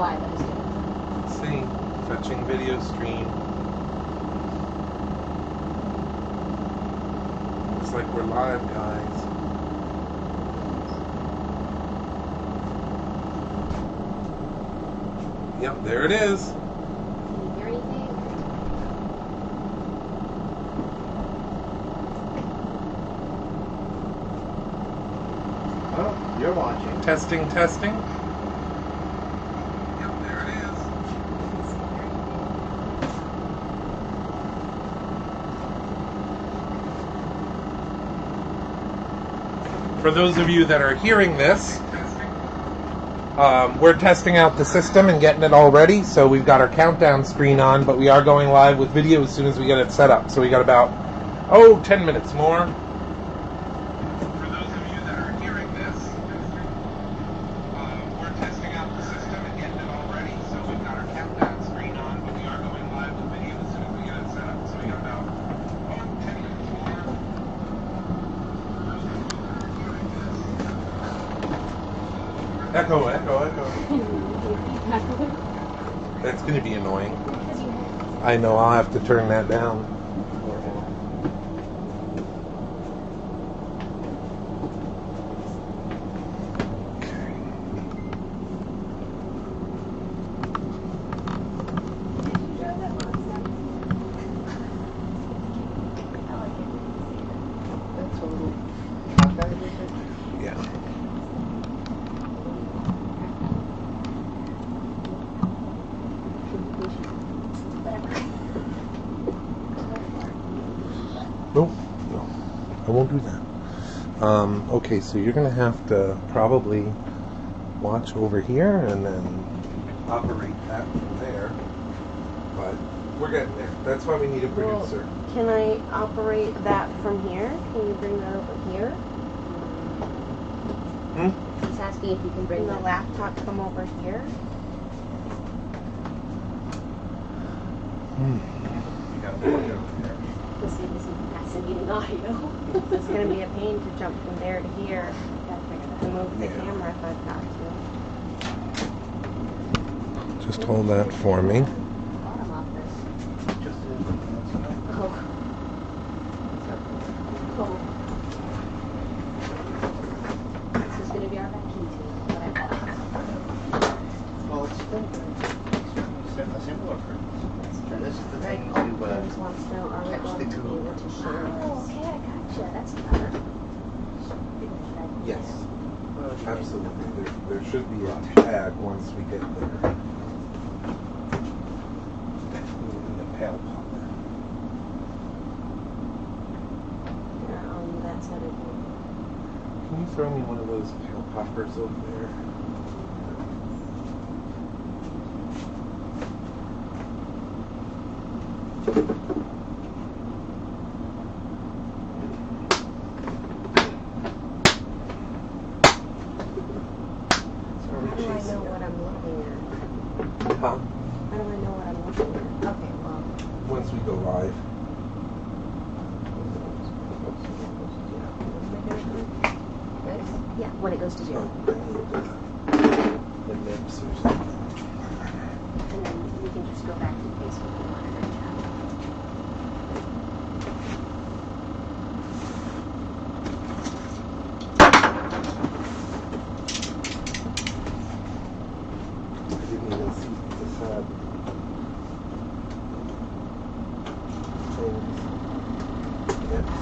live, I assume. Let's see. Fetching video stream. Looks like we're live, guys. Yep, there it is. Can you hear anything? Oh, you're watching. Testing, testing. Yep, there it is. For those of you that are hearing this, we're testing out the system and getting it all ready. So we've got our countdown screen on, but we are going live with video as soon as we get it set up. So we got about, 10 minutes more. For those of you that are hearing this, we're testing out the system and getting it all ready. So we've got our countdown screen on, but we are going live with video as soon as we get it set up. So we got about, 10 minutes more. Echo. That's going to be annoying. I know, I'll have to turn that down. No, I won't do that. Okay, so you're going to have to probably watch over here and then operate that from there. But we're getting there. That's why we need a producer. Well, can I operate that from here? Can you bring that over here? He's asking if you can bring the laptop come over here. You got to look over there. This is fascinating audio. It's going to be a pain to jump from there to here and move the camera if I've got to. Just hold that for me. Bottom off this. Oh. Cool. This is going to be our vacuum tube. Well, it's still a similar purpose. This is the thing to James wants to know, are we catch going the to be tool. able to share this? Oh, okay, I gotcha. That's better. Yes, absolutely. There should be a tag once we get there. Definitely a pail popper. Yeah, on that side of you. Can you throw me one of those pail poppers over there? Huh? How do I know what I'm looking at? Okay, well. Once we go live. This? Yeah, when it goes to zero. Oh, I need the nips or something. And then we can just go back to Facebook and monitor chat. I didn't even see this had things. Nips.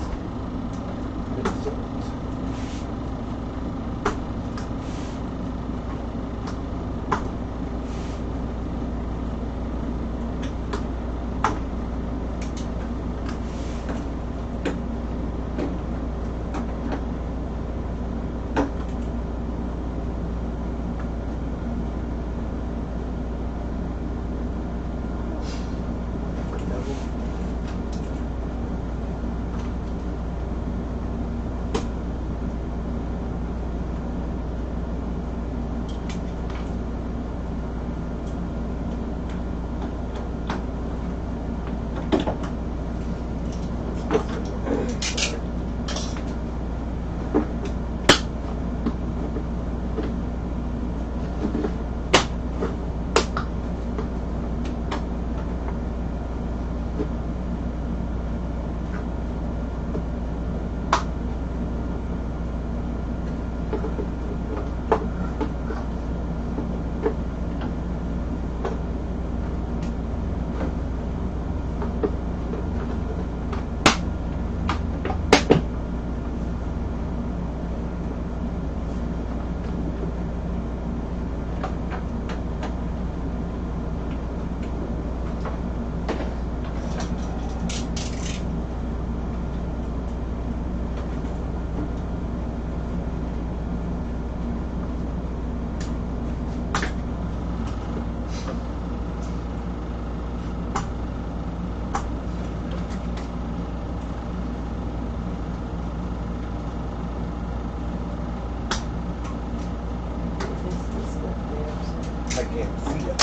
can't see it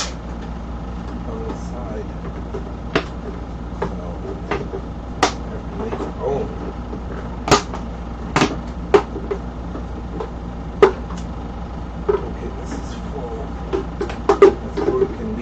on this side. So, I have to make our own. Okay, this is full. As full it can be.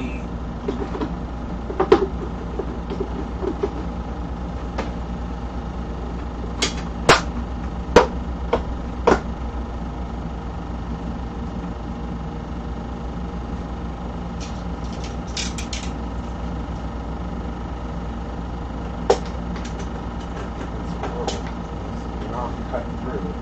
Cut through.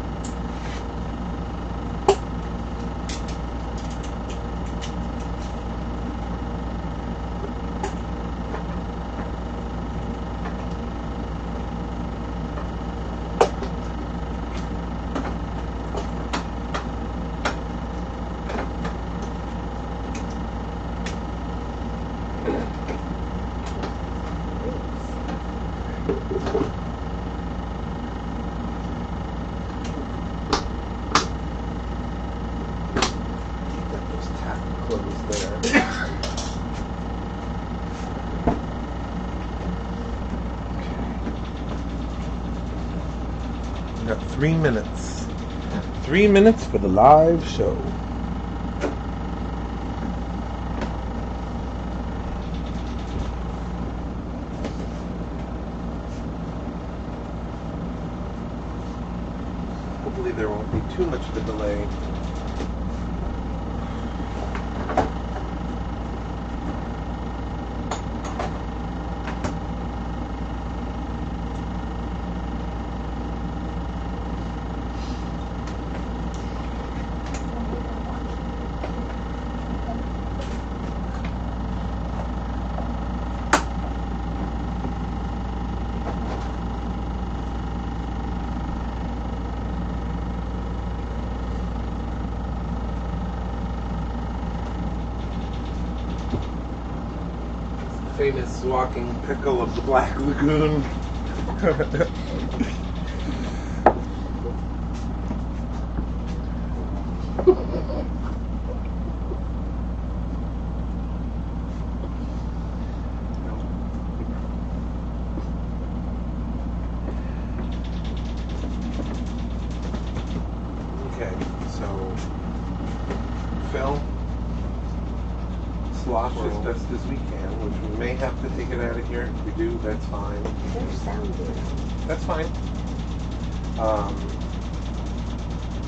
Got 3 minutes. 3 minutes for the live show. Hopefully there won't be too much of a delay. Famous walking pickle of the Black Lagoon. Okay, so Phil, slosh as best as we can, which we may have to take it out of here. If we do, that's fine. There's sound here. That's fine.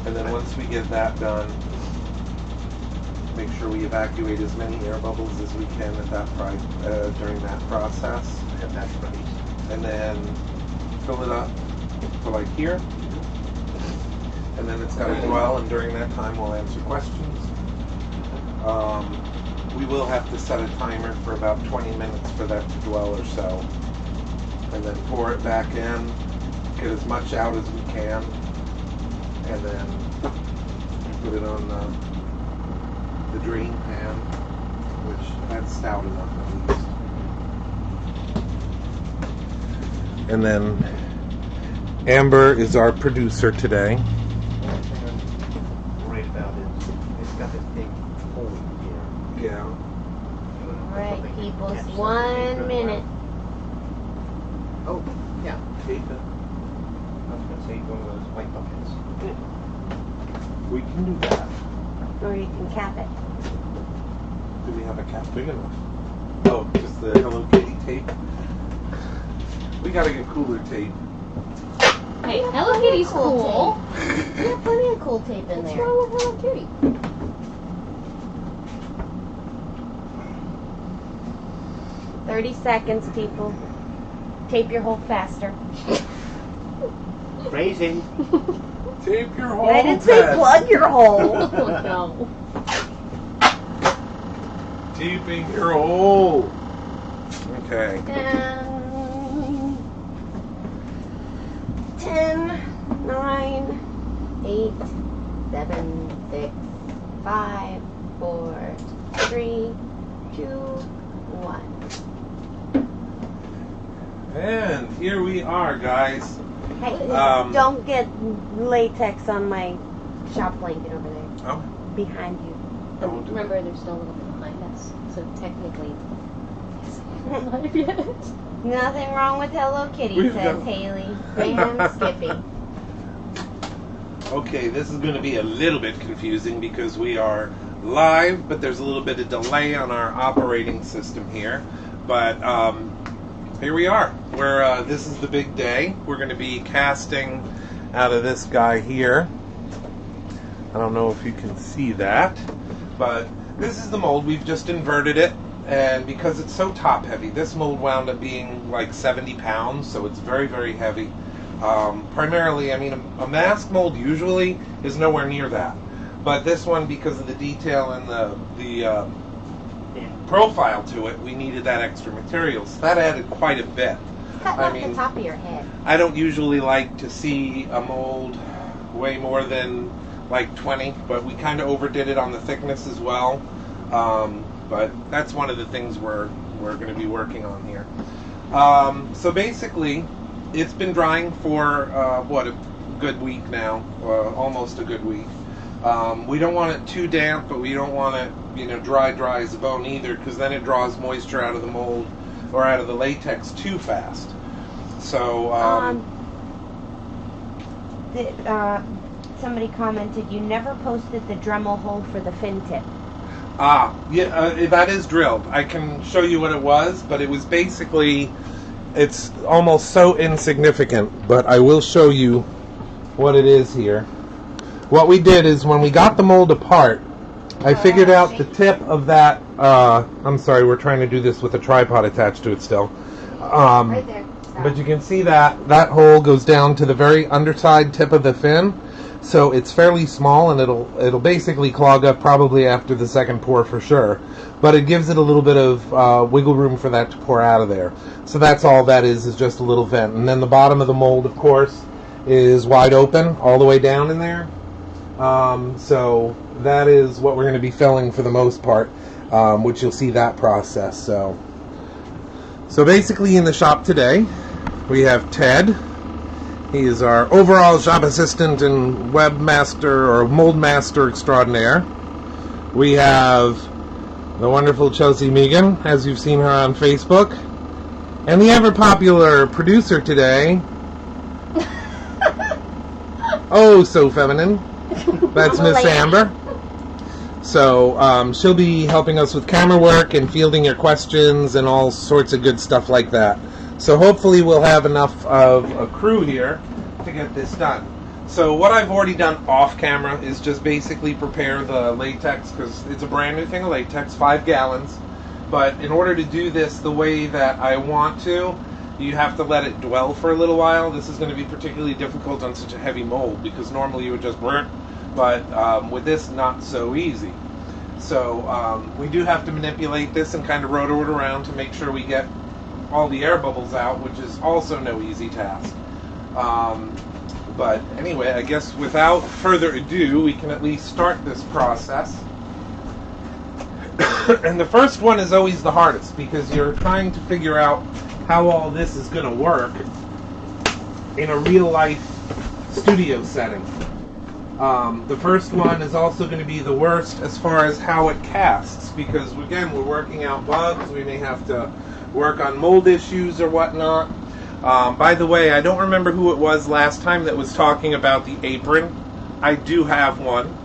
And then once we get that done, make sure we evacuate as many air bubbles as we can at that during that process. And that's ready. And then fill it up to like here. And then it's got to dwell, and during that time we'll answer questions. We will have to set a timer for about 20 minutes for that to dwell or so. And then pour it back in, get as much out as we can, and then put it on the drain pan, which that's stout enough at least. And then Amber is our producer today. Great about it. It's got this big hole here. Yeah. Alright, people, 1 minute. Oh, yeah. Tape it. I was going to say one of those white buckets. We can do that. Or you can cap it. Do we have a cap big enough? Oh, just the Hello Kitty tape. We gotta get cooler tape. Hey, Hello Kitty's cool. We have plenty of cool tape in What's there. wrong with Hello Kitty? 30 seconds, people. Tape your hole faster. Phrasing. Tape your hole. I didn't say plug your hole. Oh no. Taping your hole. Okay. 10, 9, 8, 7, 6, 5, 4, 3, 2, 1. And here we are, guys. Hey, don't get latex on my shop blanket over there. Oh, Behind you. I won't do that. Remember, there's still a little bit behind. So technically, it's not live yet. Nothing wrong with Hello Kitty, We've says got- Haley. And Skippy. Okay, this is going to be a little bit confusing because we are live, but there's a little bit of delay on our operating system here. But here we are. This is the big day. We're going to be casting out of this guy here. I don't know if you can see that, but this is the mold. We've just inverted it, and because it's so top heavy, this mold wound up being like 70 pounds, so it's very, very heavy. Primarily, I mean, a mask mold usually is nowhere near that, but this one, because of the detail and the profile to it, we needed that extra material, so that added quite a bit. Cut I off mean, the top of your head. I don't usually like to see a mold way more than like 20, but we kind of overdid it on the thickness as well. But that's one of the things we're going to be working on here. So basically, it's been drying for a good week now, almost a good week. We don't want it too damp, but we don't want it, dry as a bone either, because then it draws moisture out of the mold or out of the latex too fast. So somebody commented you never posted the Dremel hole for the fin tip. That is drilled. I can show you what it was, but it was basically, it's almost so insignificant, but I will show you what it is here. What we did is when we got the mold apart, I figured out the tip of that, I'm sorry, we're trying to do this with a tripod attached to it still. Right there. Stop. But you can see that hole goes down to the very underside tip of the fin. So it's fairly small, and it'll basically clog up probably after the second pour for sure. But it gives it a little bit of wiggle room for that to pour out of there. So that's all that is just a little vent. And then the bottom of the mold, of course, is wide open all the way down in there. So that is what we're going to be filling for the most part, which you'll see that process. So basically in the shop today, we have Ted. He is our overall shop assistant and webmaster or mold master extraordinaire. We have the wonderful Chelsea Megan, as you've seen her on Facebook. And the ever popular producer today. Oh, so feminine. That's Miss Amber. So she'll be helping us with camera work and fielding your questions and all sorts of good stuff like that. So hopefully we'll have enough of a crew here to get this done. So what I've already done off camera is just basically prepare the latex, because it's a brand new thing of latex, 5 gallons. But in order to do this the way that I want to, you have to let it dwell for a little while. This is going to be particularly difficult on such a heavy mold, because normally you would just burn, but with this, not so easy. So we do have to manipulate this and kind of rotor it around to make sure we get all the air bubbles out, which is also no easy task. But anyway, I guess without further ado, we can at least start this process. And the first one is always the hardest, because you're trying to figure out how all this is going to work in a real-life studio setting. The first one is also going to be the worst as far as how it casts, because again, we're working out bugs. We may have to work on mold issues or whatnot. By the way, I don't remember who it was last time that was talking about the apron. I do have one,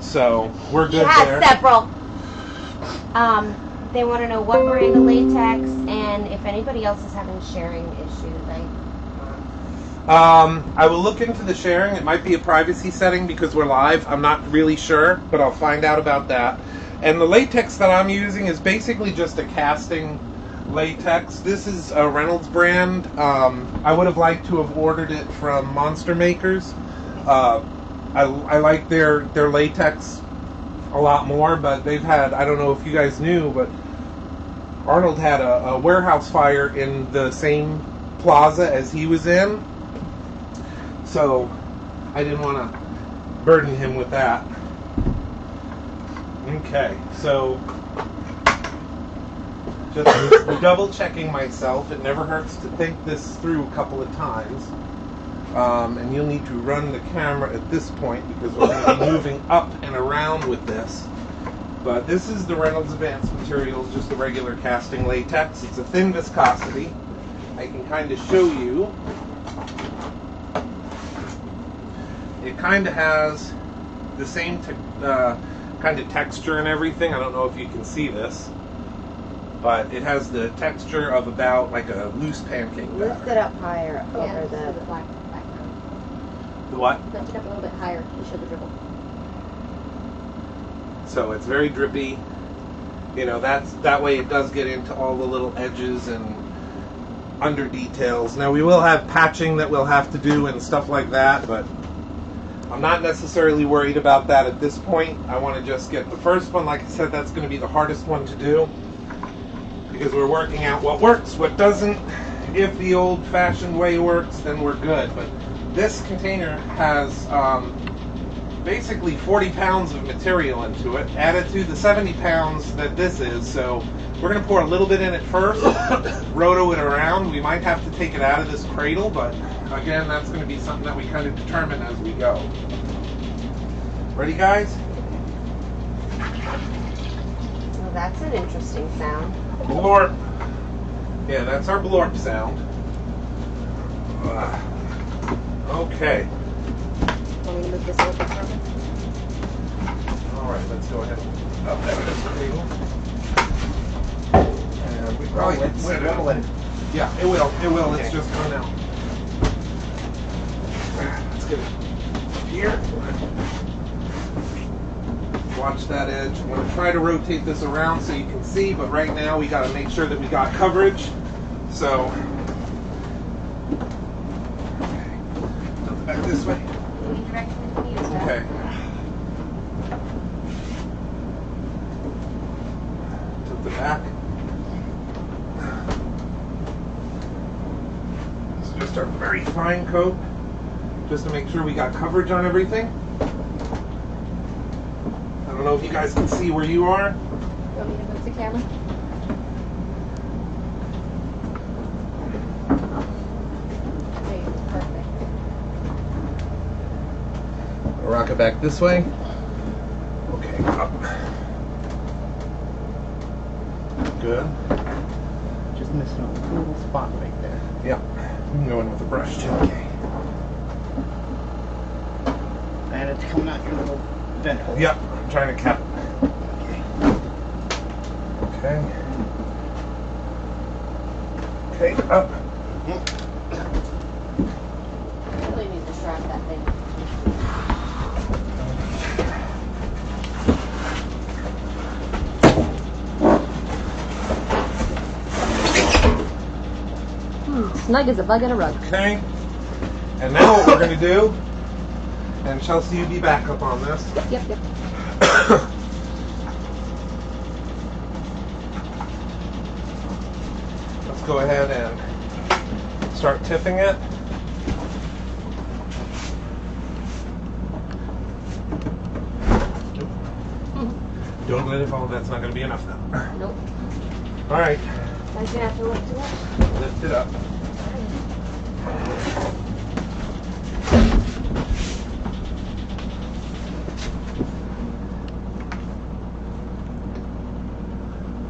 so we're good there. She has several. They want to know what brand of latex and if anybody else is having sharing issues. I will look into the sharing. It might be a privacy setting because we're live. I'm not really sure, but I'll find out about that. And the latex that I'm using is basically just a casting latex. This is a Reynolds brand. I would have liked to have ordered it from Monster Makers. I like their latex a lot more, but they've had, I don't know if you guys knew, but Arnold had a warehouse fire in the same plaza as he was in. So I didn't want to burden him with that. Okay, so just double checking myself. It never hurts to think this through a couple of times. And you'll need to run the camera at this point because we're going to be moving up and around with this. But this is the Reynolds Advanced Materials, just a regular casting latex. It's a thin viscosity. I can kind of show you. It kind of has the same kind of texture and everything. I don't know if you can see this, but it has the texture of about like a loose pancake batter. Lift it up higher Yeah, over the the. black background. The what? Lift it up a little bit higher to show the dribble. So it's very drippy. You know, that way it does get into all the little edges and under details. Now we will have patching that we'll have to do and stuff like that, but I'm not necessarily worried about that at this point. I want to just get the first one. Like I said, that's going to be the hardest one to do because we're working out what works, what doesn't. If the old-fashioned way works, then we're good. But this container has basically 40 pounds of material into it, added to the 70 pounds that this is. So we're going to pour a little bit in it first, roto it around. We might have to take it out of this cradle, but again, that's going to be something that we kind of determine as we go. Ready, guys? Well, that's an interesting sound. Blorp. Yeah, that's our blorp sound. Okay. Want me to move this a little bit further? All right, let's go ahead and up out of this cradle. And we probably can set it up. Yeah, it will. It will. Okay. It's just coming out. Let's get it here. Watch that edge. I'm going to try to rotate this around so you can see, but right now we got to make sure that we got coverage. So, tilt it back this way. Any direction you can use that. Okay. Tilt it back. This is just our very fine coat, just to make sure we got coverage on everything. I don't know if you guys can see where you are. You want me to move the camera? Okay, perfect. Rock it back this way. Okay, up. Good. Just missing a little spot right there. Yep. You can go in with a brush too. Okay. And it's coming out your little vent hole. Yep. I'm trying to cap it. Okay. Okay. Okay, up. Really need to strap that thing. Snug as a bug in a rug. Okay. And now what we're going to do, and Chelsea, you be back up on this. Yep. Let's go ahead and start tipping it. Don't let it fall. That's not going to be enough now. Nope. All right. I'm gonna have to lift it up. Lift it up.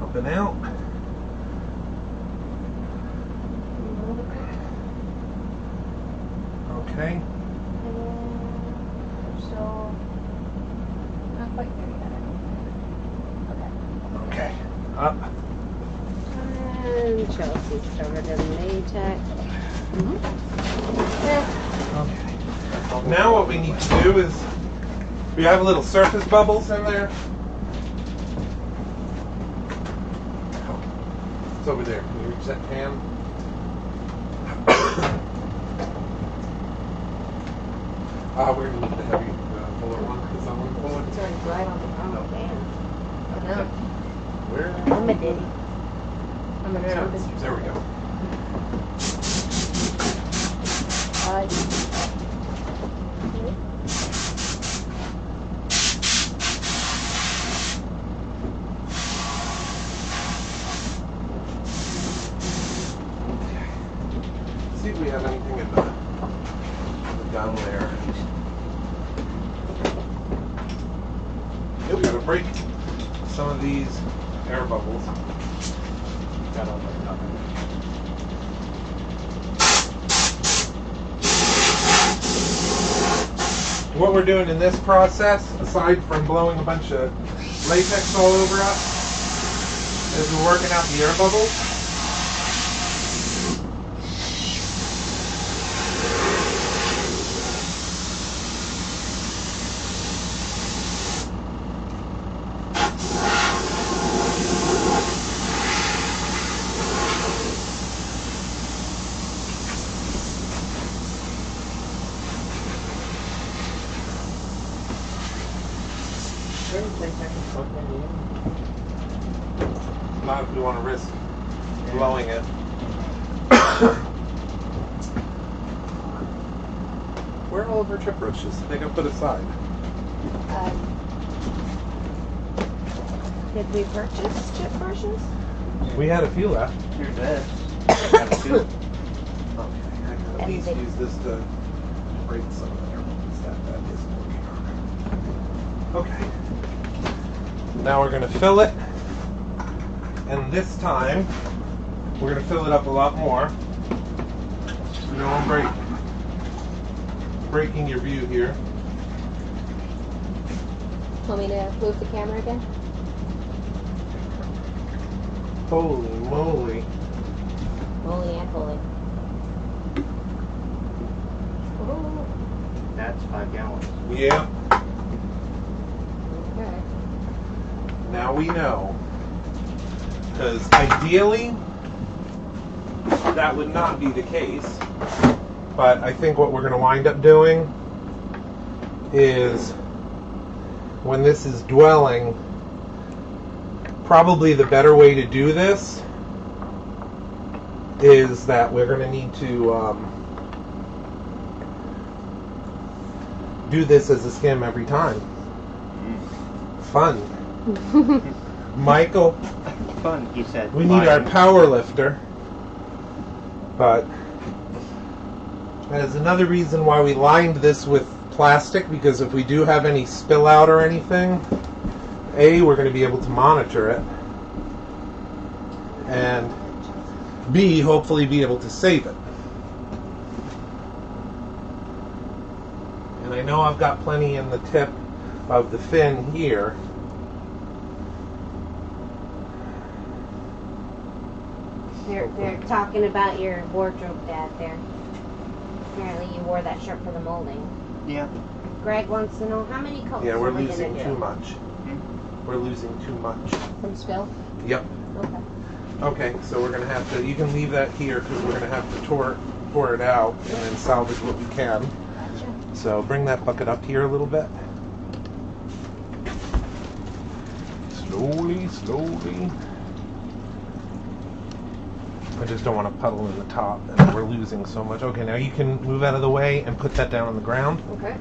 Up and out. Okay. We're still Not quite there yet. Okay. Okay. Up. and Chelsea's covered in latex. Okay. Now what we need to do is, we have little surface bubbles in there. It's over there. Can you reach that pan? We're going to need the heavy fuller one because I want to pull it. It's already right on the front band. No. Where? I'm a ditty. I'm gonna Yeah, move this. there we go. See if we have anything in the gun there. Nope. We got a break. some of these air bubbles. Got all my stuff in it. What we're doing in this process, aside from blowing a bunch of latex all over us, is we're working out the air bubbles. Not if we want to risk blowing it. Where are all of our chip brushes? They got put aside. Did we purchase chip brushes? We had a few left. Here's this. Okay, I can at least use this to break some of the airballs that isn't working. Okay. Now we're going to fill it. And this time, we're going to fill it up a lot more. You know, I'm breaking your view here. Want me to move the camera again? Holy moly. Holy and holy. Oh, That's 5 gallons. Yeah. okay. Now we know. Because ideally, that would not be the case. But I think what we're going to wind up doing is, when this is dwelling, probably the better way to do this is that we're going to need to do this as a skim every time. Fun. Michael, Fun, he said. we need our power lifter. But as another reason why we lined this with plastic, because if we do have any spill out or anything, A, we're going to be able to monitor it, and B, hopefully be able to save it. And I know I've got plenty in the tip of the fin here. They're talking about your wardrobe, Dad, there. Apparently you wore that shirt for the molding. Yeah. Greg wants to know how many coats Yeah, we're are we losing gonna too do? much. We're losing too much. From spill? Yep. Okay. Okay, so we're going to have to, you can leave that here because we're going to have to pour it out and then salvage what we can. Gotcha. So bring that bucket up here a little bit. Slowly, slowly. I just don't want to puddle in the top and we're losing so much. Okay, now you can move out of the way and put that down on the ground. Okay.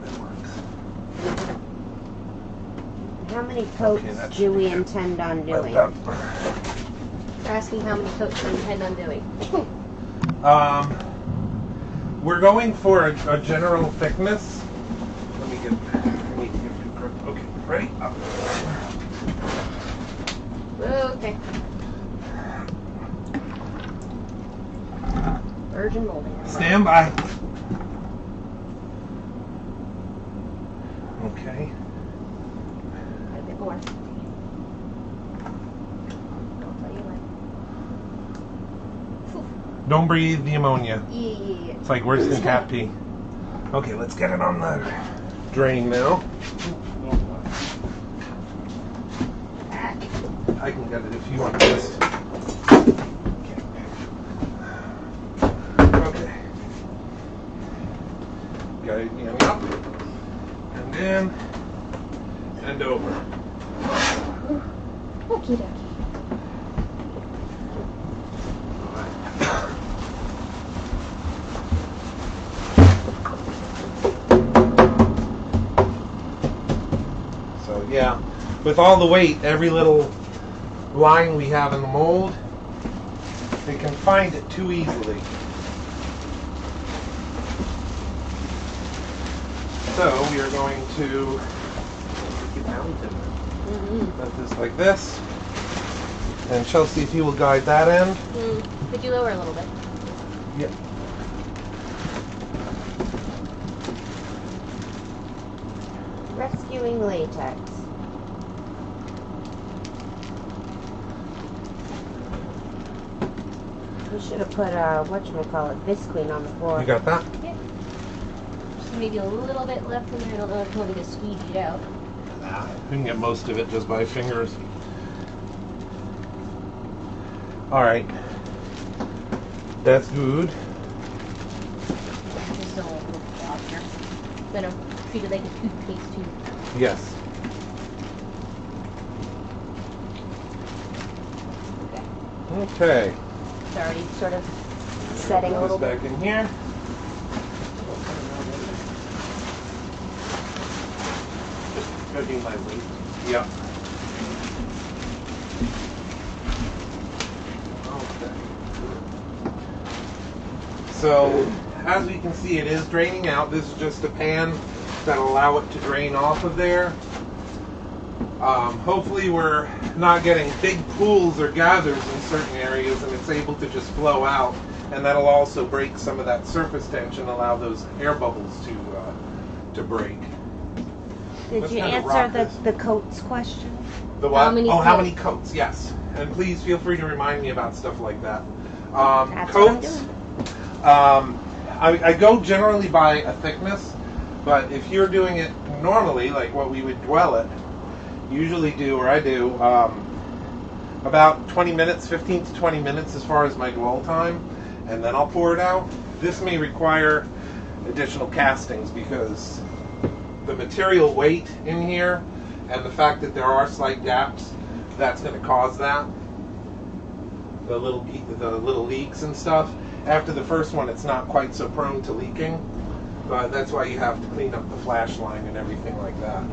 That works. How many coats Okay, that do should we be good. intend on Like doing? that. You're asking how many coats you intend on doing. We're going for a general thickness. Let me get. Okay, ready? Up. Okay. Virgin molding. Stand by. Okay. A bit more. Don't tell you when. Don't breathe the ammonia. Yeah. It's like worse than cat pee. Okay, let's get it on the drain now. I can get it if you want this. Okay. Got it in up. And in. And over. Okie dokie. So yeah, with all the weight, every little line we have in the mold, they can find it too easily. So we are going to get mounted. Put this like this. And Chelsea, if you will guide that end. Could you lower a little bit? Yep. Rescuing latex. We should have put whatchamacallit, Visqueen on the floor. You got that? Yeah. Just maybe a little bit left in there. I don't know if you want me to squeeze it out. Nah, we can get most of it just by fingers. Alright. That's good. Just a little blob here. Gonna treat it like a toothpaste tube. Yes. Okay. Okay. It's already sort of setting a Put little this bit. back in here. Judging my weight. Yep. Okay. So, as we can see, it is draining out. This is just a pan that'll allow it to drain off of there. Hopefully we're not getting big pools or gathers in certain areas and it's able to just flow out, and that'll also break some of that surface tension, allow those air bubbles to break. Did Let's you kinda answer rock this. the coats question? The what? How many how coats? many coats? Yes. And please feel free to remind me about stuff like that. That's what I'm Coats. doing. I go generally by a thickness, but if you're doing it normally, like what we would dwell it, usually do, or I do, about 20 minutes, 15 to 20 minutes as far as my dwell time, and then I'll pour it out. This may require additional castings because the material weight in here and the fact that there are slight gaps, that's going to cause that. The little leaks and stuff. After the first one, it's not quite so prone to leaking, but that's why you have to clean up the flash line and everything like that.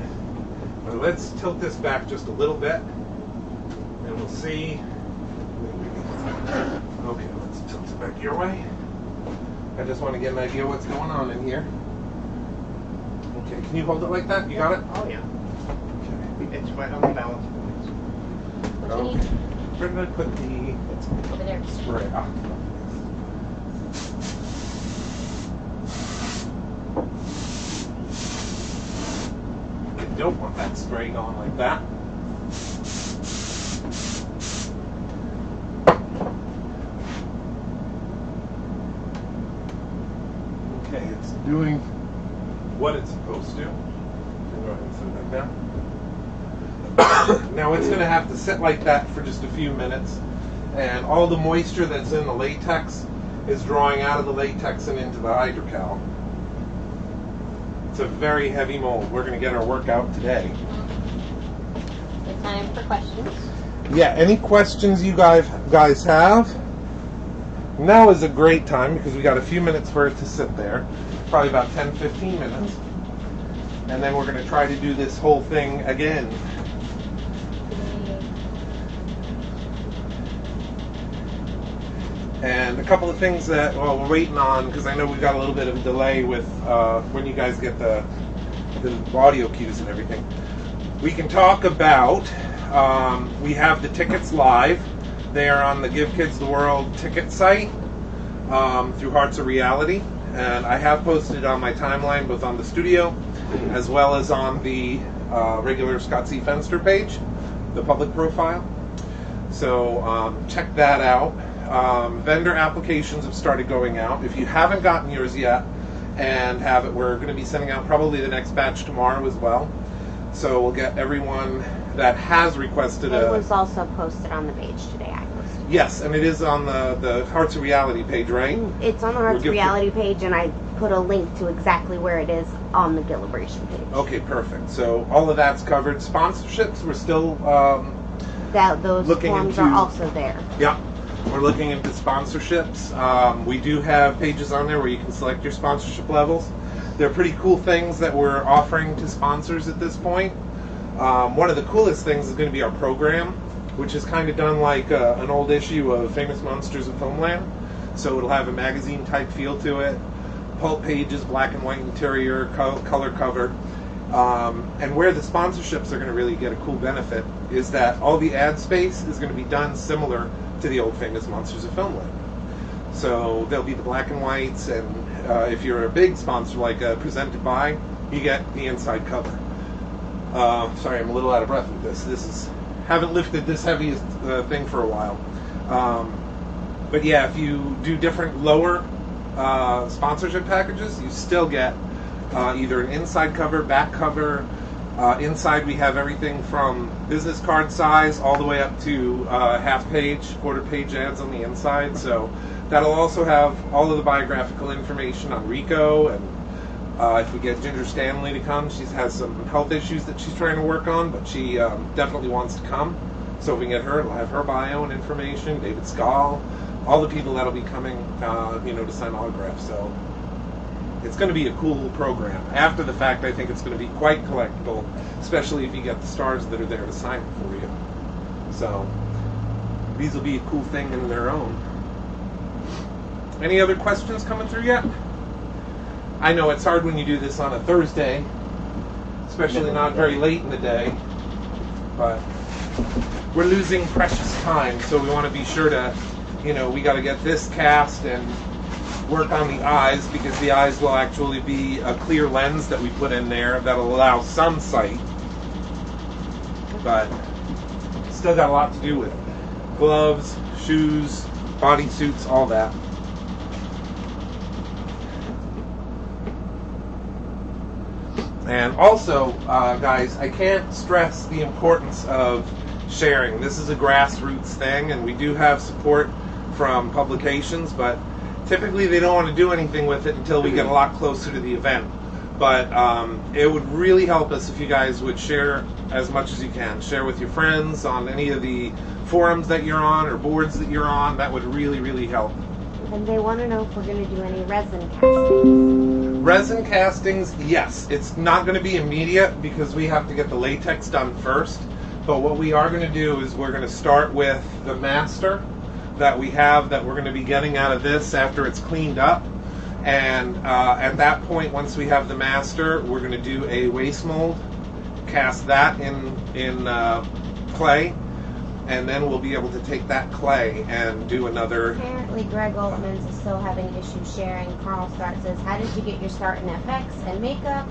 But let's tilt this back just a little bit, and we'll see. Okay, let's tilt it back your way. I just want to get an idea what's going on in here. Okay, can you hold it like that? You got it? Oh, yeah. Okay. It's right on the balance points. What do you Okay. need? Where did I put the Over there. spray? Ah. You don't want that spray going like that. Okay, it's doing what it's supposed to. Go ahead and set it back down. Now it's going to have to sit like that for just a few minutes, and all the moisture that's in the latex is drawing out of the latex and into the hydrocal. It's a very heavy mold. We're going to get our work out today. Good time for questions. Yeah, any questions you guys have? Now is a great time because we got a few minutes for it to sit there, probably about 10-15 minutes, and then we're going to try to do this whole thing again. And a couple of things that we're waiting on, because I know we've got a little bit of a delay with when you guys get the audio cues and everything. We can talk about, we have the tickets live. They are on the Give Kids the World ticket site through Hearts of Reality. And I have posted it on my timeline, both on the studio as well as on the regular Scott C. Fenster page, the public profile. So check that out. Vendor applications have started going out. If you haven't gotten yours yet and have it, we're going to be sending out probably the next batch tomorrow as well. So we'll get everyone that has requested It was also posted on the page today. I posted. Yes, and it is on the Hearts of Reality page, right? It's on the Hearts of We'll give Reality page, and I put a link to exactly where it is on the Gill-A-Bration page. Okay, perfect. So all of that's covered. Sponsorships, we're still Those looking forms into- are also there. yeah. We're looking into sponsorships. We do have pages on there where you can select your sponsorship levels. They're pretty cool things that we're offering to sponsors at this point. One of the coolest things is going to be our program, which is kind of done like an old issue of Famous Monsters of Homeland. So it'll have a magazine type feel to it. pulp pages, black and white interior, color cover. And where the sponsorships are going to really get a cool benefit is that all the ad space is going to be done similar to the old famous Monsters of Filmland. So there'll be the black and whites, and if you're a big sponsor like Presented By, you get the inside cover. Sorry, I'm a little out of breath with this. Haven't lifted this heavy thing for a while. But yeah, if you do different lower sponsorship packages, you still get either an inside cover, back cover. Inside we have everything from business card size all the way up to half page, quarter page ads on the inside. So that'll also have all of the biographical information on Rico, and if we get Ginger Stanley to come, she has some health issues that she's trying to work on, but she definitely wants to come. So if we get her, it'll have her bio and information, David Scull, all the people that'll be coming to sign autographs. So it's going to be a cool program. After the fact, I think it's going to be quite collectible, especially if you get the stars that are there to sign it for you. So these will be a cool thing in their own. Any other questions coming through yet? I know it's hard when you do this on a Thursday, especially not very late in the day, but we're losing precious time, so we want to be sure to, we got to get this cast and work on the eyes, because the eyes will actually be a clear lens that we put in there that'll allow some sight, but still got a lot to do with gloves, shoes, bodysuits, all that. And also, guys, I can't stress the importance of sharing. This is a grassroots thing, and we do have support from publications, but typically they don't want to do anything with it until we get a lot closer to the event. But it would really help us if you guys would share as much as you can. Share with your friends on any of the forums that you're on or boards that you're on. That would really, really help. And they want to know if we're going to do any resin castings. Resin castings, yes. It's not going to be immediate because we have to get the latex done first. But what we are going to do is we're going to start with the master that we have that we're going to be getting out of this after it's cleaned up. And at that point, once we have the master, we're going to do a waste mold, cast that in clay, and then we'll be able to take that clay and do another. Apparently Greg Altman's is still having issues sharing. Carl Stark says, how did you get your start in FX and makeup?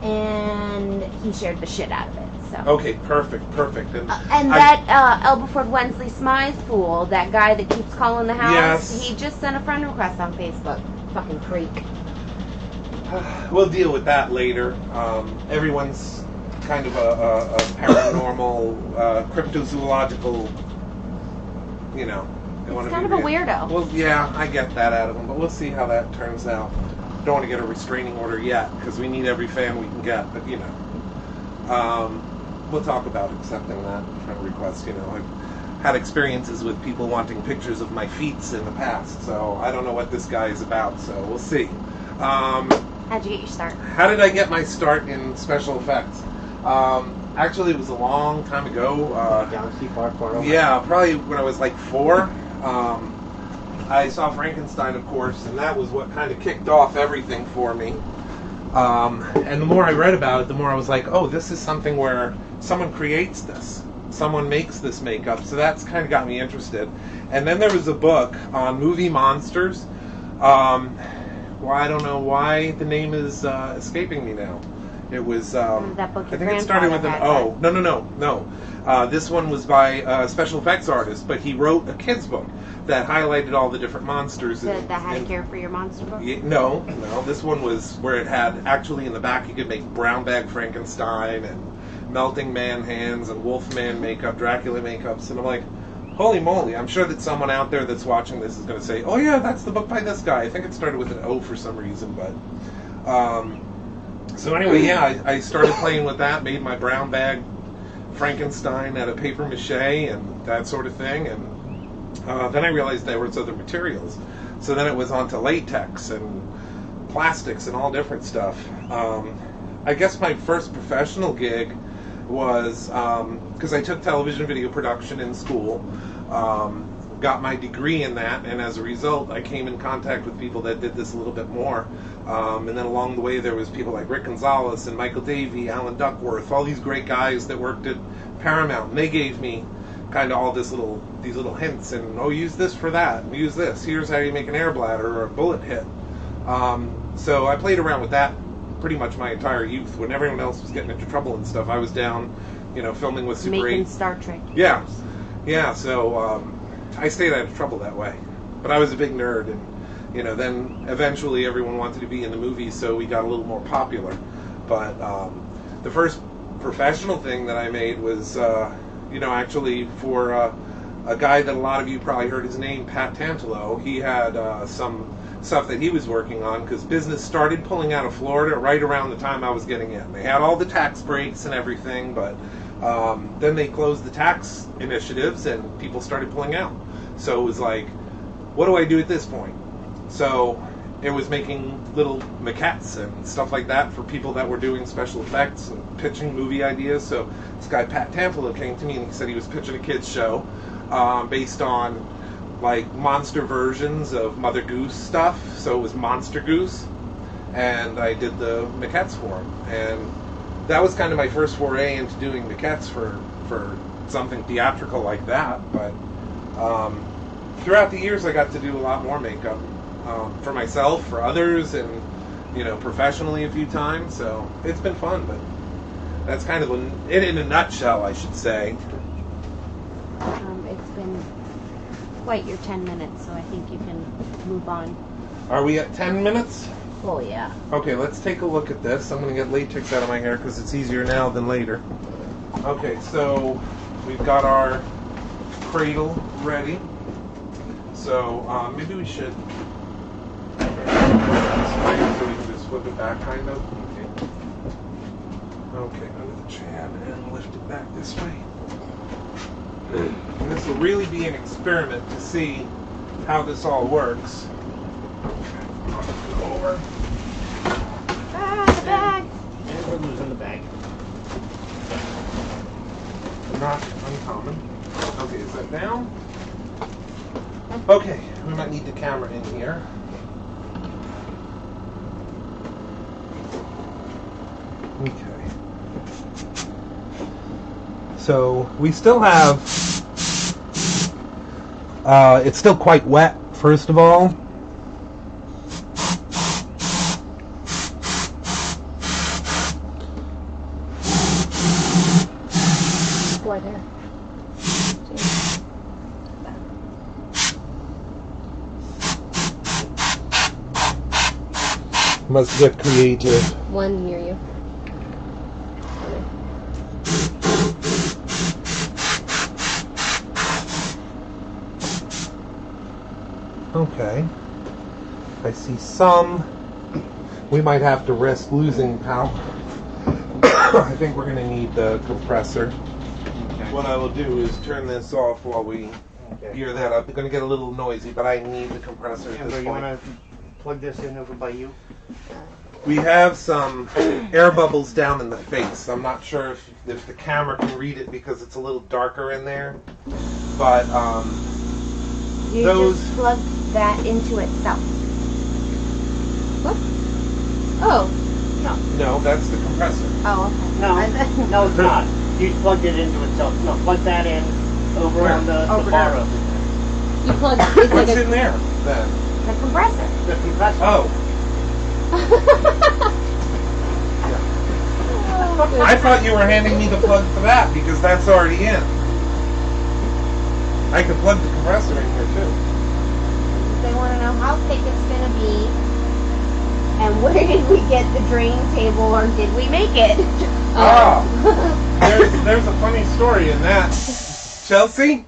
And he shared the shit out of it. So. Okay, perfect. And that Elberford Wensley Smize fool, that guy that keeps calling the house, yes. He just sent a friend request on Facebook. Fucking freak. We'll deal with that later. Everyone's kind of a paranormal, cryptozoological, He's kind of a weirdo. Well, yeah, I get that out of him, but we'll see how that turns out. Don't want to get a restraining order yet, because we need every fan we can get, but we'll talk about accepting that friend request. I've had experiences with people wanting pictures of my feet in the past, so I don't know what this guy is about, so we'll see. How'd you get your start? How did I get my start in special effects? Actually, it was a long time ago. Yeah, probably when I was like 4. I saw Frankenstein, of course, and that was what kind of kicked off everything for me. And the more I read about it, the more I was like, oh, this is something where someone creates this. Someone makes this makeup. So that's kind of got me interested. And then there was a book on movie monsters. Well, I don't know why the name is escaping me now. It was, that book I think it started with an O. No. This one was by a special effects artist, but he wrote a kid's book that highlighted all the different monsters. That had Care for Your Monster book? No. This one was where it had, actually in the back you could make brown bag Frankenstein and melting man hands and Wolfman makeup, Dracula makeups, and I'm like, holy moly, I'm sure that someone out there that's watching this is going to say, oh yeah, that's the book by this guy. I think it started with an O for some reason, but... So anyway, yeah, I started playing with that, made my brown bag Frankenstein out of paper mache and that sort of thing, and then I realized there was other materials. So then it was onto latex and plastics and all different stuff. I guess my first professional gig was, because I took television video production in school, got my degree in that, and as a result I came in contact with people that did this a little bit more. And then along the way there was people like Rick Gonzalez and Michael Davey, Alan Duckworth, all these great guys that worked at Paramount. And they gave me kind of all these little hints, and use this for that, and use this. Here's how you make an air bladder or a bullet hit. So I played around with that pretty much my entire youth. When everyone else was getting into trouble and stuff, I was down, filming with Super 8. Making Star Trek. Yeah. So I stayed out of trouble that way. But I was a big nerd, and then eventually everyone wanted to be in the movies, so we got a little more popular. But the first professional thing that I made was, actually for a guy that a lot of you probably heard his name, Pat Tantalo. He had some stuff that he was working on, because business started pulling out of Florida right around the time I was getting in. They had all the tax breaks and everything, but then they closed the tax initiatives and people started pulling out. So it was like, what do I do at this point? So it was making little maquettes and stuff like that for people that were doing special effects and pitching movie ideas. So this guy Pat Tantalo came to me and he said he was pitching a kids show based on like monster versions of Mother Goose stuff. So it was Monster Goose, and I did the maquettes for him. And that was kind of my first foray into doing maquettes for something theatrical like that. But throughout the years I got to do a lot more makeup for myself, for others, and professionally a few times. So it's been fun. But that's kind of it in a nutshell, I should say. It's been quite your 10 minutes, so I think you can move on. Are we at 10 minutes? Oh, yeah. Okay, let's take a look at this. I'm going to get latex out of my hair because it's easier now than later. Okay, so we've got our cradle ready. So maybe we should flip it this way so we can just flip it back, kind of. Okay, under the chin and lift it back this way. And this will really be an experiment to see how this all works. Go over. The bag! And we're losing the bag. Not uncommon. Okay, is that down? Okay, we might need the camera in here. Okay. So we still have, it's still quite wet, first of all. Boy, there. Must get creative. One near you. Okay. I see some. We might have to risk losing power. I think we're going to need the compressor. Okay. What I will do is turn this off while we gear that up. It's going to get a little noisy, but I need the compressor at Amber, this you point. want to plug this in over by you? We have some air bubbles down in the face. I'm not sure if the camera can read it because it's a little darker in there. But You those... just plug that into itself. What? Oh, no. No, that's the compressor. Oh, okay. No, no, it's not. You plugged it into itself. No, plug that in over Where? on the Over bar there. over there. You plug it's What's like in there, then? The compressor. The compressor. Oh, Oh, I thought you were handing me the plug for that because that's already in. I could plug the compressor in here too. They want to know how thick it's going to be, and where did we get the drain table, or did we make it? There's a funny story in that. Chelsea,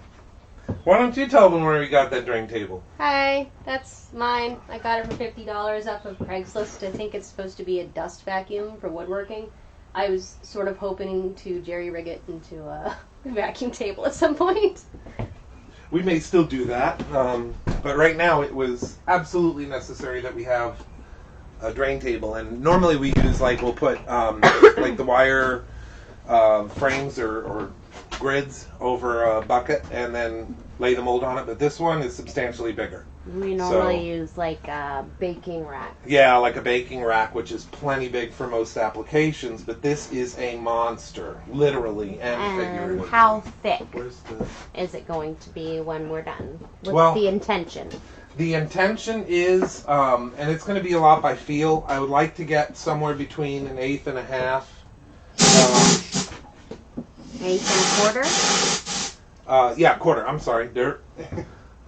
why don't you tell them where we got that drain table? Hi, that's mine. I got it for $50 off of Craigslist. I think it's supposed to be a dust vacuum for woodworking. I was sort of hoping to jerry rig it into a vacuum table at some point. We may still do that, but right now it was absolutely necessary that we have a drain table. And normally we use, we'll put like the wire frames or grids over a bucket, and then lay the mold on it, but this one is substantially bigger. We normally use like a baking rack. Yeah, like a baking rack, which is plenty big for most applications, but this is a monster, literally and figuratively. And how thick Where's the... is it going to be when we're done? What's Well, the intention? The intention is, and it's going to be a lot by feel, I would like to get somewhere between 1/8 and 1/2. 1/8 and 1/4? Yeah, quarter. I'm sorry, dirt.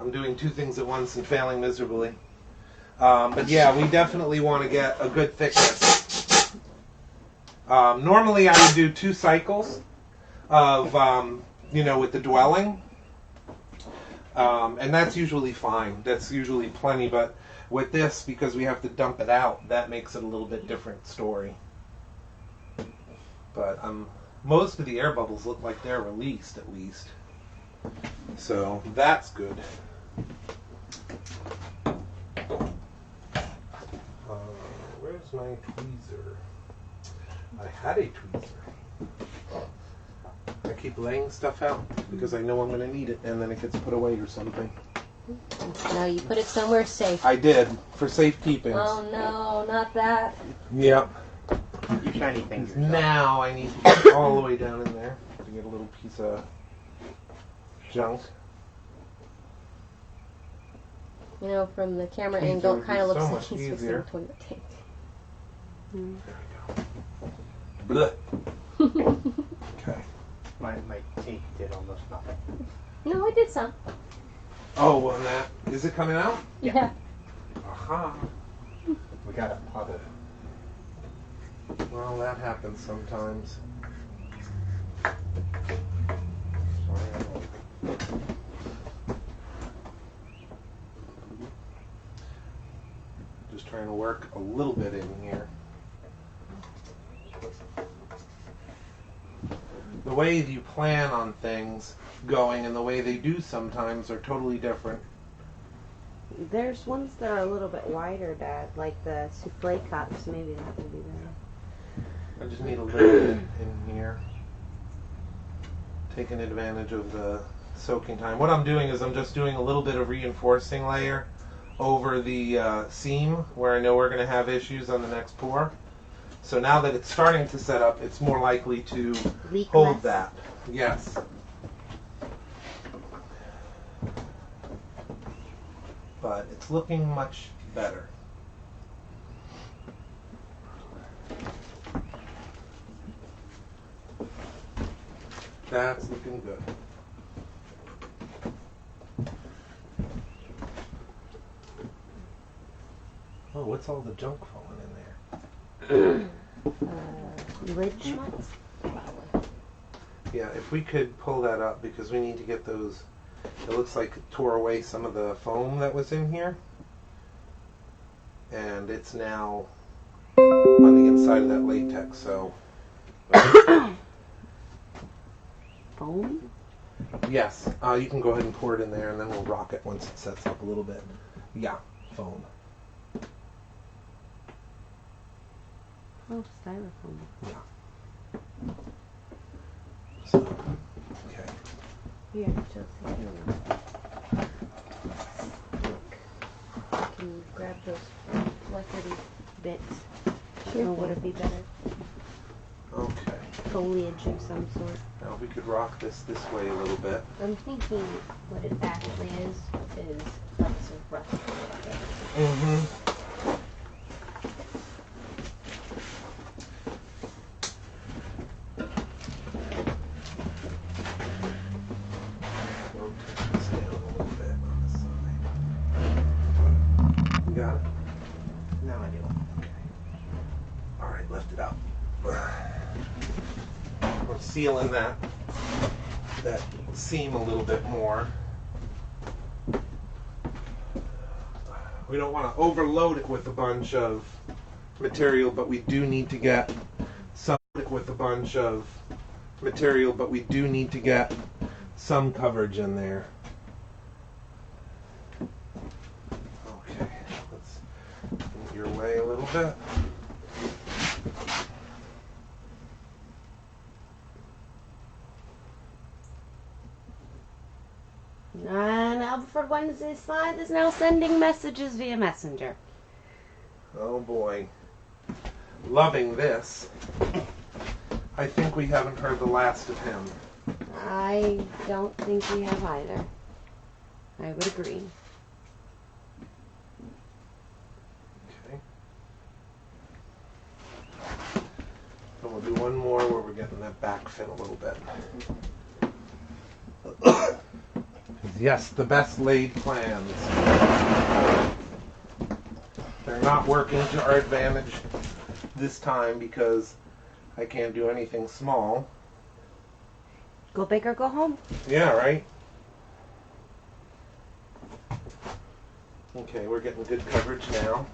I'm doing two things at once and failing miserably. But yeah, we definitely want to get a good thickness. Normally I would do 2 cycles of, with the dwelling. And that's usually fine. That's usually plenty. But with this, because we have to dump it out, that makes it a little bit different story. But most of the air bubbles look like they're released, at least. So that's good. Where's my tweezer? I had a tweezer. I keep laying stuff out because I know I'm going to need it, and then it gets put away or something. No, you put it somewhere safe. I did, for safekeeping. Oh no, not that. Yep. You shiny fingers. Now I need to get all the way down in there to get a little piece of junk. You know, from the camera Tweezer angle, would it be kind of looks so like much he's fixing easier. toilet tape. There we go. Blech. Okay. My teeth did almost nothing. No, I did some. Oh, well, that is it coming out? Yeah. Aha. We got a puddle. Well, that happens sometimes. Just trying to work a little bit in here. The way you plan on things going and the way they do sometimes are totally different. There's ones that are a little bit wider, Dad, like the souffle cups. Maybe that would be better. I just need a little bit in here. Taking advantage of the soaking time. What I'm doing is I'm just doing a little bit of reinforcing layer over the seam where I know we're going to have issues on the next pour. So now that it's starting to set up, it's more likely to Leak hold less. that. Yes. But it's looking much better. That's looking good. Oh, what's all the junk falling in there? Lid schmutz? Yeah, if we could pull that up because we need to get those. It looks like it tore away some of the foam that was in here. And it's now on the inside of that latex, so. Foam? Yes, you can go ahead and pour it in there and then we'll rock it once it sets up a little bit. Yeah, foam. Oh, styrofoam. Yeah. So, okay. Here, Chelsea. Here we go. Look. I can grab those flufferty bits. Or would it be better? Okay. Foliage of some sort. Now we could rock this way a little bit. I'm thinking what it actually is flecks of rust. Mm-hmm. Got it? Now I do. Okay. All right, lift it up. We're sealing that seam a little bit more. We don't want to overload it with a bunch of material, but we do need to get some coverage in there. Okay, let's move your way a little bit. Alfred Wednesday Slide is now sending messages via Messenger. Oh boy. Loving this. I think we haven't heard the last of him. I don't think we have either. I would agree. Okay. And we'll do one more where we're getting that back fin a little bit. Yes, the best laid plans. They're not working to our advantage this time because I can't do anything small. Go big or go home. Yeah, right? Okay, we're getting good coverage now.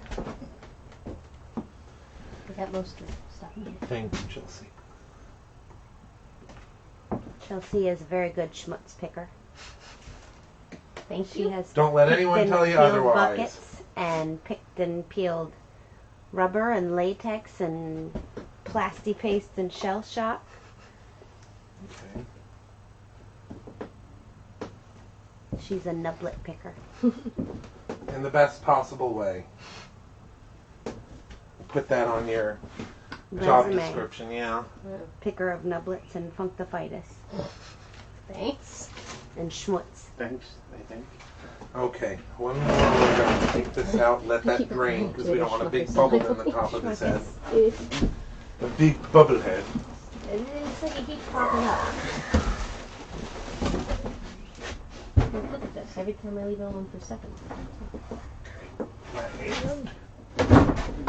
I got most of the stuff. Thank you, Chelsea. Chelsea is a very good schmutz picker. Thank She you. has Don't let picked anyone and tell you peeled otherwise. buckets and picked and peeled rubber and latex and plasti paste and shell shock. Okay. She's a nublet picker. In the best possible way. Put that on your job Resume. description, yeah. Picker of nublets and functifitis Thanks. and schmutz. Thanks, I think. Okay, one more. We're going to take this out, let that drain, because we don't want a big bubble in the top of his head. A big bubble head. It looks like it keeps popping up. Look at this. Every time I leave it alone for a second.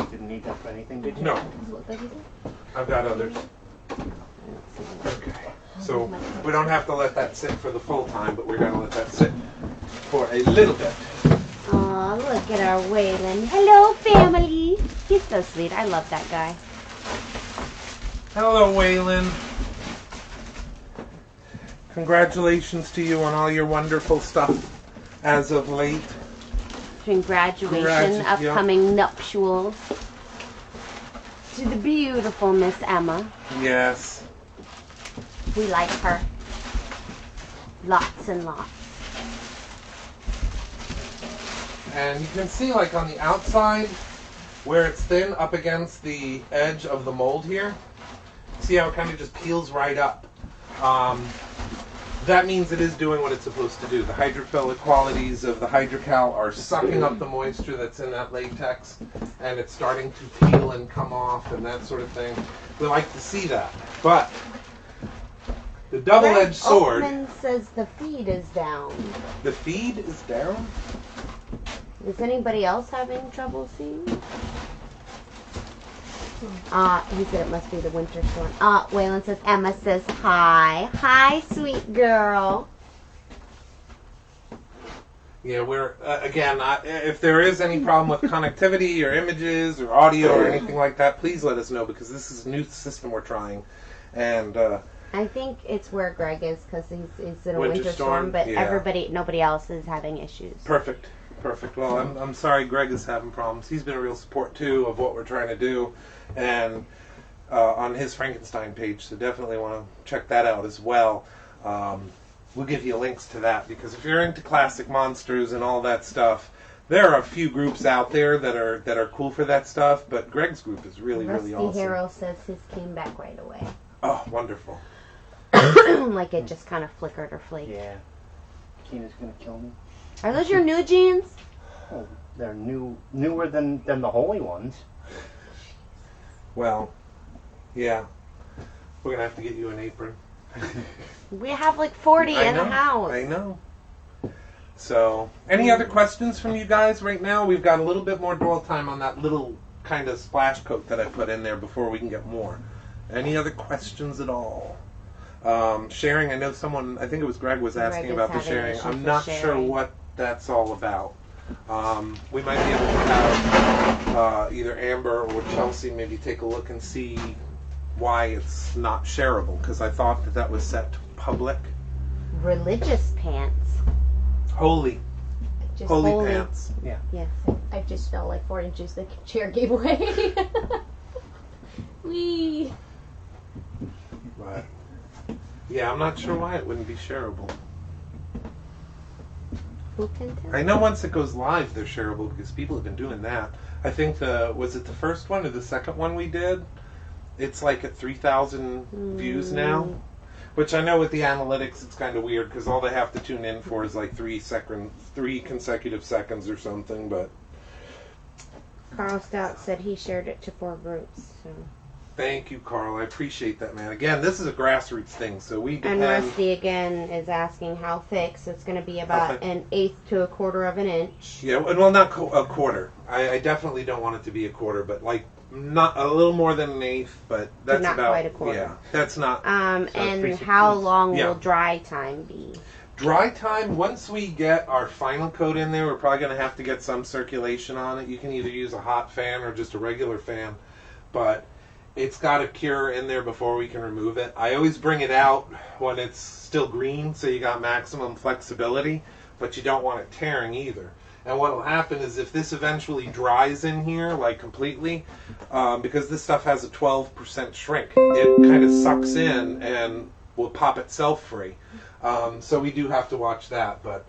Didn't need that for anything, did you? No, Does it look like you did? I've got others. Okay, so we don't have to let that sit for the full time, but we're going to let that sit for a little bit. Aw, look at our Waylon. Hello, family. He's so sweet. I love that guy. Hello, Waylon. Congratulations to you on all your wonderful stuff as of late. Between graduation, upcoming nuptials. To the beautiful Miss Emma. Yes. We like her. Lots and lots. And you can see, like, on the outside, where it's thin up against the edge of the mold here. See how it kind of just peels right up. That means it is doing what it's supposed to do. The hydrophilic qualities of the hydrocal are sucking up the moisture that's in that latex, and it's starting to peel and come off and that sort of thing. We like to see that. But the double-edged sword... Oatman says the feed is down. The feed is down? Is anybody else having trouble seeing? He said it must be the winter storm. Waylon says, Emma says hi. Hi, sweet girl. Yeah, we're, again, if there is any problem with connectivity or images or audio or anything like that, please let us know, because this is a new system we're trying. And I think it's where Greg is, because he's in a Winter winter storm, storm, but yeah. nobody else is having issues. Perfect. Well, I'm sorry Greg is having problems. He's been a real support, too, of what we're trying to do. And on his Frankenstein page, so definitely want to check that out as well. We'll give you links to that, because if you're into classic monsters and all that stuff, there are a few groups out there that are cool for that stuff, but Greg's group is really Rusty awesome. Hero says his came back right away. Oh, wonderful. Like it just kind of flickered or flaked. Yeah. Tina's gonna kill me. Are those your new jeans? Oh, they're newer than the holy ones. Well, yeah. We're going to have to get you an apron. We have like 40 in the house. I know. So, any other questions from you guys right now? We've got a little bit more dwell time on that little kind of splash coat that I put in there before we can get more. Any other questions at all? Sharing, I know someone, I think it was Greg was asking Greg is about the having sharing. issues I'm with not sure sharing. what that's all about. We might be able to have either Amber or Chelsea maybe take a look and see why it's not shareable, because I thought that was set to public. Religious pants. Holy Holy. pants. Yeah. Yes. I just fell like 4 inches. The chair gave way. Wee. But yeah, I'm not sure why it wouldn't be shareable. Who can tell? I know once it goes live, they're shareable because people have been doing that. I think was it the first one or the second one we did? It's like at 3,000 views now. Which I know with the analytics, it's kind of weird because all they have to tune in for is like 3 consecutive seconds or something. But Carl Stout said he shared it to 4 groups. So. Thank you, Carl. I appreciate that, man. Again, this is a grassroots thing, so we depend. And Rusty again is asking how thick. So it's going to be about an 1/8 to 1/4 of an inch. Yeah, well, not a quarter. I definitely don't want it to be a quarter, but like not a little more than an 1/8. But that's not about quite a quarter. Yeah, that's not. And how long will dry time be? Dry time, once we get our final coat in there, we're probably going to have to get some circulation on it. You can either use a hot fan or just a regular fan, but it's got to cure in there before we can remove it. I always bring it out when it's still green, so you got maximum flexibility, but you don't want it tearing either. And what will happen is if this eventually dries in here, like completely, because this stuff has a 12% shrink, it kind of sucks in and will pop itself free. So we do have to watch that, but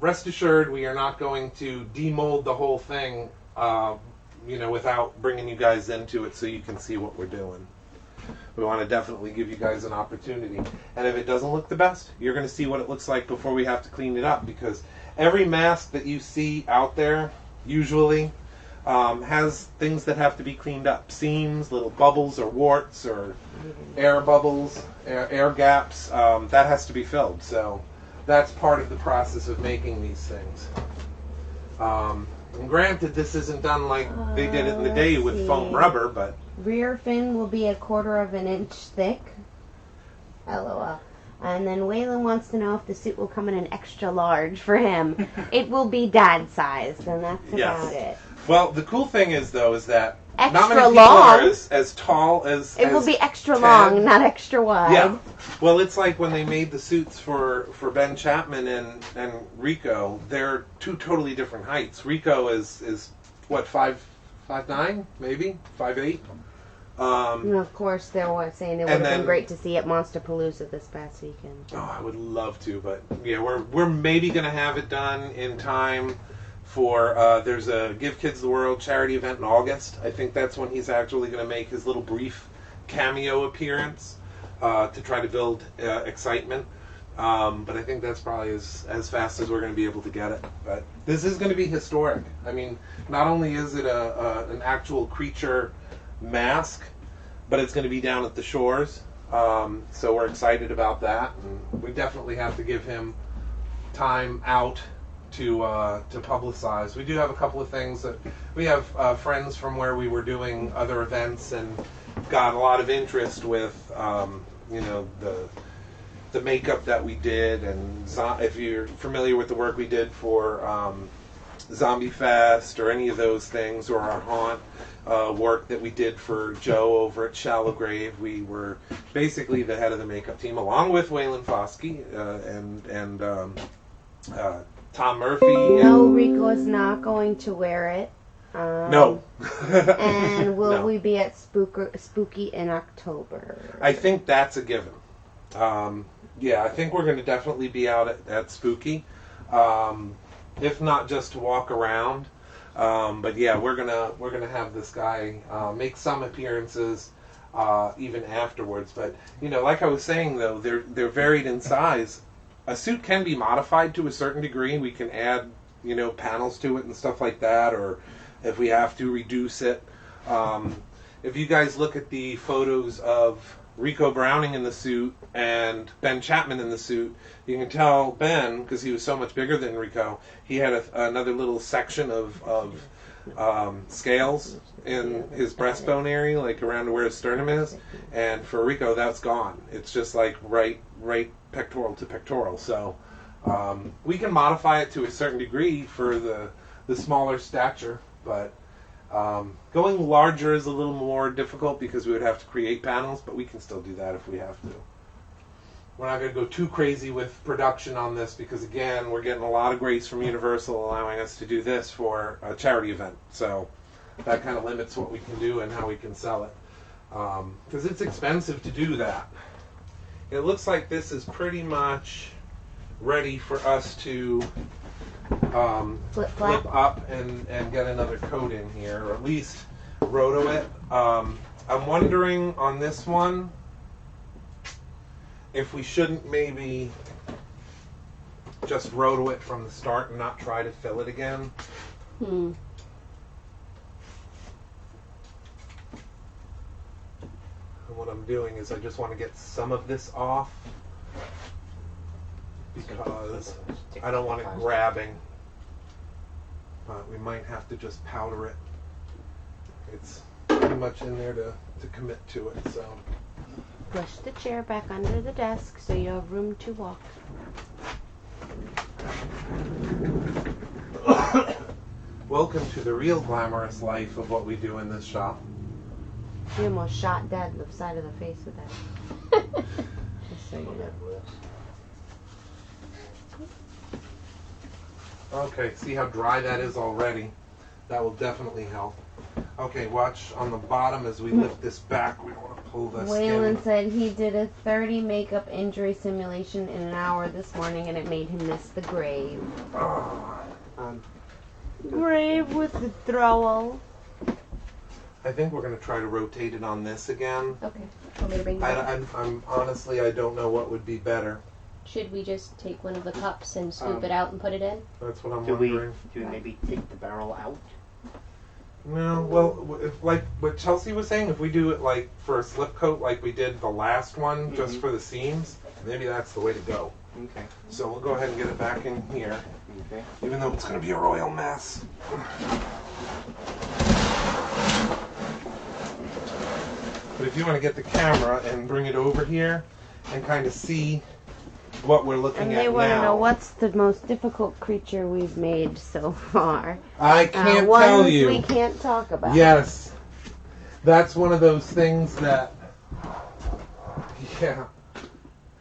rest assured we are not going to demold the whole thing without bringing you guys into it so you can see what we're doing. We want to definitely give you guys an opportunity. And if it doesn't look the best, you're going to see what it looks like before we have to clean it up, because every mask that you see out there usually has things that have to be cleaned up. Seams, little bubbles or warts or air bubbles, air gaps, that has to be filled. So that's part of the process of making these things. And granted, this isn't done like they did it in the day with foam rubber, but... Rear fin will be 1/4 of an inch thick. LOL. And then Waylon wants to know if the suit will come in an extra large for him. It will be dad sized, and that's about it. Well, the cool thing is, though, is that extra not many people long. are as tall as It will be extra 10. long, not extra wide. Yeah. Well, it's like when they made the suits for Ben Chapman and Rico. They're 2 totally different heights. Rico is what, 5'9", maybe 5'8". And of course, they were saying it would have been great to see at Monsterpalooza this past weekend. Oh, I would love to, but yeah, we're maybe going to have it done in time for there's a Give Kids the World charity event in August. I think that's when he's actually going to make his little brief cameo appearance to try to build excitement. But I think that's probably as fast as we're going to be able to get it. But this is going to be historic. I mean, not only is it an actual creature mask, but it's going to be down at the shores. So we're excited about that. And we definitely have to give him time out to publicize. We do have a couple of things that we have friends from where we were doing other events and got a lot of interest with the makeup that we did, and if you're familiar with the work we did for Zombie Fest or any of those things, or our haunt work that we did for Joe over at Shallow Grave, we were basically the head of the makeup team, along with Waylon Foskey and Tom Murphy. No, Rico is not going to wear it. No. And will we be at Spooky in October? I think that's a given. Yeah, I think we're going to definitely be out at Spooky, if not just to walk around. But yeah, we're gonna have this guy make some appearances even afterwards. But like I was saying, though, they're varied in size. A suit can be modified to a certain degree. We can add panels to it and stuff like that, or if we have to, reduce it. If you guys look at the photos of Rico Browning in the suit and Ben Chapman in the suit, you can tell Ben, because he was so much bigger than Rico, he had another little section of scales in his breastbone area, like around where his sternum is, and for Rico that's gone. It's just like right pectoral to pectoral. So we can modify it to a certain degree for the smaller stature, but going larger is a little more difficult because we would have to create panels, but we can still do that if we have to. We're not going to go too crazy with production on this because, again, we're getting a lot of grace from Universal allowing us to do this for a charity event. So that kind of limits what we can do and how we can sell it. Because it's expensive to do that. It looks like this is pretty much ready for us to Flip flip flap. up and get another coat in here, or at least roto it. I'm wondering on this one if we shouldn't maybe just roto it from the start and not try to fill it again. Hmm. And what I'm doing is I just want to get some of this off because I don't want it grabbing. But we might have to just powder it. It's pretty much in there to commit to it, so. Push the chair back under the desk so you have room to walk. Welcome to the real glamorous life of what we do in this shop. You almost shot Dad in the side of the face with that. Just so you know. Okay, see how dry that is already? That will definitely help. Okay, watch on the bottom as we lift this back. We don't want to pull the Waylon skin. said he did a 30 makeup injury simulation in an hour this morning and it made him miss the grave. Grave with the trowel. I think we're going to try to rotate it on this again. Okay. Want me to bring that? I'm honestly, I don't know what would be better. Should we just take one of the cups and scoop it out and put it in? That's what I'm Do we wondering. maybe take the barrel out? No, well, if, like what Chelsea was saying, if we do it like for a slip coat like we did the last one, just for the seams, maybe that's the way to go. Okay. So we'll go ahead and get it back in here, Okay. even though it's going to be a royal mess. But if you want to get the camera and bring it over here and kind of see what we're looking And at they now. want to know what's the most difficult creature we've made so far. I can't ones tell you. we can't talk about. Yes. That's one of those things that, yeah,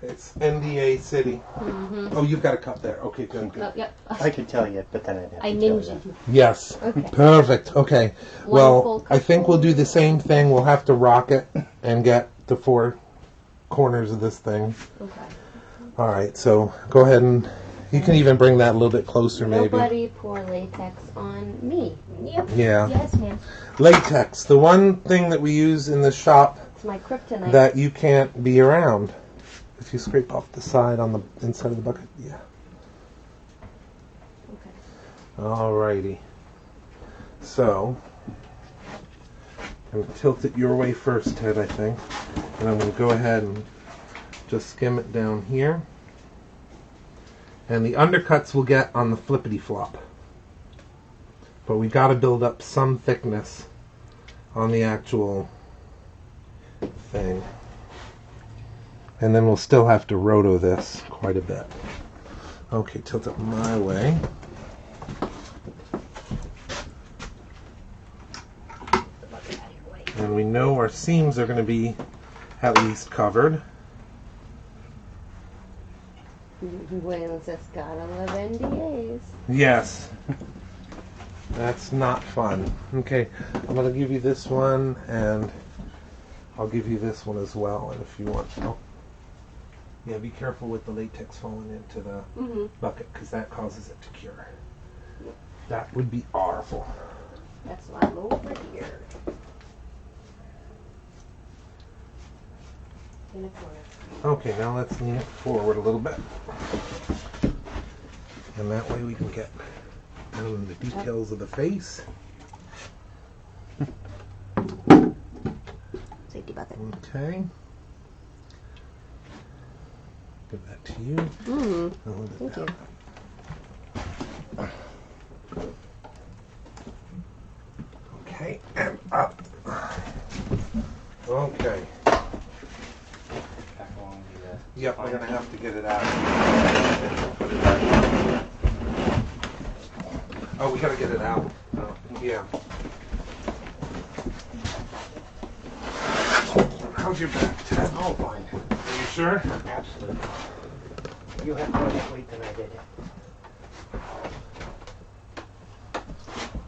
it's NDA City. Mm-hmm. Oh, you've got a cup there. Okay, good, good. Oh, yep. I could tell you, but then I'd have to I tell you. ninja. Yes. Okay. Perfect. Okay. One Well, full I cup think we'll full. do the same thing. We'll have to rock it and get the 4 corners of this thing. Okay. All right. So go ahead and you can even bring that a little bit closer, maybe. Nobody pour latex on me. Yep. Yeah. Yes, ma'am. Latex. The one thing that we use in the shop It's my kryptonite. that you can't be around. If you scrape off the side on the inside of the bucket, yeah. Okay. Alrighty. So, I'm going to tilt it your way first, Ted, I think. And I'm going to go ahead and just skim it down here. And the undercuts we'll get on the flippity flop. But we got to build up some thickness on the actual thing. And then we'll still have to roto this quite a bit. Okay, tilt it my way. And we know our seams are going to be at least covered. Waylon says, gotta love NDAs. Yes. That's not fun. Okay, I'm going to give you this one, and I'll give you this one as well. And if you want, oh, yeah, be careful with the latex falling into the bucket, because that causes it to cure. That would be awful. That's why I'm over here. In a corner. Okay, now let's lean it forward a little bit. And that way we can get down the details of the face. Safety bucket. Okay. Give that to you. Mm-hmm. I'll hold it Thank down. you. Okay, and up. Okay. Back along the, Yep, we're gonna have to get it out. Put it back. Oh, we gotta get it out. Oh, yeah. How's your back, Ted? Oh, fine. Are you sure? Absolutely. You have more weight than I did.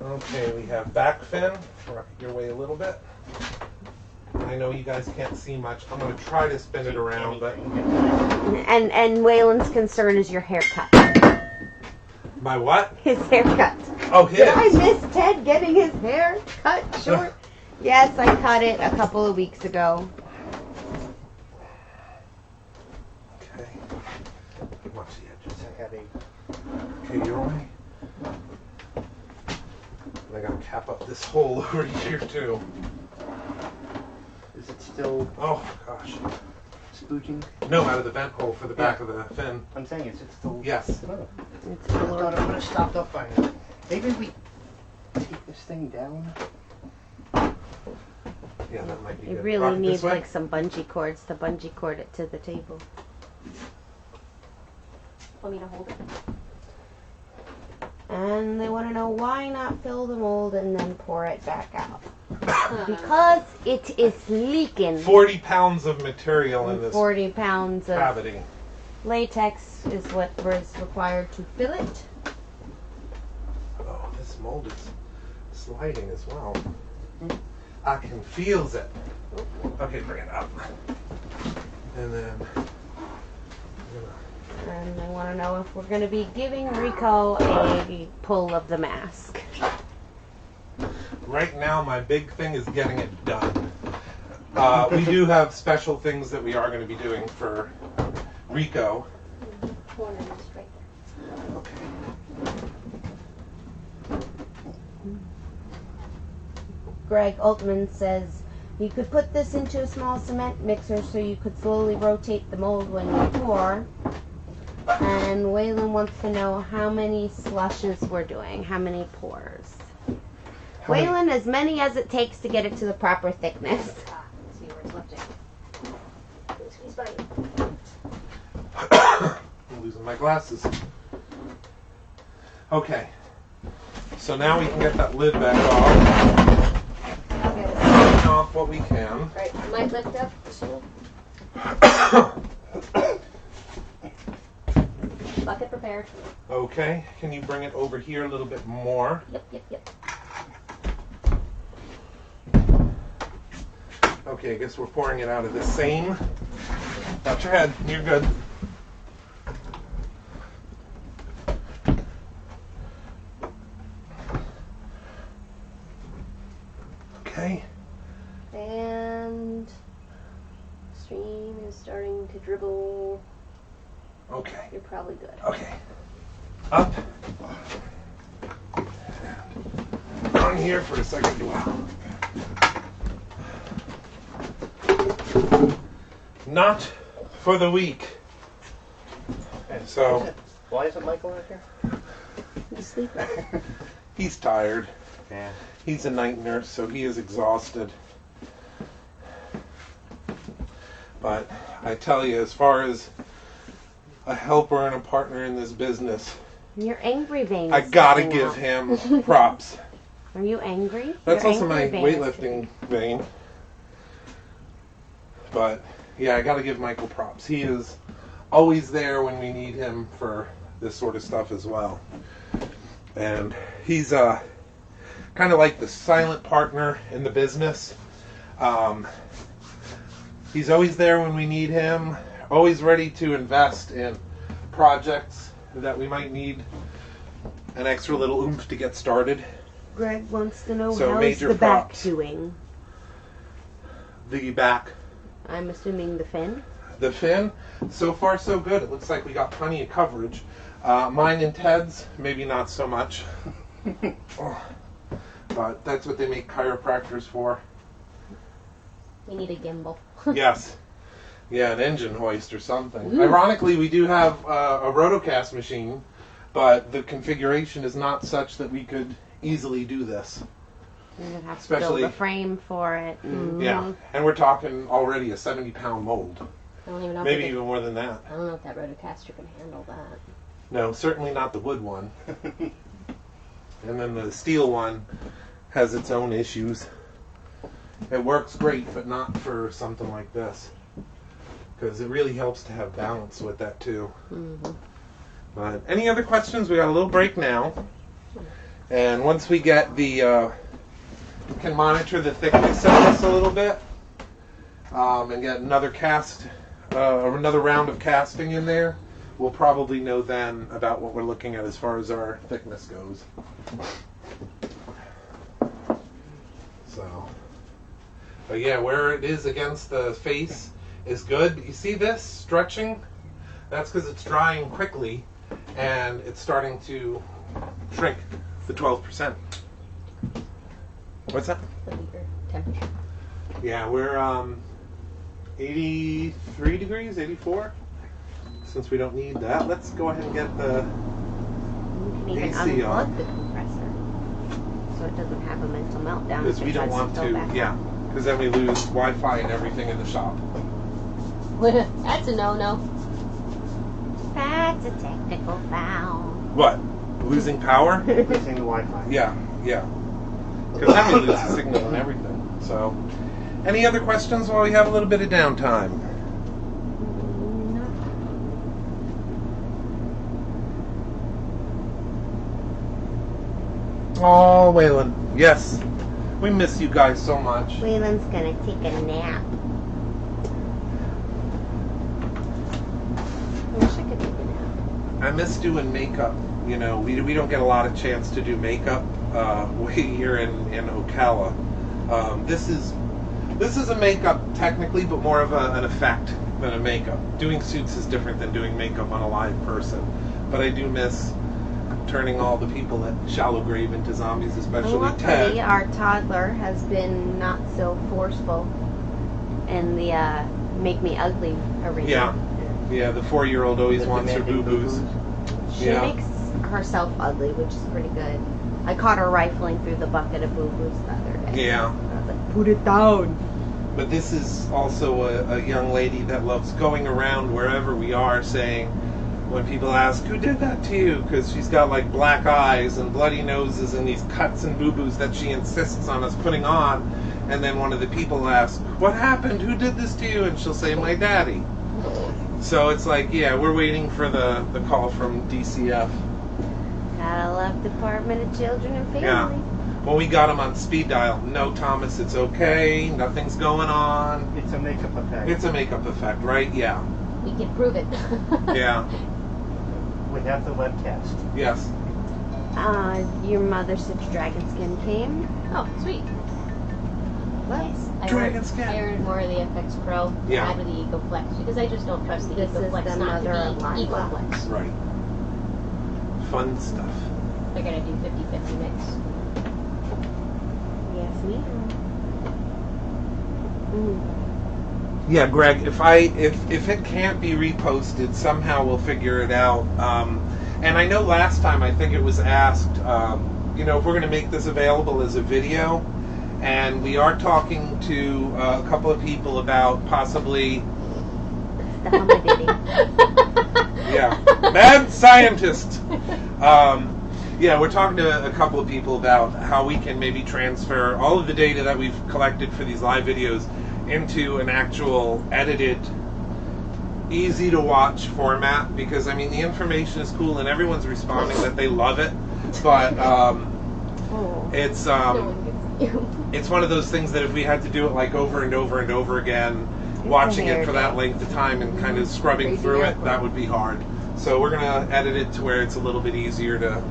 Okay, we have back fin. Rock your way a little bit. I know you guys can't see much. I'm going to try to spin it around, but And Waylon's concern is your haircut. my what? His haircut. Oh, his. Did I miss Ted getting his hair cut short? Yes, I cut it a couple of weeks ago. Okay. Watch the edges. I have a Okay, you're away. And I got to cap up this hole over here too. Is it still Oh gosh. spooging? No, out of the vent hole for the back of the fin. I'm saying, is it still? Yes. Oh. It's I thought blurred. I would have stopped up by now. Maybe we take this thing down. Yeah, that might be It good. really Rock it needs this way. like some bungee cords to bungee cord it to the table. Want me to hold it? And they want to know why not fill the mold and then pour it back out. Because it is leaking. 40 pounds of material in this 40 pounds of cavity. latex is what was required to fill it. Oh, this mold is sliding as well. I can feels it. Okay, bring it up. And then And they want to know if we're going to be giving Rico a pull of the mask. right now my big thing is getting it done. We do have special things that we are going to be doing for Rico. Corner is right there. Okay. Greg Altman says you could put this into a small cement mixer so you could slowly rotate the mold when you pour. And Waylon wants to know how many slushes we're doing, how many pours. How many- Waylon, as many as it takes to get it to the proper thickness. Let's see where it's lifting. Squeeze by. I'm losing my glasses. Okay. So now we can get that lid back off. Okay. Clean off what we can. Right. Might lift up. So. Bucket prepared. Okay. Can you bring it over here a little bit more? Yep. Okay, I guess we're pouring it out of the same. Watch your head. You're good. Okay. And stream is starting to dribble. Okay. You're probably good. Okay. Up. On here for a second. Wow. Not for the weak. So Why isn't Michael out here? You sleeping? he's tired. Yeah. He's a night nurse, so he is exhausted. But I tell you, as far as a helper and a partner in this business, Your angry vein is I gotta sticking give out. him props. Are you angry? That's Your also my angry vein is weightlifting vein. But yeah, I gotta give Michael props. He is always there when we need him for this sort of stuff as well. And he's kind of like the silent partner in the business. He's always there when we need him, always ready to invest in projects that we might need an extra little oomph to get started. Greg wants to know So how's major the back props. doing. The back, I'm assuming the fin. the fin, so far so good. It looks like we got plenty of coverage. Mine and Ted's, maybe not so much. But that's what they make chiropractors for. We need a gimbal. Yes. Yeah, an engine hoist or something. Ironically, we do have a rotocast machine, but the configuration is not such that we could easily do this. You're going to have to Especially- build a frame for it. Yeah, and we're talking already a 70-pound mold. I don't even know. Maybe if even more than that. I don't know if that rotocaster can handle that. No, certainly not the wood one. And then the steel one has its own issues. It works great, but not for something like this. Because it really helps to have balance with that too. But any other questions? We got a little break now. And once we get the, we can monitor the thickness of this a little bit. and get another cast, another round of casting in there, we'll probably know then about what we're looking at as far as our thickness goes. So, but yeah, where it is against the face is good. You see this stretching? That's because it's drying quickly and it's starting to shrink the 12%. What's that? The beaker temperature. Yeah, we're 83 degrees, 84. Since we don't need that, let's go ahead and get the You can even AC on. unplug the compressor so it doesn't have a mental meltdown. Because we don't want to, yeah. Because then we lose Wi-Fi and everything in the shop. That's a no-no. That's a technical foul. What? Losing power? Losing the Wi-Fi. Yeah, yeah. Because then we lose the signal and everything. So, any other questions while we have a little bit of downtime? Oh, Waylon. Yes. We miss you guys so much. Waylon's gonna take a nap. I wish I could take a nap. I miss doing makeup. You know, we don't get a lot of chance to do makeup way here in Ocala. This is a makeup technically, but more of an effect than a makeup. Doing suits is different than doing makeup on a live person. But I do miss turning all the people at Shallow Grave into zombies, especially Luckily, Ted. our toddler has been not so forceful in the make me ugly arena. Yeah, the 4-year-old always The wants her demanding boo-boos. She Yeah. makes herself ugly, which is pretty good. I caught her rifling through the bucket of boo-boos the other day. Yeah. I was like, put it down. But this is also a young lady that loves going around wherever we are saying, when people ask, who did that to you? Because she's got like black eyes and bloody noses and these cuts and boo-boos that she insists on us putting on. And then one of the people asks, what happened? Who did this to you? And she'll say, my daddy. So it's like, yeah, we're waiting for the call from DCF. Gotta love Department of Children and Family. Yeah. Well, we got him on speed dial. No, Thomas, it's okay. Nothing's going on. It's a makeup effect. It's a makeup effect, right? Yeah. We can prove it. Yeah. We have the webcast. Yes. Your Mother Such Dragon Skin came. Oh, sweet. Nice. Dragon skin. I earned more of the FX Pro Yeah. out of the EcoFlex because I just don't trust the This is EcoFlex the not mother of to Lila. be EcoFlex. Right. Fun stuff. They're gonna do 50-50 mix. Yes, ma'am. Yeah, Greg. If it can't be reposted, somehow we'll figure it out. And I know last time I think it was asked, if we're going to make this available as a video, and we are talking to a couple of people about possibly. The humidity. Yeah, mad scientist. Yeah, we're talking to a couple of people about how we can maybe transfer all of the data that we've collected for these live videos into an actual edited, easy to watch format, because I mean the information is cool and everyone's responding that they love it, but it's No one gets you. it's one of those things that if we had to do it like over and over and over again, watching it for that length of time and kind of scrubbing Crazy through it, output. that would be hard. So we're gonna edit it to where it's a little bit easier to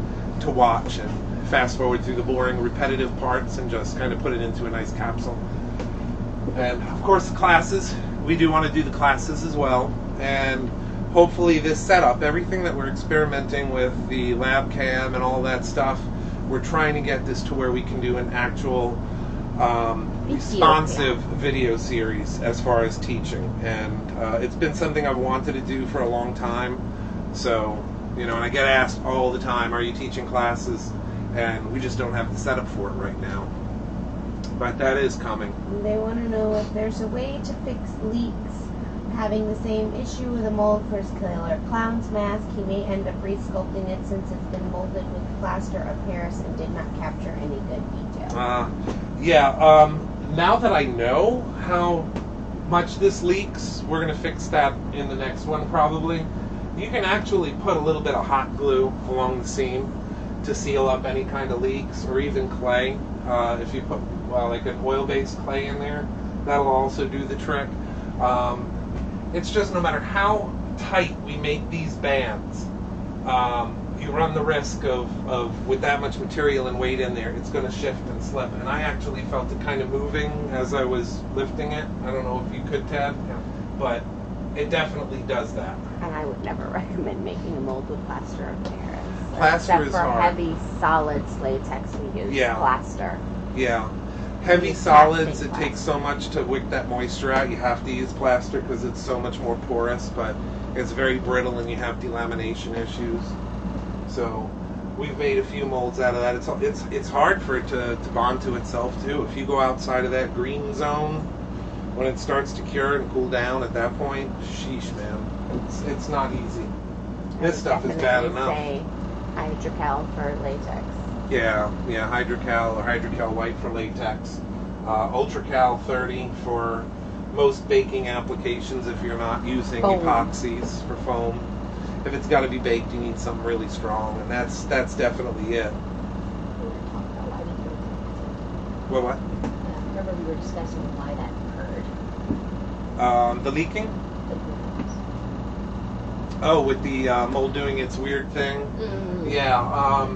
watch and fast forward through the boring, repetitive parts and just kind of put it into a nice capsule. And of course, the classes. We do want to do the classes as well. And hopefully this setup, everything that we're experimenting with, the lab cam and all that stuff, we're trying to get this to where we can do an actual responsive video series as far as teaching. And it's been something I've wanted to do for a long time. So, and I get asked all the time, are you teaching classes? And we just don't have the setup for it right now. But that is coming. They want to know if there's a way to fix leaks. Having the same issue with a mold for his killer clown's mask, he may end up re-sculpting it since it's been molded with plaster of Paris and did not capture any good detail. Now that I know how much this leaks, we're going to fix that in the next one probably. You can actually put a little bit of hot glue along the seam to seal up any kind of leaks, or even clay. If you put like an oil-based clay in there, That'll also do the trick. It's just no matter how tight we make these bands, you run the risk of with that much material and weight in there, it's going to shift and slip. And I actually felt it kind of moving as I was lifting it. I don't know if you could, Ted, but it definitely does that. And I would never recommend making a mold with plaster of Paris. Plaster Except is for hard. heavy solids latex, we use plaster. Yeah. Heavy Use solids, it plastic takes so much to wick that moisture out. You have to use plaster because it's so much more porous, but it's very brittle and you have delamination issues. So we've made a few molds out of that. It's hard for it to bond to itself too. If you go outside of that green zone, when it starts to cure and cool down at that point, sheesh, man, it's not easy. This stuff is bad enough. Say hydrocal for latex. Yeah, hydrocal or hydrocal white for latex. Ultracal 30 for most baking applications if you're not using Foam. epoxies for foam. If it's got to be baked, you need something really strong, and that's definitely it. We were talking about why we do it. What? Remember we were discussing why that occurred. The leaking? The wounds. Oh, with the mold doing its weird thing? Yeah.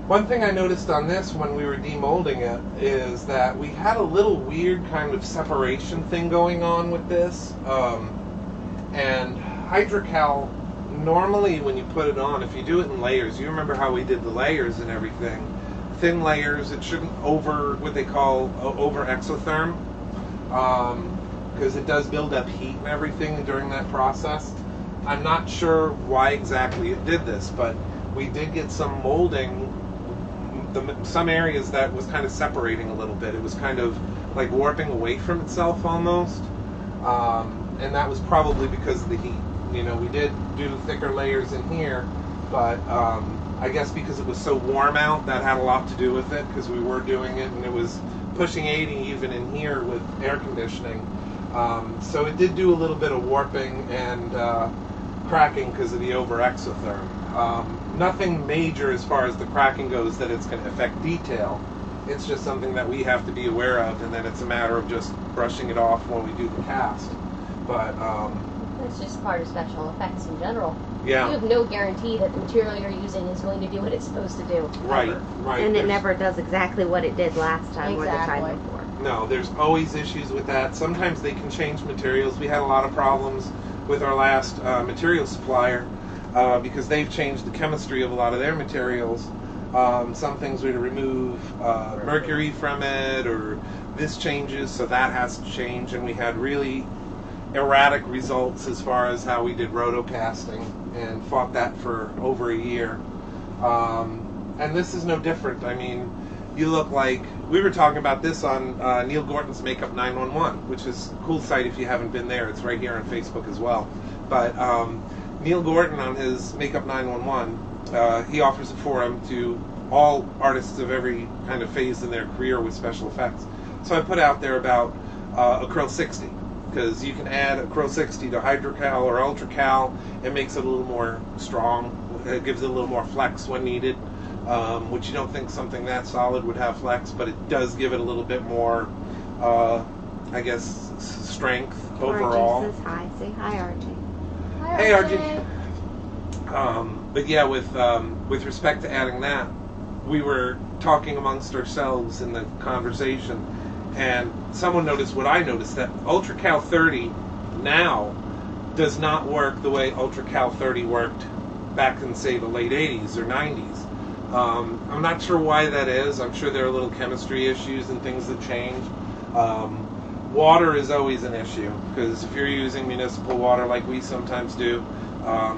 One thing I noticed on this when we were demolding it is that we had a little weird kind of separation thing going on with this. And hydrocal, normally when you put it on, if you do it in layers, you remember how we did the layers and everything. Thin layers, it shouldn't over what they call over exotherm, because it does build up heat and everything during that process. I'm not sure why exactly it did this, but we did get some molding, some areas that was kind of separating a little bit. It was kind of like warping away from itself almost, and that was probably because of the heat. You know, we did do thicker layers in here, but I guess because it was so warm out, that had a lot to do with it, because we were doing it and it was pushing 80 even in here with air conditioning. So it did do a little bit of warping and cracking because of the over exotherm. Nothing major as far as the cracking goes that it's going to affect detail. It's just something that we have to be aware of, and then it's a matter of just brushing it off when we do the cast. But It's just part of special effects in general. yeah, You have no guarantee that the material you're using is going to do what it's supposed to do. right. And it There's- never does exactly what it did last time or the time Exactly. before. No, there's always issues with that. Sometimes they can change materials. We had a lot of problems with our last material supplier because they've changed the chemistry of a lot of their materials. Some things we had to remove mercury from it, or this changes, so that has to change. And we had really erratic results as far as how we did rotocasting, and fought that for over a year. And this is no different. I mean, you look like, we were talking about this on Neil Gorton's Makeup 911, which is a cool site if you haven't been there. It's right here on Facebook as well. But Neil Gorton on his Makeup 911, he offers a forum to all artists of every kind of phase in their career with special effects. So I put out there about Acryl 60, because you can add Acryl 60 to hydrocal or ultracal. It makes it a little more strong. It gives it a little more flex when needed. Which you don't think something that solid would have flex, but it does give it a little bit more, I guess, strength overall. RG says hi. Say hi, RG. Hey, RG. But yeah, with respect to adding that, we were talking amongst ourselves in the conversation, and someone noticed what I noticed, that UltraCal 30 now does not work the way UltraCal 30 worked back in, say, the late 80s or 90s. I'm not sure why that is. I'm sure there are little chemistry issues and things that change. Water is always an issue, because if you're using municipal water like we sometimes do,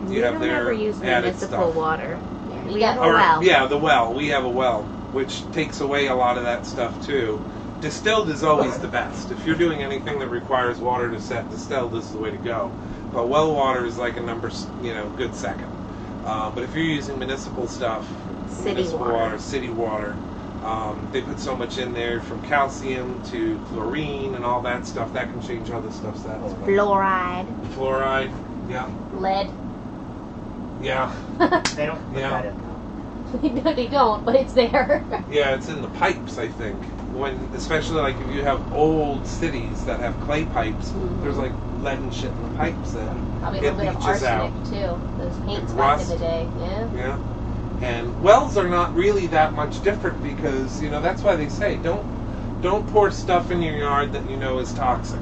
you have their never use added municipal stuff. water. You We got- have a well. Yeah, the well. We have a well, which takes away a lot of that stuff too. Distilled is always the best. If you're doing anything that requires water to set, distilled is the way to go. But well water is like a number, good second. But if you're using municipal stuff, City municipal water. city water, they put so much in there, from calcium to chlorine and all that stuff. That can change how the stuff's that. Fluoride. Fluoride, yeah, Lead. yeah. They don't put Yeah. that in. No, they don't, but it's there. Yeah, it's in the pipes, I think. Especially like if you have old cities that have clay pipes, there's like lead and shit in the pipes that Probably a it little bit of leaches out. arsenic too. Those paints And back in rust. the day. Yeah. Yeah. And wells are not really that much different because, that's why they say don't pour stuff in your yard that you know is toxic.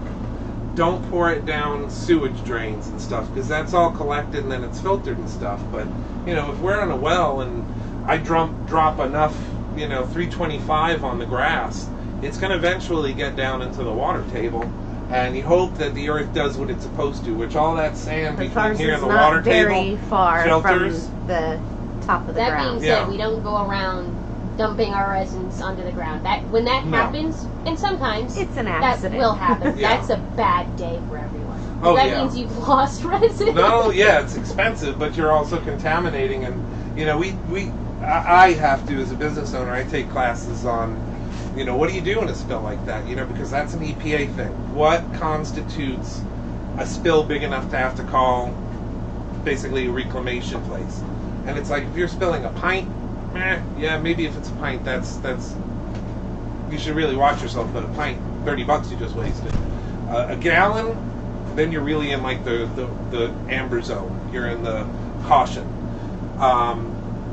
Don't pour it down sewage drains and stuff because that's all collected and then it's filtered and stuff. But, if we're on a well and I drop enough, 325 on the grass, it's going to eventually get down into the water table. And you hope that the earth does what it's supposed to, which all that sand As between far as here it's and the not water very table far filters. from the top of the That ground. being said, Yeah. we don't go around dumping our resins onto the ground. That when that No. happens, and sometimes It's an that accident. will happen. Yeah. That's a bad day for everyone. Oh, that yeah. means you've lost resin. No, yeah, it's expensive, but you're also contaminating, and I have to, as a business owner, I take classes on, what do you do in a spill like that? Because that's an EPA thing. What constitutes a spill big enough to have to call basically a reclamation place? And it's like if you're spilling a pint, yeah, maybe if it's a pint, that's you should really watch yourself. But a pint, $30 you just wasted. A gallon, then you're really in like the amber zone. You're in the caution.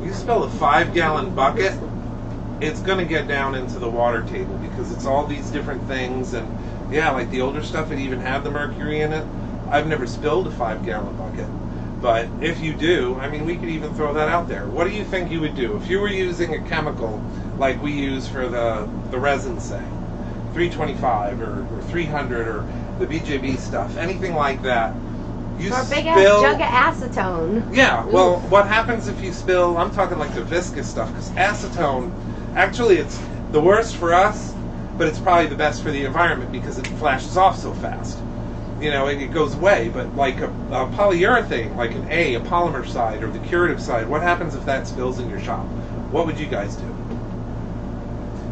You spill a 5-gallon bucket, it's going to get down into the water table because it's all these different things. And yeah, like the older stuff, it even had the mercury in it. I've never spilled a 5-gallon bucket. But if you do, we could even throw that out there. What do you think you would do if you were using a chemical like we use for the resin, say, 325 or 300 or the BJB stuff, anything like that? You Or a big spill, ass jug of acetone. yeah, well, what happens if you spill, I'm talking like the viscous stuff, because acetone, actually it's the worst for us, but it's probably the best for the environment because it flashes off so fast. It goes away, but like a polyurethane, like an a polymer side or the curative side, what happens if that spills in your shop? What would you guys do?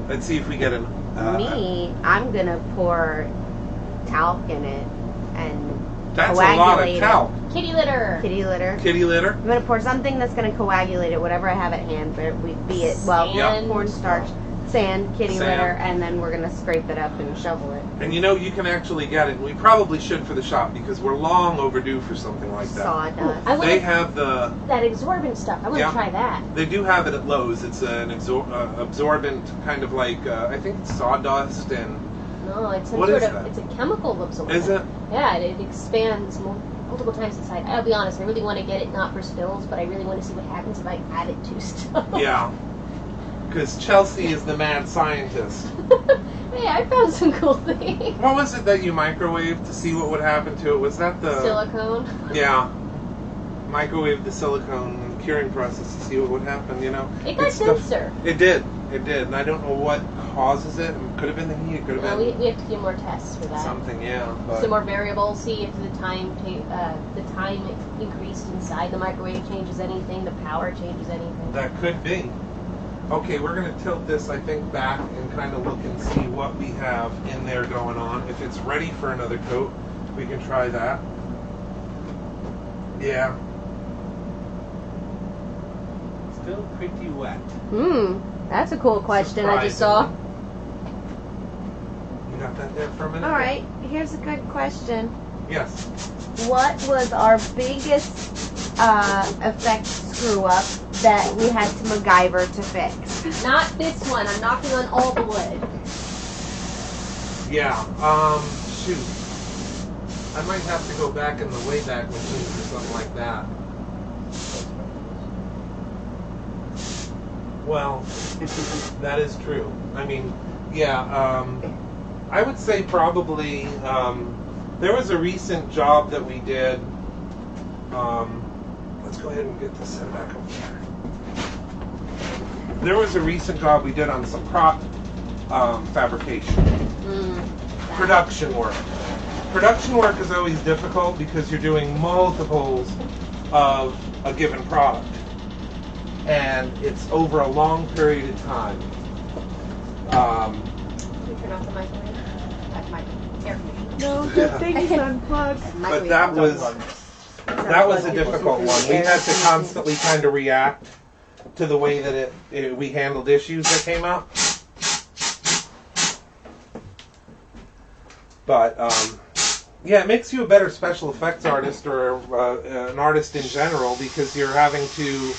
Let's see if we get an... Me, I'm going to pour talc in it and That's a lot of coagulate talc. Kitty litter. Kitty litter. Kitty litter? I'm going to pour something that's going to coagulate it, whatever I have at hand, but be it, Sand. cornstarch, sand, kitty Sand. litter, and then we're going to scrape it up and shovel it. And you can actually get it. We probably should for the shop because we're long overdue for something like that. Sawdust. I They want have the... that absorbent stuff. I want to Yeah. try that. They do have it at Lowe's. It's an absorbent kind of like, I think it's sawdust and... No, it's some What sort is of. that? It's a chemical absorbent. Is it? Yeah, it expands multiple times inside. I'll be honest. I really want to get it not for spills, but I really want to see what happens if I add it to stuff. Yeah. Because Chelsea is the mad scientist. Hey, I found some cool things. What was it that you microwaved to see what would happen to it? Was that the... Silicone. Yeah. Microwave the silicone curing process to see what would happen, It got It's stuff- denser. It did. And I don't know what causes it. It could have been the heat. It could have Well, been we have to do more tests for that. something, yeah. But Some more variables. See if the time increased inside the microwave changes anything. The power changes anything. that could be. Okay, we're going to tilt this, I think, back and kind of look and see what we have in there going on. If it's ready for another coat, we can try that. Yeah. Still pretty wet. That's a cool question I just saw. You got that there for a minute? All right, here's a good question. Yes. What was our biggest effect screw up that we had to MacGyver to fix? Not this one. I'm knocking on all the wood. Yeah. Shoot. I might have to go back in the Wayback Machines or something like that. Well, that is true. I would say probably there was a recent job that we did. Let's go ahead and get this set back over there. There was a recent job we did on some prop fabrication. Production work. Production work is always difficult because you're doing multiples of a given product. And it's over a long period of time. Can we turn off the microwave? That's my air conditioner. No, the thing is unplugged. But that was a difficult one. We had to constantly kind of react to the way that we handled issues that came up. But yeah, it makes you a better special effects artist or an artist in general because you're having to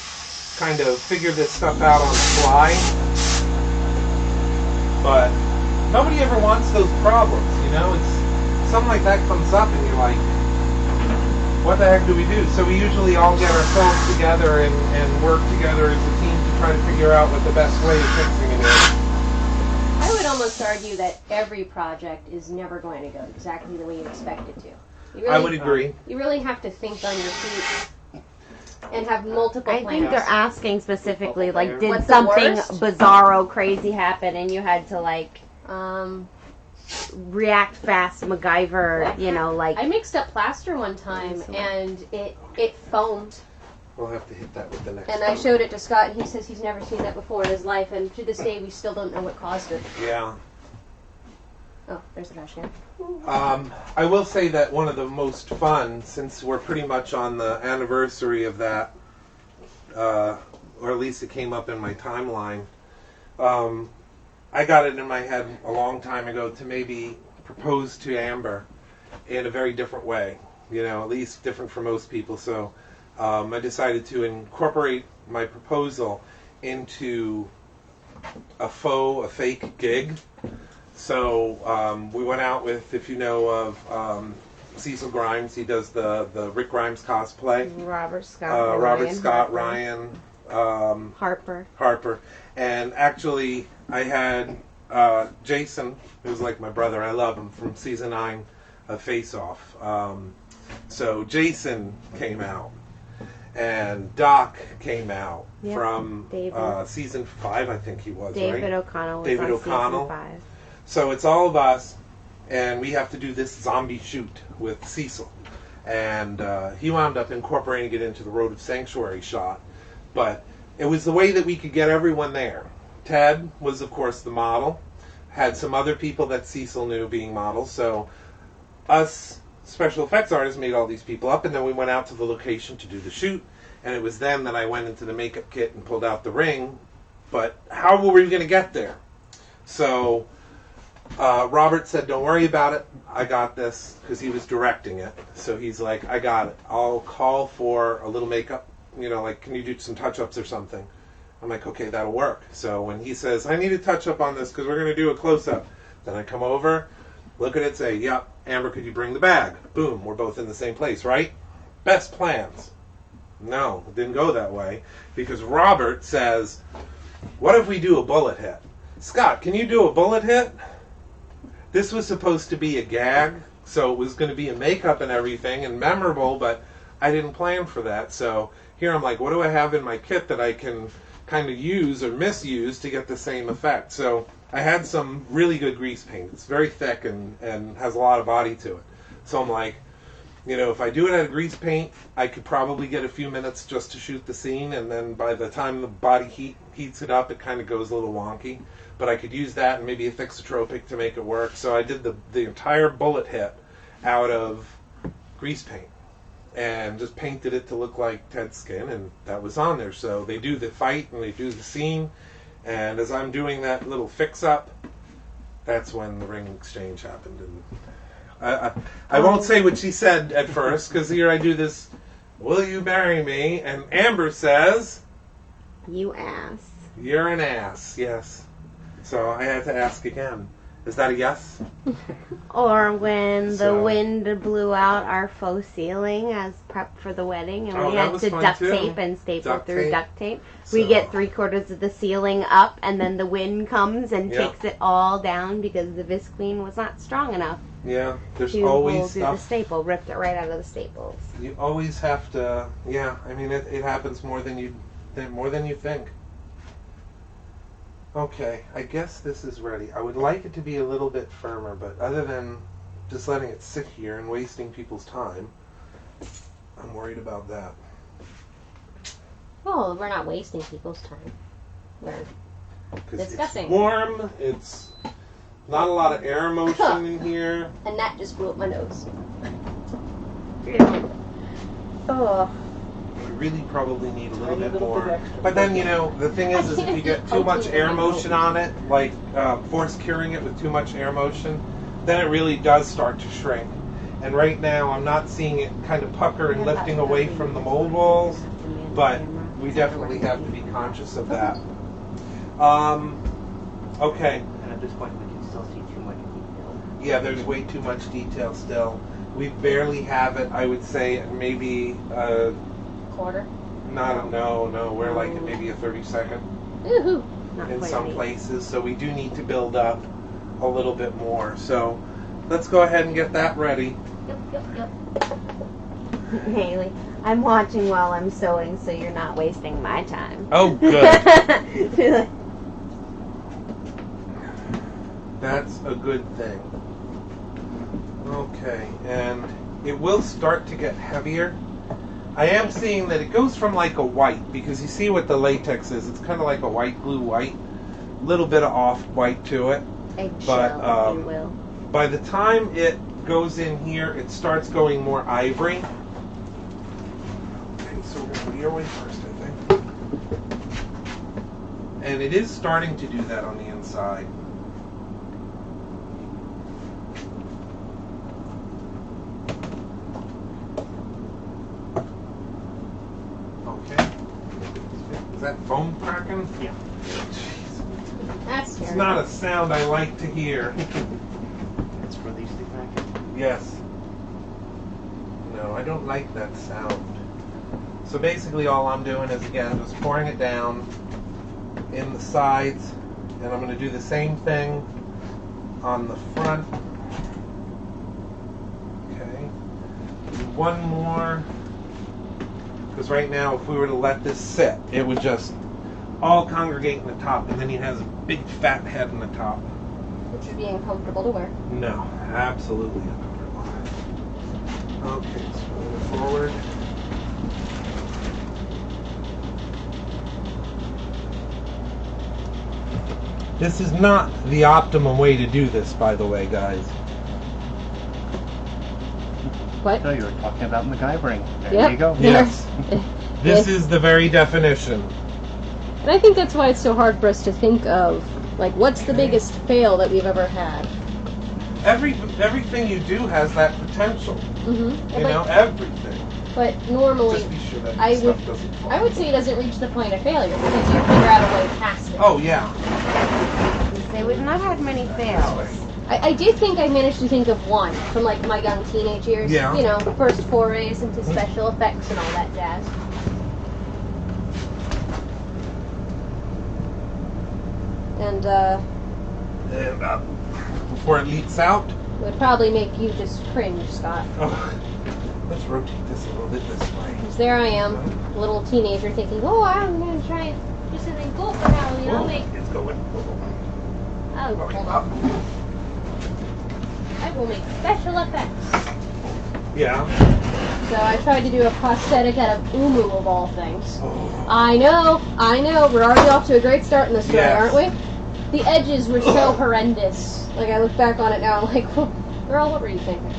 kind of figure this stuff out on the fly. But nobody ever wants those problems, you know? It's something like that comes up and you're like, what the heck do we do? So we usually all get ourselves together and work together as a team to try to figure out what the best way of fixing it is. I would almost argue that every project is never going to go exactly the way you expect it to. You really, I would agree. You really have to think on your feet and have multiple I plans. think they're asking specifically, like, did What's the something worst? bizarro crazy happen and you had to, like, react fast, MacGyver, you know, like... I mixed up plaster one time and it foamed. We'll have to hit that with the next And one. I showed it to Scott and he says he's never seen that before in his life and to this day we still don't know what caused it. Yeah. Oh, there's the trash can. I will say that one of the most fun, since we're pretty much on the anniversary of that, or at least it came up in my timeline, I got it in my head a long time ago to maybe propose to Amber in a very different way, you know, at least different for most people. So I decided to incorporate my proposal into a fake gig. So we went out with, if you know of Cecil Grimes, he does the Rick Grimes cosplay. Robert Scott, Ryan Harper. And actually I had Jason, who's like my brother, I love him, from season 9 of Face Off. So Jason came out. And Doc came out from season 5, I think he was, David right? O'Connell was David on O'Connell. season 5. So it's all of us, and we have to do this zombie shoot with Cecil. And he wound up incorporating it into the Road of Sanctuary shot. But it was the way that we could get everyone there. Ted was, of course, the model. Had some other people that Cecil knew being models. So us special effects artists made all these people up, and then we went out to the location to do the shoot. And it was then that I went into the makeup kit and pulled out the ring. But how were we going to get there? So Robert said, don't worry about it. I got this, because he was directing it. So he's like, I got it. I'll call for a little makeup. You know, like, can you do some touch-ups or something? I'm like, okay, that'll work. So when he says, I need a touch-up on this because we're going to do a close-up, then I come over, look at it, say, yep, Amber, could you bring the bag? Boom, we're both in the same place, right? Best plans. No, it didn't go that way, because Robert says, what if we do a bullet hit? Scott, can you do a bullet hit? This was supposed to be a gag, so it was going to be a makeup and everything, and memorable, but I didn't plan for that. So here I'm like, what do I have in my kit that I can kind of use or misuse to get the same effect? So I had some really good grease paint. It's very thick and has a lot of body to it. So I'm like, you know, if I do it out of grease paint, I could probably get a few minutes just to shoot the scene, and then by the time the body heats it up, it kind of goes a little wonky. But I could use that and maybe a thixotropic to make it work. So I did the entire bullet hit out of grease paint and just painted it to look like Ted's skin, and that was on there. So they do the fight and they do the scene, and as I'm doing that little fix-up, that's when the ring exchange happened. And I won't say what she said at first, because here I do this, will you marry me? And Amber says, You ass. you're an ass, yes. So I had to ask again. Is that a yes? Or when the So- wind blew out our faux ceiling as prep for the wedding, and Oh, we that had was to fun, duct too. tape and staple Duct through tape. duct tape. So- We get 3/4 of the ceiling up, and then the wind comes and Yeah. takes it all down because the Visqueen was not strong enough Yeah, there's to hold always through the stuff. staple. Ripped it right out of the staples. You always have to, yeah, I mean, it happens more than you think. Okay, I guess this is ready. I would like it to be a little bit firmer, but other than just letting it sit here and wasting people's time, I'm worried about that. Oh, we're not wasting people's time. We're Because Disgusting. it's warm, it's not a lot of air motion in here. And that just blew up my nose. Oh. really probably need a little Tiny bit little more. bit extra. But then, you know, the thing is if you get too much air motion on it, like force curing it with too much air motion, then it really does start to shrink. And right now, I'm not seeing it kind of pucker and lifting away from the mold walls, but we definitely have to be conscious of that. Okay. And at this point, we can still see too much detail. Yeah, there's way too much detail still. We barely have it, I would say, maybe, Quarter. no, we're like at maybe a 32nd Woohoo! Not in quite some an eighth. places, so we do need to build up a little bit more. So let's go ahead and get that ready. Yep. Haley, I'm watching while I'm sewing, so you're not wasting my time. Oh, good. That's a good thing. Okay, and it will start to get heavier. I am seeing that it goes from like a white, because you see what the latex is. It's kind of like a white glue white. A little bit of off-white to it. Eggshell, if you will. By the time it goes in here, it starts going more ivory. Okay, so we're going to go your way first, I think. And it is starting to do that on the inside. Okay. Is that foam cracking? Yeah. Jeez. That's It's scary. not a sound I like to hear. It's for these things back. Yes. No, I don't like that sound. So basically all I'm doing is, again, just pouring it down in the sides, and I'm going to do the same thing on the front. Okay. Do one more. Because right now, if we were to let this sit, it would just all congregate in the top, and then he has a big fat head in the top. Which would be uncomfortable to wear. No, absolutely uncomfortable. Okay, so move forward. This is not the optimum way to do this, by the way, guys. What? So you were talking about MacGyvering. There Yep. you go. Yes. This Yes. is the very definition. And I think that's why it's so hard for us to think of, like, what's the biggest fail that we've ever had? Everything you do has that potential. Mm-hmm. You know, everything. But normally, Just be sure that I stuff would- doesn't fall. I would say it doesn't reach the point of failure because you figure out a way past it. Oh, yeah. Say we've not had many fails. I did think I managed to think of one from like my young teenage years. Yeah. You know, first forays into special effects and all that jazz. And And before it leaks out, it would probably make you just cringe, Scott. oh, let's rotate this a little bit this way. Because there I am, a little teenager thinking, oh, I'm going to try and do something cool for Halloween. I'll make, It's going. oh, hold on. I will make special effects. Yeah. So I tried to do a prosthetic out of Umu of all things. Oh. I know. We're already off to a great start in this story, Yes. aren't we? The edges were so horrendous. Like, I look back on it now, I'm like, girl, what were you thinking?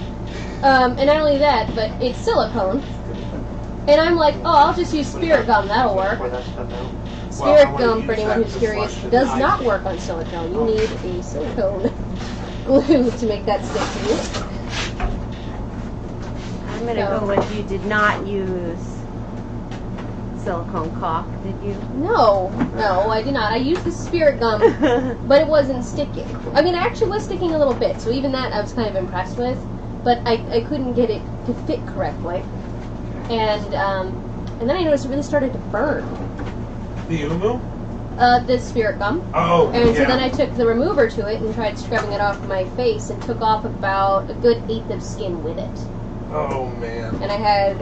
And not only that, but it's silicone. And I'm like, oh, I'll just use spirit gum, that'll work. Pour that stuff out. Spirit I wanna gum, use for anyone that who's to curious, flush it does out. not work on silicone. You need a silicone glue to make that stick to you. I'm gonna So- go with you did not use silicone caulk, did you? No, I did not. I used the spirit gum, but it wasn't sticking. I mean, it actually was sticking a little bit, so even that I was kind of impressed with, but I couldn't get it to fit correctly. And then I noticed it really started to burn, The Umu? the spirit gum. Oh, And so yeah. then I took the remover to it and tried scrubbing it off my face and took off about a good 1/8 of skin with it. Oh, man. And I had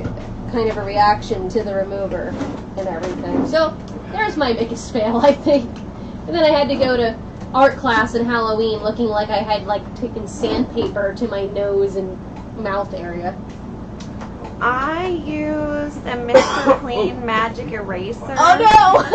kind of a reaction to the remover and everything. So there's my biggest fail, I think. And then I had to go to art class in Halloween looking like I had like taken sandpaper to my nose and mouth area. I used a Mr. Clean Magic Eraser. Oh no!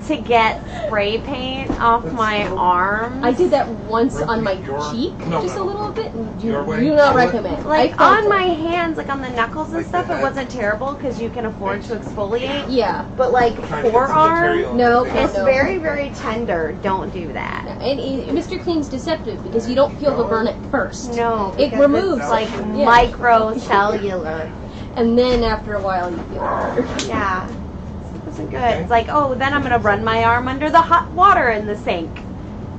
to get spray paint off my arms. I did that once on my Your- cheek, no, just no. a little bit. Your way. Do not Pull it. recommend. Like I felt on it. my hands, like on the knuckles and Like stuff, the it head. wasn't terrible because you can afford to exfoliate. Yeah. But like Trying to get some forearm, material in No, your face. it's no. very, very tender. Don't do that. And Mr. Clean's deceptive because you don't feel the burn at first. No, It because removes it's like it. Yeah. microcellular. And then after a while you feel better. Yeah, it wasn't good. Okay. It's like, oh, then I'm gonna run my arm under the hot water in the sink.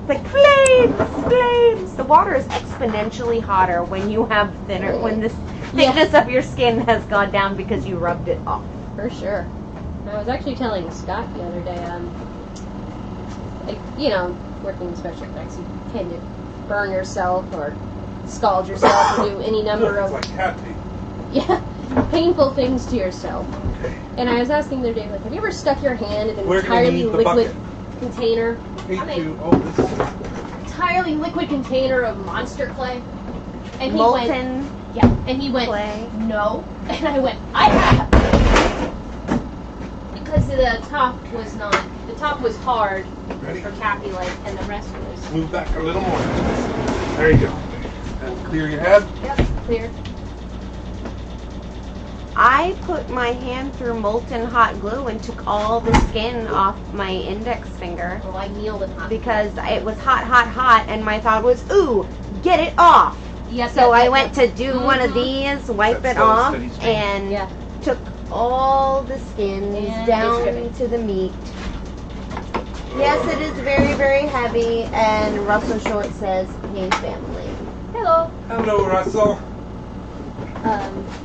It's like flames, flames. The water is exponentially hotter when you have thinner, when the thickness of your skin has gone down because you rubbed it off. For sure. I was actually telling Scott the other day, working in special effects, you tend to burn yourself or scald yourself or do any number It's of like cat teeth. painful things to yourself. And I was asking the other day, like, have you ever stuck your hand in an We're gonna entirely need the liquid bucket. container? Hate I mean, to. Oh, this is. entirely liquid container of monster clay? And he went, Molten and he went, clay. no. And I went, I have. Because the top was hard Ready? for Cappy light, and the rest was, Move back a little more. There you go. And clear your head. clear. I put my hand through molten hot glue and took all the skin off my index finger Well, I kneeled in hot. because it was hot, hot, hot, and my thought was, ooh, get it off. Yep, So yep, I yep, went yep. to do one of these, wipe That's it slow, off, steady stream. and Yeah. took all the skins And down stripping. to the meat. Yes, it is very, very heavy, and Russell Short says, hey, family. Hello. Hello, Russell.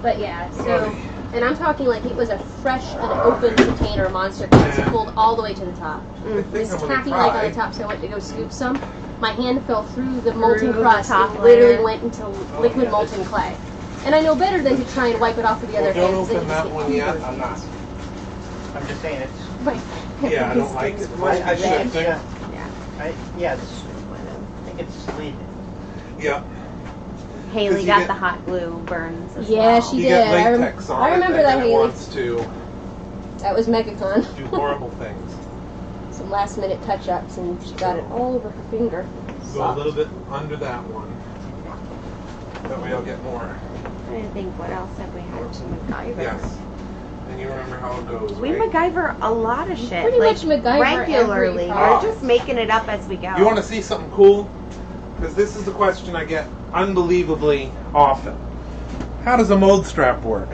But yeah, so, and I'm talking like it was a fresh and open container of monster clay, so pulled all the way to the top. I It think was I'm gonna tacky like on try. the top, so I went to go scoop some. My hand fell through the molten Through the crust. top It literally layer. went into liquid molten clay. And I know better than to try and wipe it off with the other Well, hand. don't 'cause then open you just that get one yet. fingers. I'm not. I'm just saying it's. Right. Yeah, I don't like it. I think it's. Yeah. Yeah, I think it's sleeved. Yeah. Haley you got get- the hot glue burns as Yeah, well. she You did. get I latex on I it, remember and that, then it Haley. wants to That was MegaCon. do horrible things. Some last minute touch ups, and she got it all over her finger. Go a little bit under that one. That way I'll get more. I'm trying to think what else have we had to MacGyver. Yes. And you remember how it goes, We right? MacGyver a lot of shit. Pretty like, much MacGyver regularly. every We're part. just making it up as we go. You want to see something cool? Because this is the question I get unbelievably often. How does a mold strap work?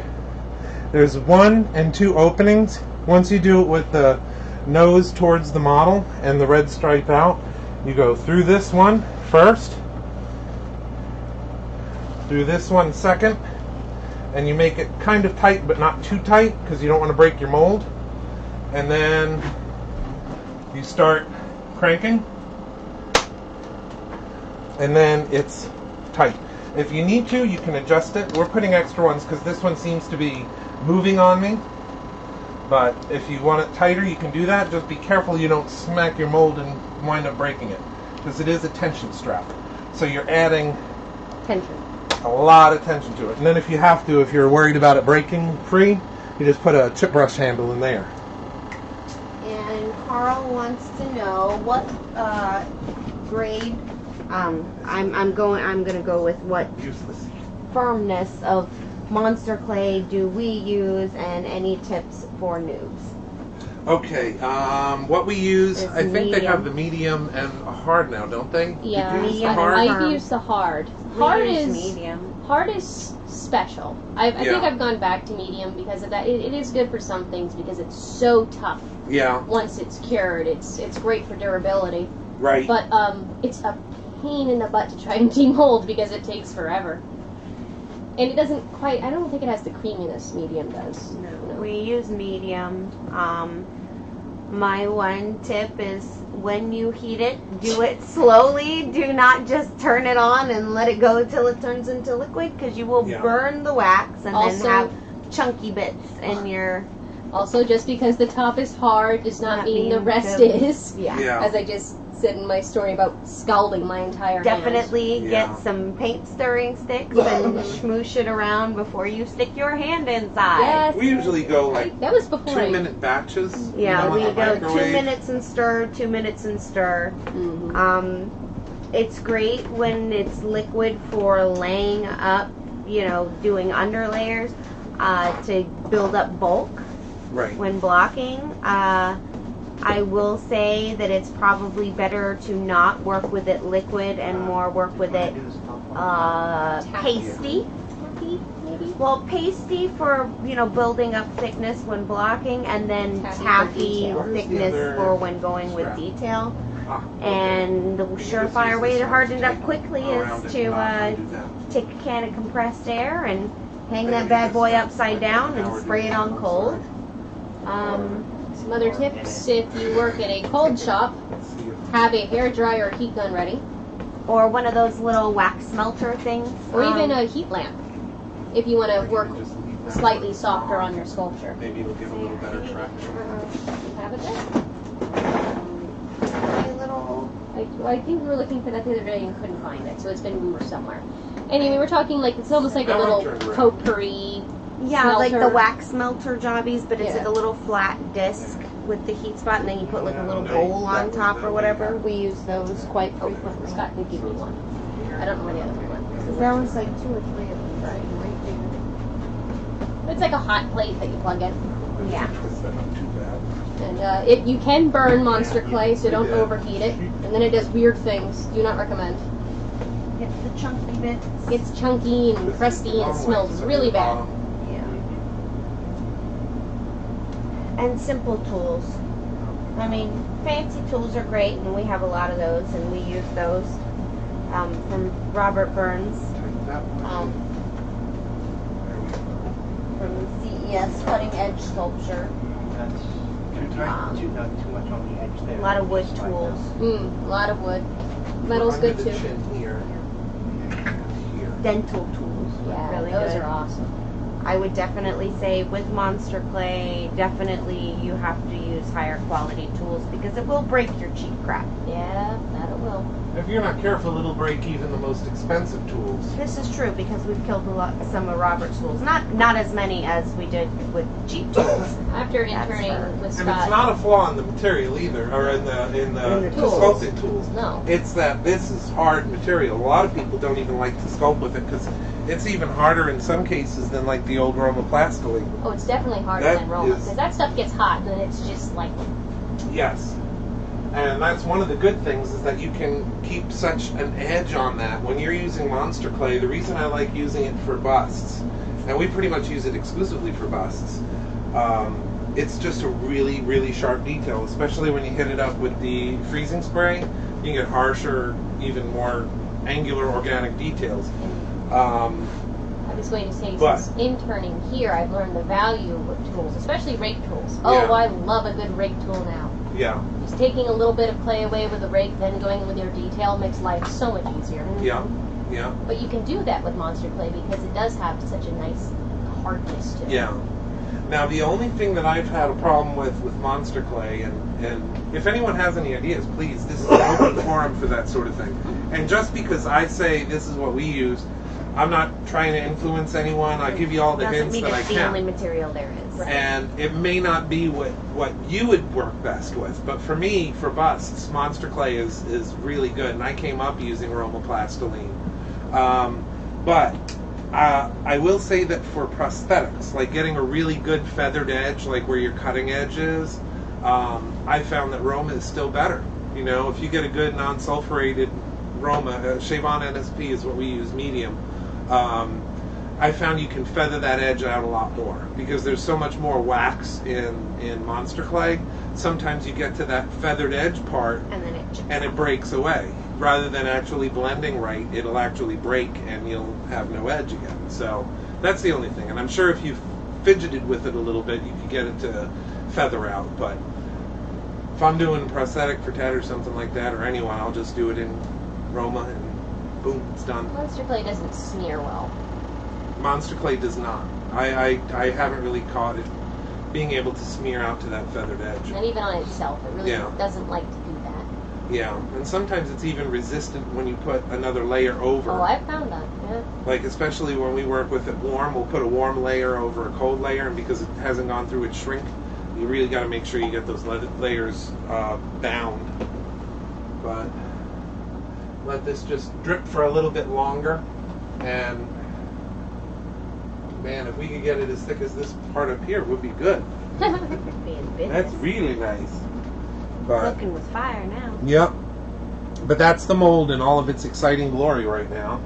There's 1 and 2 openings. Once you do it with the nose towards the model and the red stripe out, you go through this one first, through this one second, and you make it kind of tight but not too tight because you don't want to break your mold. And then you start cranking, and then it's tight. If you need to, you can adjust it. We're putting extra ones because this one seems to be moving on me. But if you want it tighter, you can do that. Just be careful you don't smack your mold and wind up breaking it, because it is a tension strap. So you're adding Tension. a lot of tension to it. And then if you have to, if you're worried about it breaking free, you just put a chip brush handle in there. And Carl wants to know what grade. I'm gonna go with what Useless. firmness of monster clay do we use, and any tips for noobs. Okay, what we use, It's I think they have medium. the medium and a hard now, don't they? Yeah, Did you use the medium. hard? I've used the hard. Hard We use is medium. hard is special. I think Yeah. I've gone back to medium because of that. It is good for some things because it's so tough. Yeah, Once it's cured, it's great for durability. right. But it's a pain in the butt to try and demold because it takes forever. And it doesn't quite. I don't think it has the creaminess medium does. No, we use medium. My one tip is when you heat it, do it slowly. Do not just turn it on and let it go till it turns into liquid, because you will Yeah. burn the wax and Also- then have chunky bits in your. Also, just because the top is hard does not Not mean the mean rest the- is. Yeah. Yeah. As I just said in my story about scalding my entire hand. Definitely Yeah. get some paint stirring sticks and smoosh it around before you stick your hand inside. Yes. We usually go like That was before 2-minute batches. Yeah, you know, we in the go 2 microwave. minutes and stir, 2 minutes and stir. It's great when it's liquid for laying up, doing underlayers to build up bulk Right. when blocking. I will say that it's probably better to not work with it liquid and more work with it pasty. maybe? Well, pasty for, building up thickness when blocking, and then Taffy for taffy detail. thickness Where's the for other when going with strap? detail. Ah, And the surefire way to harden it up quickly Around is it, not to undo that. take a can of compressed air and hang that bad boy upside down and spray it on cold. Some other tips: if you work at a cold shop, Let's see if- have a hair dryer or heat gun ready, Or one of those little wax smelter things. or even a heat lamp if you want to work just leave that slightly one. softer on your sculpture. Maybe it'll give a little better traction. Have it there. A little. I think we were looking for that the other day and couldn't find it, so it's been moved somewhere. Anyway, we're talking like it's almost like a Now little I'll turn around. potpourri. Yeah, like the Smelter. wax smelter jobbies, but it's Yeah. like a little flat disc with the heat spot, and then you put like a little bowl on top or whatever. We use those quite frequently. Scott did give me one. I don't know where the other one went. There was like 2 or 3 of them, right? It's like a hot plate that you plug in. Yeah. Twist that up too bad. And you can burn monster clay, so don't overheat it. And then it does weird things. Do not recommend. It's the chunky bits. It's chunky and crusty and it smells really bad. Yeah. And simple tools. I mean, fancy tools are great, and we have a lot of those, and we use those from Robert Burns, Take that one. from CES Cutting Edge Sculpture. That's too tight, not too much on the edge there. A lot of wood Just like tools. A lot of wood. Metal's Under good the too. chin here. Here. Dental tools. Yeah, really those good. are awesome. I would definitely say with monster clay, definitely you have to use higher quality tools because it will break your cheap crap. Yeah, that it will. If you're not careful, it'll break even the most expensive tools. This is true because we've killed some of Robert's tools. Not as many as we did with cheap tools. After That's interning fair. with And it's Scott. not a flaw in the material either, or in the tools. sculpting tools. No. It's that this is hard material. A lot of people don't even like to sculpt with it because it's even harder in some cases than like the old Roma plastiline. Oh, it's definitely harder That than Roma is- because that stuff gets hot and then it's just like Yes. And that's one of the good things is that you can keep such an edge on that. When you're using monster clay, the reason I like using it for busts, and we pretty much use it exclusively for busts, it's just a really, really sharp detail, especially when you hit it up with the freezing spray. You can get harsher, even more angular organic details. I was going to say, But- since interning here, I've learned the value of tools, especially rake tools. Oh, Yeah. I love a good rake tool now. Yeah, Just taking a little bit of clay away with a rake, then going with your detail makes life so much easier. yeah, yeah, But you can do that with monster clay because it does have such a nice hardness to it. yeah. Now the only thing that I've had a problem with monster clay, and if anyone has any ideas, please, this is an open forum for that sort of thing. And just because I say this is what we use, I'm not trying to influence anyone. I give you all the Doesn't hints mean that I it's the only can. material there is. And it may not be what you would work best with, but for me, for busts, monster clay is really good. And I came up using Roma plastiline. But I will say that for prosthetics, like getting a really good feathered edge, like where your cutting edge is, I found that Roma is still better. You know, if you get a good non-sulfurated Roma, Chavon NSP is what we use, medium. I found you can feather that edge out a lot more because there's so much more wax in monster clay. Sometimes you get to that feathered edge part And then it chips and it breaks away. Rather than actually blending right, it'll actually break and you'll have no edge again. So that's the only thing. And I'm sure if you fidgeted with it a little bit, you could get it to feather out. But if I'm doing prosthetic for Ted or something like that, or anyone, I'll just do it in Roma and boom, it's done. Monster clay doesn't smear well. Monster clay does not. I haven't really caught it being able to smear out to that feathered edge. And even on itself, it really Yeah. doesn't like to do that. Yeah, and sometimes it's even resistant when you put another layer over. Oh, I've found that. Yeah. Like especially when we work with it warm, we'll put a warm layer over a cold layer, and because it hasn't gone through its shrink, you really got to make sure you get those layers bound. But let this just drip for a little bit longer, and man, if we could get it as thick as this part up here, it would be good. That's really nice. But Cooking with fire now. yep. But that's the mold in all of its exciting glory right now.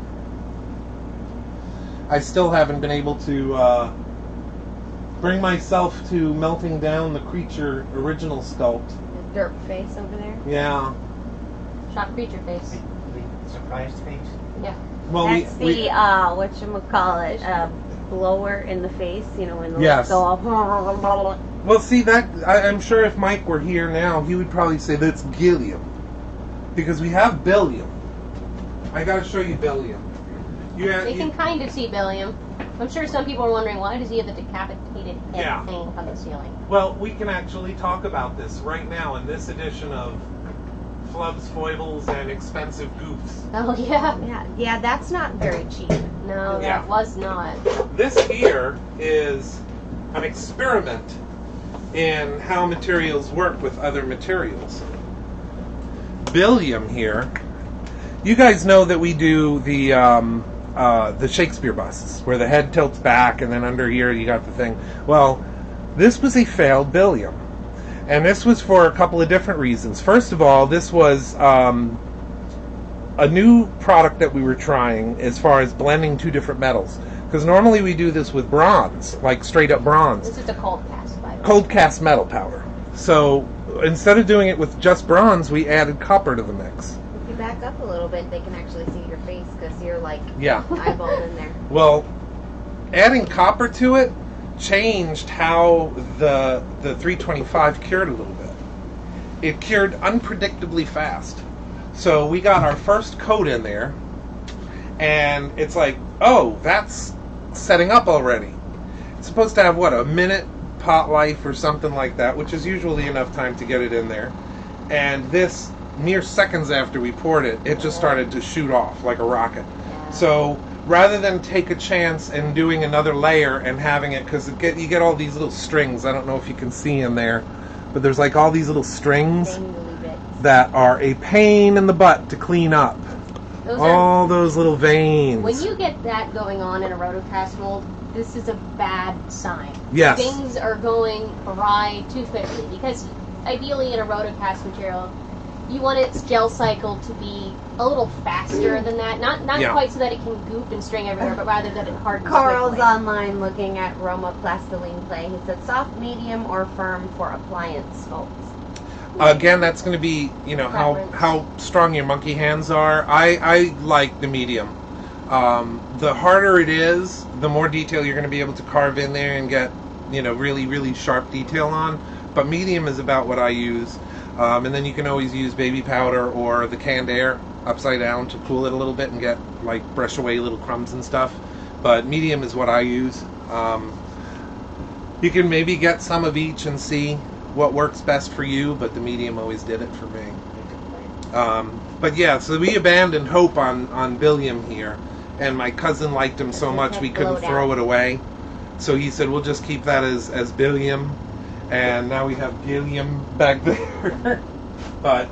I still haven't been able to bring myself to melting down the creature original sculpt. The derp face over there. Yeah. Shock creature face. The surprised face. Yeah. Well, That's the whatchamacallit, blower in the face, you know, when the Yes. lips go all well, see that I'm sure if Mike were here now, he would probably say that's Gilliam, because we have Billiam. I got to show you Billiam. You can kind of see Billiam. I'm sure some people are wondering, why does he have the decapitated head Yeah. hanging from the ceiling? Well, we can actually talk about this right now in this edition of Flubs, Foibles, and Expensive Goofs. Oh, yeah. Yeah, that's not very cheap. No, Yeah. that was not. This here is an experiment in how materials work with other materials. Billiam here, you guys know that we do the Shakespeare busts, where the head tilts back and then under here you got the thing. Well, this was a failed Billiam. And this was for a couple of different reasons. First of all, this was a new product that we were trying as far as blending two different metals. Because normally we do this with bronze, like straight up bronze. This is a cold cast, by the way. Cold cast metal powder. So instead of doing it with just bronze, we added copper to the mix. If you back up a little bit, they can actually see your face because you're like Yeah. eyeballed in there. Well, adding copper to it changed how the 325 cured a little bit. It cured unpredictably fast. So we got our first coat in there, and it's like, oh, that's setting up already. It's supposed to have, what, a minute pot life or something like that, which is usually enough time to get it in there. And this, mere seconds after we poured it, it just started to shoot off like a rocket. So rather than take a chance in doing another layer and having it, because you get all these little strings, I don't know if you can see in there, but there's like all these little strings that are a pain in the butt to clean up. All those little veins. When you get that going on in a rotocast mold, this is a bad sign. Yes. Things are going awry too quickly, because ideally in a rotocast material, you want its gel cycle to be a little faster than that. Not quite so that it can goop and string everywhere, but rather that it hardens Carl's quickly. online looking at Roma Plastiline clay. He said soft, medium, or firm for appliance sculpts. Again, that's going to be, Preference. how strong your monkey hands are. I like the medium. The harder it is, the more detail you're going to be able to carve in there and get, really, really sharp detail on. But medium is about what I use. And then you can always use baby powder or the canned air upside down to cool it a little bit and get, brush away little crumbs and stuff. But medium is what I use. You can maybe get some of each and see what works best for you, but the medium always did it for me. But yeah, so we abandoned hope on Billiam here, and my cousin liked him so much we couldn't throw it away. So he said, we'll just keep that as Billiam, and now we have Gilliam back there. But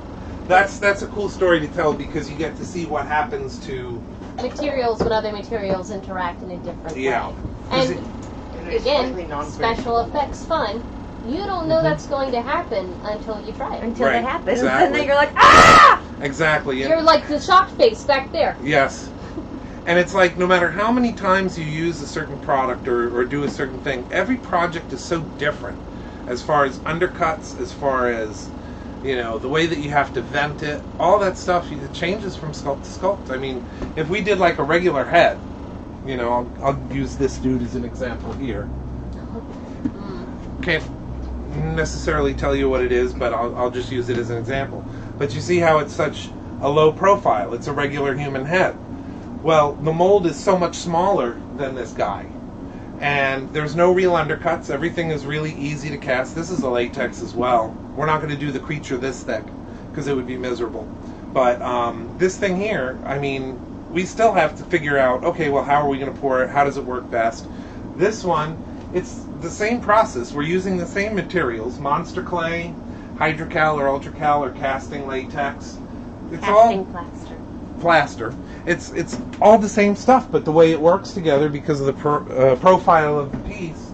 that's a cool story to tell, because you get to see what happens to materials when other materials interact in a different Yeah. way. Is And It's slightly again, non-critical. special effects fun. You don't know that's going to happen until you try it. Until Right, that happens. exactly. And then you're like, ah! exactly. You're like the shocked face back there. Yes. And it's like, no matter how many times you use a certain product or do a certain thing, every project is so different as far as undercuts, as far as, the way that you have to vent it, all that stuff, it changes from sculpt to sculpt. I mean, if we did like a regular head, I'll use this dude as an example here. Can't necessarily tell you what it is, but I'll just use it as an example. But you see how it's such a low profile. It's a regular human head. Well, the mold is so much smaller than this guy. And there's no real undercuts. Everything is really easy to cast. This is a latex as well. We're not going to do the creature this thick, because it would be miserable. But this thing here, I mean, we still have to figure out, okay, well, how are we going to pour it? How does it work best? This one, it's the same process. We're using the same materials, monster clay, hydrocal or ultracal or casting latex. It's Casting plaster. plaster. It's all the same stuff, but the way it works together because of the profile of the piece,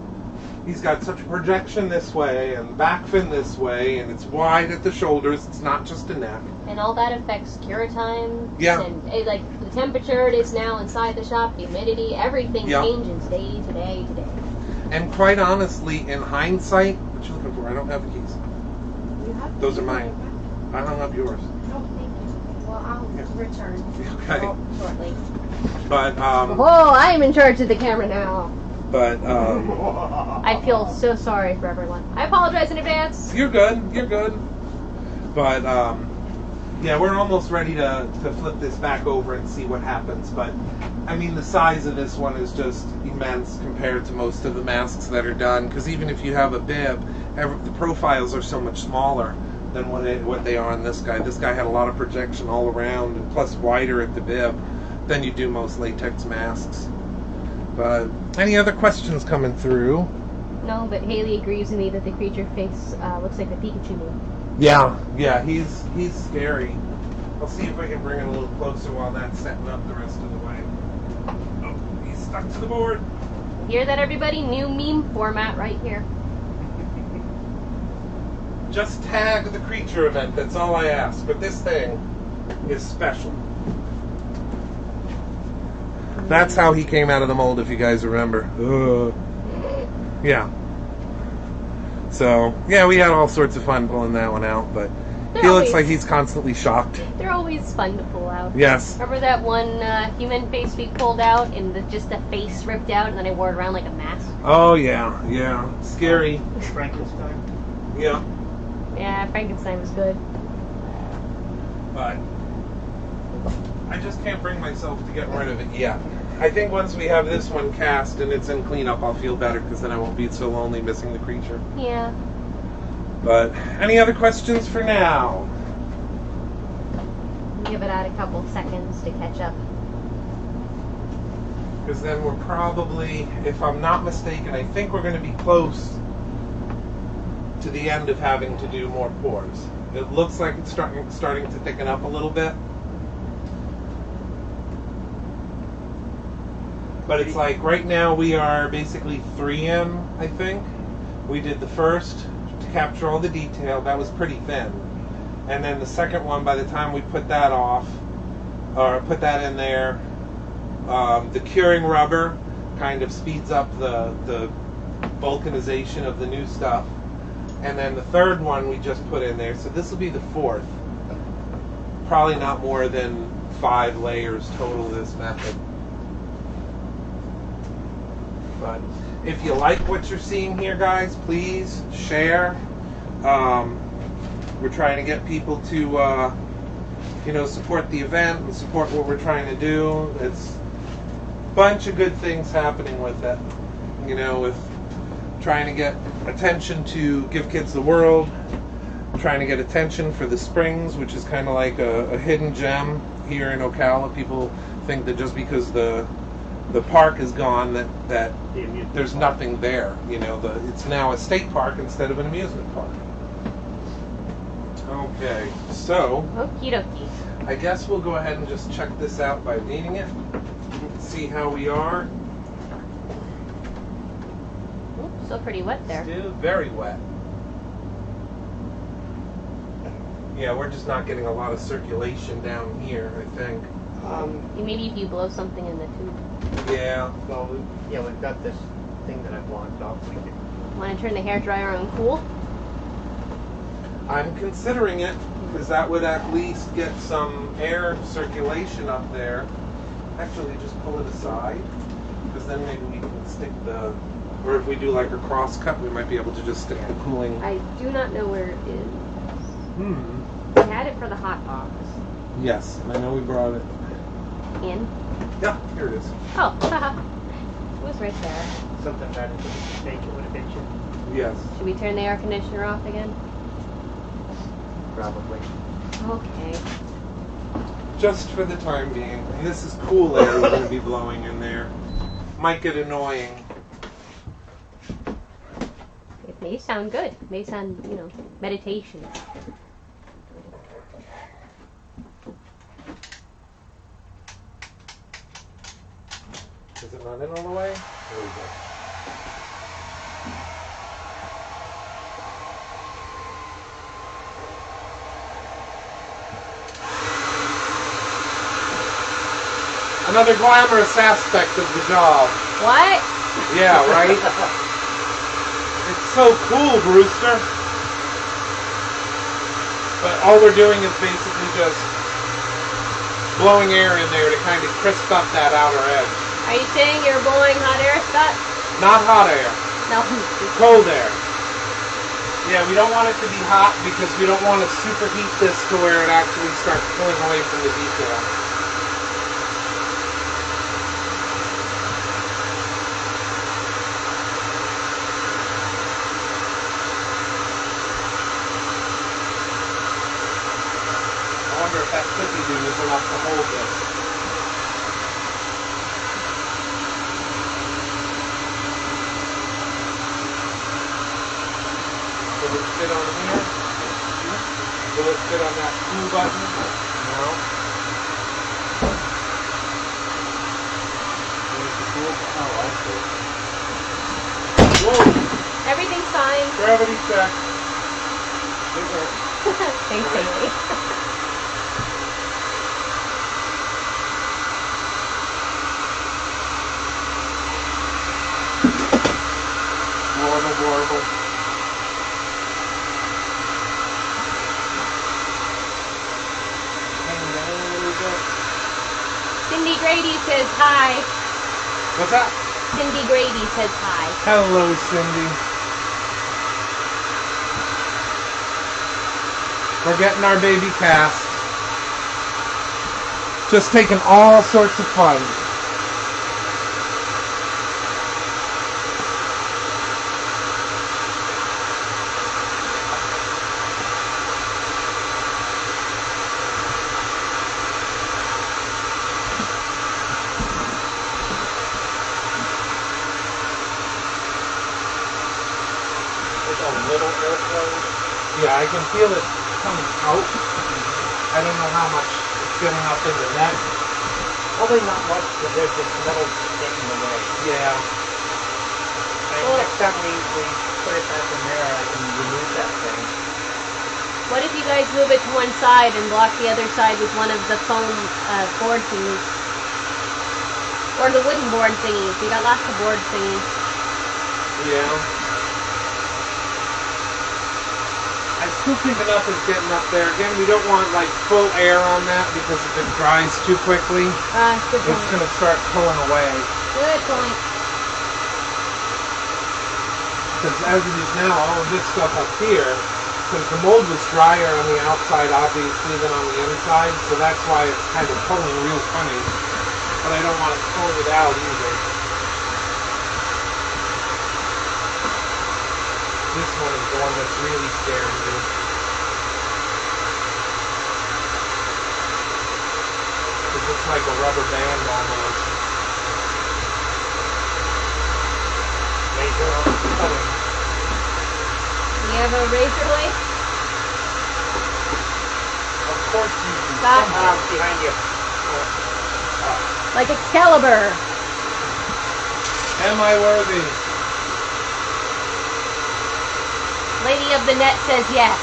he's got such a projection this way and back fin this way, and it's wide at the shoulders. It's not just a neck. And all that affects cure time. Yeah. And like the temperature it is now inside the shop, the humidity, everything Yeah. changes day to day to day. And quite honestly, in hindsight, what you looking for? I don't have the keys. You have Those are mine. I hung up yours. Oh, thank you. Well, I'll return Okay. shortly. But Oh, I am in charge of the camera now. I I feel so sorry for everyone. I apologize in advance. You're good. You're good. But yeah, we're almost ready to flip this back over and see what happens. But I mean, the size of this one is just immense compared to most of the masks that are done. Because even if you have a bib, the profiles are so much smaller than what they are on this guy. This guy had a lot of projection all around, and plus wider at the bib than you do most latex masks. But any other questions coming through? No, but Haley agrees with me that the creature face looks like the Pikachu meme. Yeah, he's scary. I'll see if I can bring it a little closer while that's setting up the rest of the way. Oh, he's stuck to the board. Hear that, everybody? New meme format right here. Just tag the creature event, that's all I ask. But this thing is special. That's how he came out of the mold, if you guys remember. Yeah. So, yeah, we had all sorts of fun pulling that one out, but he looks like he's constantly shocked. They're always fun to pull out. Yes. Remember that one human face we pulled out and just the face ripped out and then I wore it around like a mask? Oh, yeah. Scary. Frankenstein. Yeah. Yeah, Frankenstein was good. But I just can't bring myself to get rid of it yet. I think once we have this one cast and it's in cleanup, I'll feel better because then I won't be so lonely missing the creature. Yeah. But any other questions for now? Give it out a couple seconds to catch up. Because then we're probably, if I'm not mistaken, I think we're going to be close to the end of having to do more pours. It looks like it's starting to thicken up a little bit. But it's like right now we are basically 3 in, I think. We did the first to capture all the detail. That was pretty thin. And then the second one, by the time we put that off, or put that in there, the curing rubber kind of speeds up the vulcanization of the new stuff. And then the third one we just put in there. So this will be the 4th. Probably not more than 5 layers total of this method. But if you like what you're seeing here, guys, please share. We're trying to get people to, support the event and support what we're trying to do. It's a bunch of good things happening with it. With trying to get attention to Give Kids the World, trying to get attention for the Springs, which is kind of like a hidden gem here in Ocala. People think that just because the park is gone that there's nothing there. It's now a state park instead of an amusement park. Okay, so Okie dokie. I guess we'll go ahead and just check this out by leaning it, see how we are. Ooh, still pretty wet there. Still very wet. Yeah, we're just not getting a lot of circulation down here, I think. Maybe if you blow something in the tube. Yeah. Well, we've got this thing that I blocked off. We could. Want to turn the hairdryer on cool? I'm considering it, because that would at least get some air circulation up there. Actually, just pull it aside, because then maybe we can stick or if we do like a cross cut, we might be able to just stick the cooling. I do not know where it is. We had it for the hot box. Yes, I know we brought it. In? Yeah, here it is. Oh, haha. It was right there. Something that if it was fake, it would have been you. Yes. Should we turn the air conditioner off again? Probably. Okay. Just for the time being. And this is cool air we're going to be blowing in there. Might get annoying. It may sound good. It may sound, meditation. Is it not in all the way? There we go. Another glamorous aspect of the job. What? Yeah, right? It's so cool, Brewster. But all we're doing is basically just blowing air in there to kind of crisp up that outer edge. Are you saying you're blowing hot air, Scott? Not hot air, No. cold air. Yeah, we don't want it to be hot because we don't want to superheat this to where it actually starts pulling away from the detail. I wonder if that cookie dough is enough to hold this. Will it fit on here? Will it fit on that blue button? No. Where's the tool? Oh, I see. Whoa! Everything's fine. Gravity check. It worked. Thanks, Haley. Warble. Hang down a little bit. Cindy Grady says hi. What's that? Cindy Grady says hi. Hello, Cindy. We're getting our baby cast. Just taking all sorts of fun. Yeah, I can feel it coming out. I don't know how much it's getting up in the neck. Probably not much because there's this metal stick in the way. Yeah. And next time we put it back in there, I can remove that thing. What if you guys move it to one side and block the other side with one of the foam board thingies? Or the wooden board thingies. We got lots of board thingies. Yeah. I still think enough is getting up there. Again, we don't want like full air on that because if it dries too quickly, Good it's point. going to start pulling away. Good point. Because as it is now, all of this stuff up here, because the mold was drier on the outside, obviously, than on the inside, so that's why it's kind of pulling real funny. But I don't want it pulling it out either. This one is the one that's really scaring me. It looks like a rubber band almost. Laser on the cutting. You have a razor blade? Of course you can. Got Somehow behind you. Like Excalibur. Am I worthy? Lady of the Net says yes.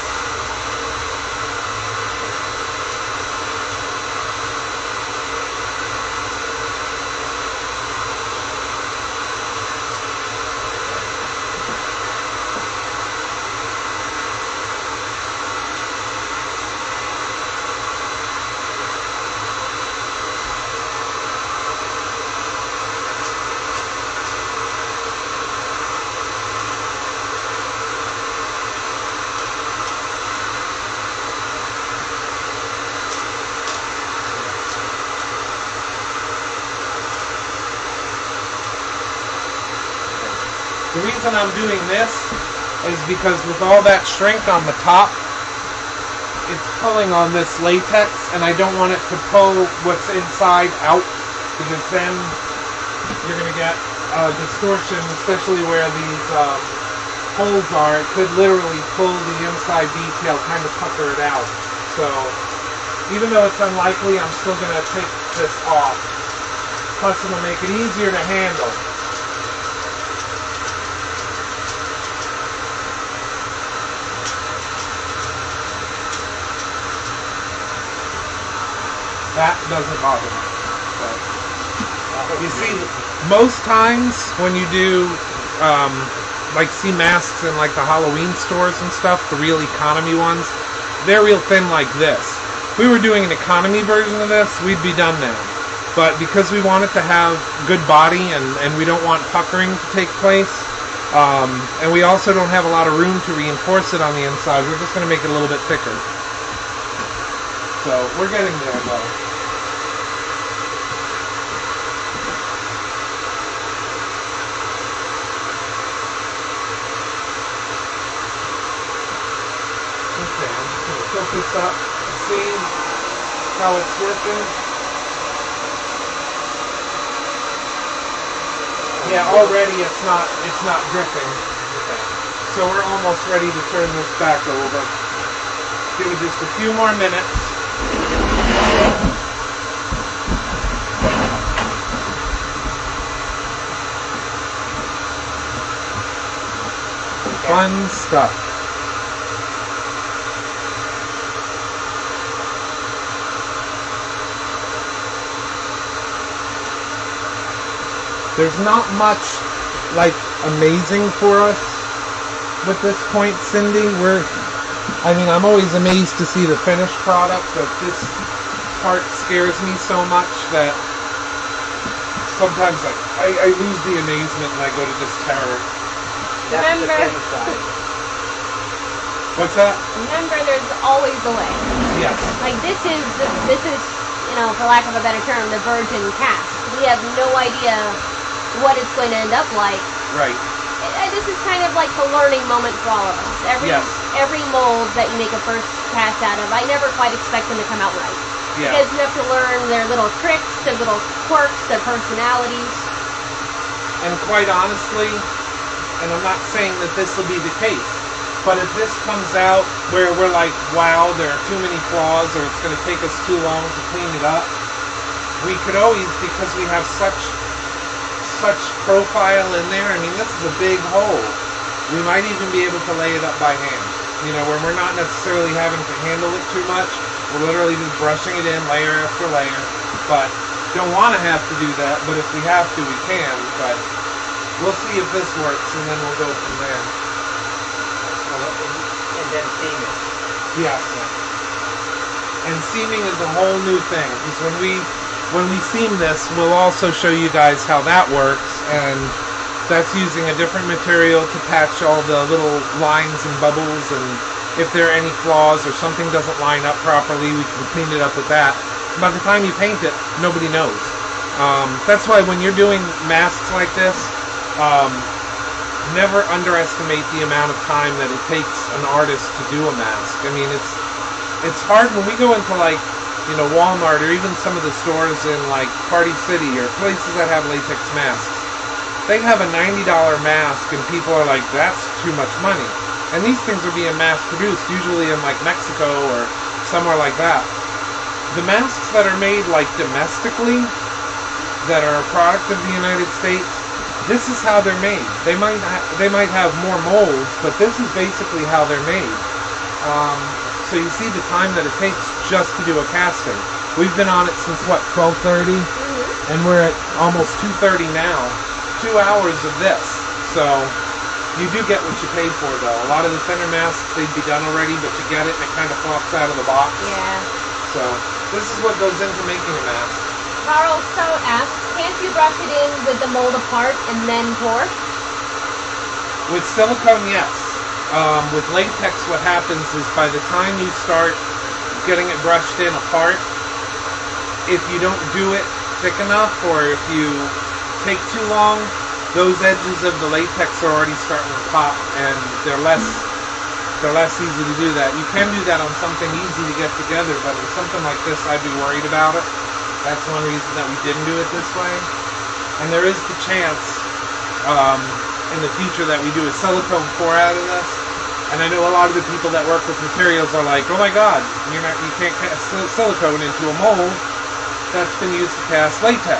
The reason I'm doing this is because with all that shrink on the top, it's pulling on this latex, and I don't want it to pull what's inside out, because then you're going to get distortion, especially where these holes are. It could literally pull the inside detail, kind of pucker it out. So even though it's unlikely, I'm still going to take this off. Plus it'll make it easier to handle. That doesn't bother me. But you see, most times when you do, like see masks in like the Halloween stores and stuff, the real economy ones, they're real thin like this. If we were doing an economy version of this, we'd be done now. But because we want it to have good body and we don't want puckering to take place, and we also don't have a lot of room to reinforce it on the inside, we're just going to make it a little bit thicker. So we're getting there though. Okay, I'm just going to tilt this up and see how it's working. Yeah, already it's not dripping. Okay. So we're almost ready to turn this back a little bit. Give it just a few more minutes. Okay. Fun stuff. There's not much like amazing for us with this point, Cindy. I'm always amazed to see the finished product, but this part scares me so much that sometimes I lose the amazement and I go to this terror. Remember, what's that? Remember, there's always a way. Yes. Like this is, for lack of a better term, the virgin cast. We have no idea what it's going to end up like. Right. This is kind of like the learning moment for all of us. Every mold that you make a first cast out of, I never quite expect them to come out right. Yeah. Because you have to learn their little tricks, their little quirks, their personalities. And quite honestly, and I'm not saying that this will be the case, but if this comes out where we're like, wow, there are too many flaws, or it's going to take us too long to clean it up, we could always, because we have such profile in there, this is a big hole. We might even be able to lay it up by hand. Where we're not necessarily having to handle it too much. We're literally just brushing it in layer after layer. But don't want to have to do that, but if we have to, we can. But we'll see if this works, and then we'll go from there. And then seaming. Yes. And seaming is a whole new thing, because when we seam this, we'll also show you guys how that works, and that's using a different material to patch all the little lines and bubbles, and if there are any flaws or something doesn't line up properly, we can clean it up with that. By the time you paint it, nobody knows. That's why when you're doing masks like this, never underestimate the amount of time that it takes an artist to do a mask. It's hard when we go into Walmart or even some of the stores in Party City or places that have latex masks. They have a $90 mask and people are like, that's too much money. And these things are being mass produced, usually in Mexico or somewhere like that. The masks that are made domestically, that are a product of the United States, this is how they're made. They might have more molds, but this is basically how they're made. So you see the time that it takes just to do a casting. We've been on it since 12:30, and we're at almost 2:30 now. 2 hours of this. So you do get what you paid for, though. A lot of the thinner masks, they'd be done already, but you get it and it kind of flops out of the box. Yeah. So this is what goes into making a mask. Carl So asks, can't you brush it in with the mold apart and then pour? With silicone, yes. With latex, what happens is by the time you start getting it brushed in apart, if you don't do it thick enough, or if you take too long, those edges of the latex are already starting to pop, and they're less they're less easy to do that. You can do that on something easy to get together, but on something like this, I'd be worried about it. That's one reason that we didn't do it this way. And there is the chance in the future that we do a silicone pour out of this. And I know a lot of the people that work with materials are like, oh my God, you can't cast silicone into a mold that's been used to cast latex.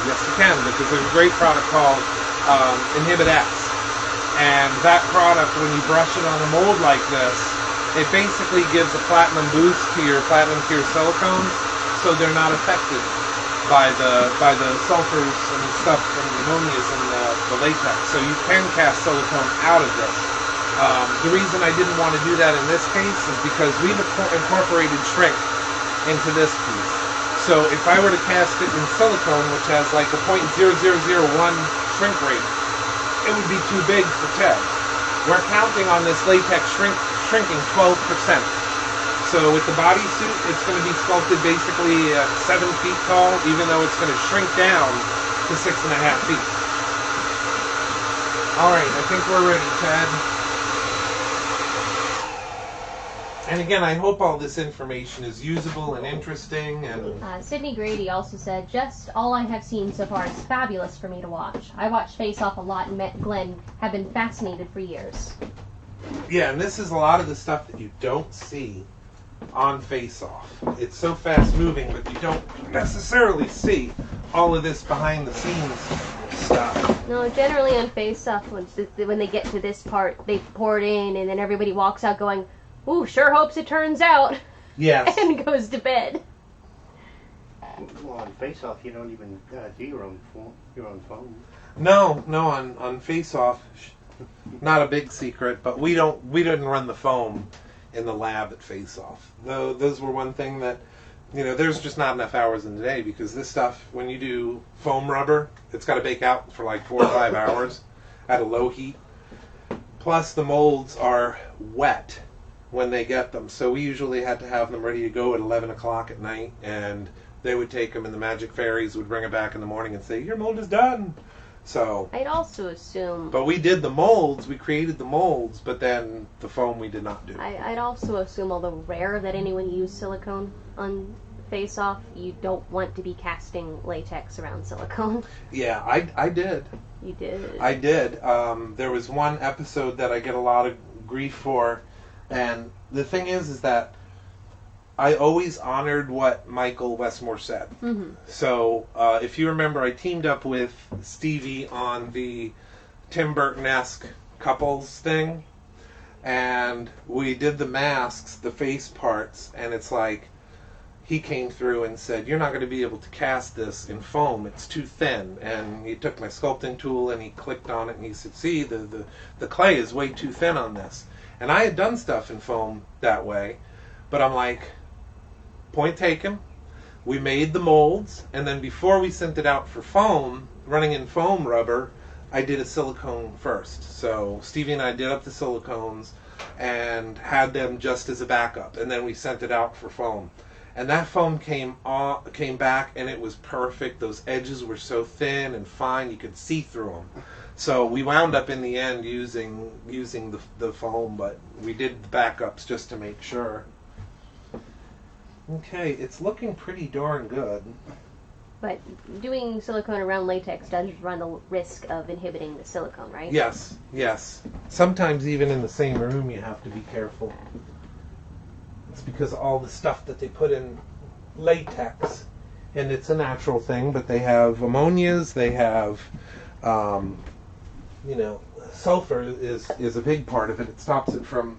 Yes, you can, because there's a great product called Inhibit X. And that product, when you brush it on a mold like this, it basically gives a platinum boost to your silicones, so they're not affected by the sulfurs and stuff and the ammonias and the latex. So you can cast silicone out of this. The reason I didn't want to do that in this case is because we've incorporated shrink into this piece. So if I were to cast it in silicone, which has like a 0.0001 shrink rate, it would be too big for Ted. We're counting on this latex shrinking 12%. So with the bodysuit, it's going to be sculpted basically at 7 feet tall, even though it's going to shrink down to 6.5 feet. All right, I think we're ready, Ted. And again, I hope all this information is usable and interesting. And Sydney Grady also said, just all I have seen so far is fabulous for me to watch. I watched Face Off a lot and met Glenn, have been fascinated for years. Yeah, and this is a lot of the stuff that you don't see on Face Off. It's so fast moving, but you don't necessarily see all of this behind the scenes stuff. No, generally on Face Off, when they get to this part, they pour it in and then everybody walks out going, ooh, sure hopes it turns out. Yes. And goes to bed. Well, on Face Off, you don't even do your own phone. No, on Face Off, not a big secret, but we didn't run the foam in the lab at Face Off. Though those were one thing that, there's just not enough hours in the day, because this stuff, when you do foam rubber, it's got to bake out for like 4 or 5 hours at a low heat. Plus the molds are wet when they get them, so we usually had to have them ready to go at 11 o'clock at night, and they would take them and the magic fairies would bring it back in the morning and say, your mold is done. So I'd also assume, but we did the molds, we created the molds, but then the foam we did not do. I'd also assume, although rare that anyone used silicone on Face Off, you don't want to be casting latex around silicone. Yeah, I did. You did? I did. There was one episode that I get a lot of grief for, and the thing is that I always honored what Michael Westmore said. Mm-hmm. So if you remember, I teamed up with Stevie on the Tim Burton-esque couples thing, and we did the masks, the face parts, and it's like he came through and said, you're not going to be able to cast this in foam, it's too thin. And he took my sculpting tool and he clicked on it and he said, see, the clay is way too thin on this. And I had done stuff in foam that way, but I'm like, point taken. We made the molds, and then before we sent it out for foam, running in foam rubber, I did a silicone first. So Stevie and I did up the silicones and had them just as a backup, and then we sent it out for foam. And that foam came back, and it was perfect. Those edges were so thin and fine, you could see through them. So we wound up in the end using the foam, but we did the backups just to make sure. Okay, it's looking pretty darn good. But doing silicone around latex does run the risk of inhibiting the silicone, right? Yes, yes. Sometimes even in the same room you have to be careful. It's because of all the stuff that they put in latex. And it's a natural thing, but they have ammonias, they have, sulfur is a big part of it. It stops it from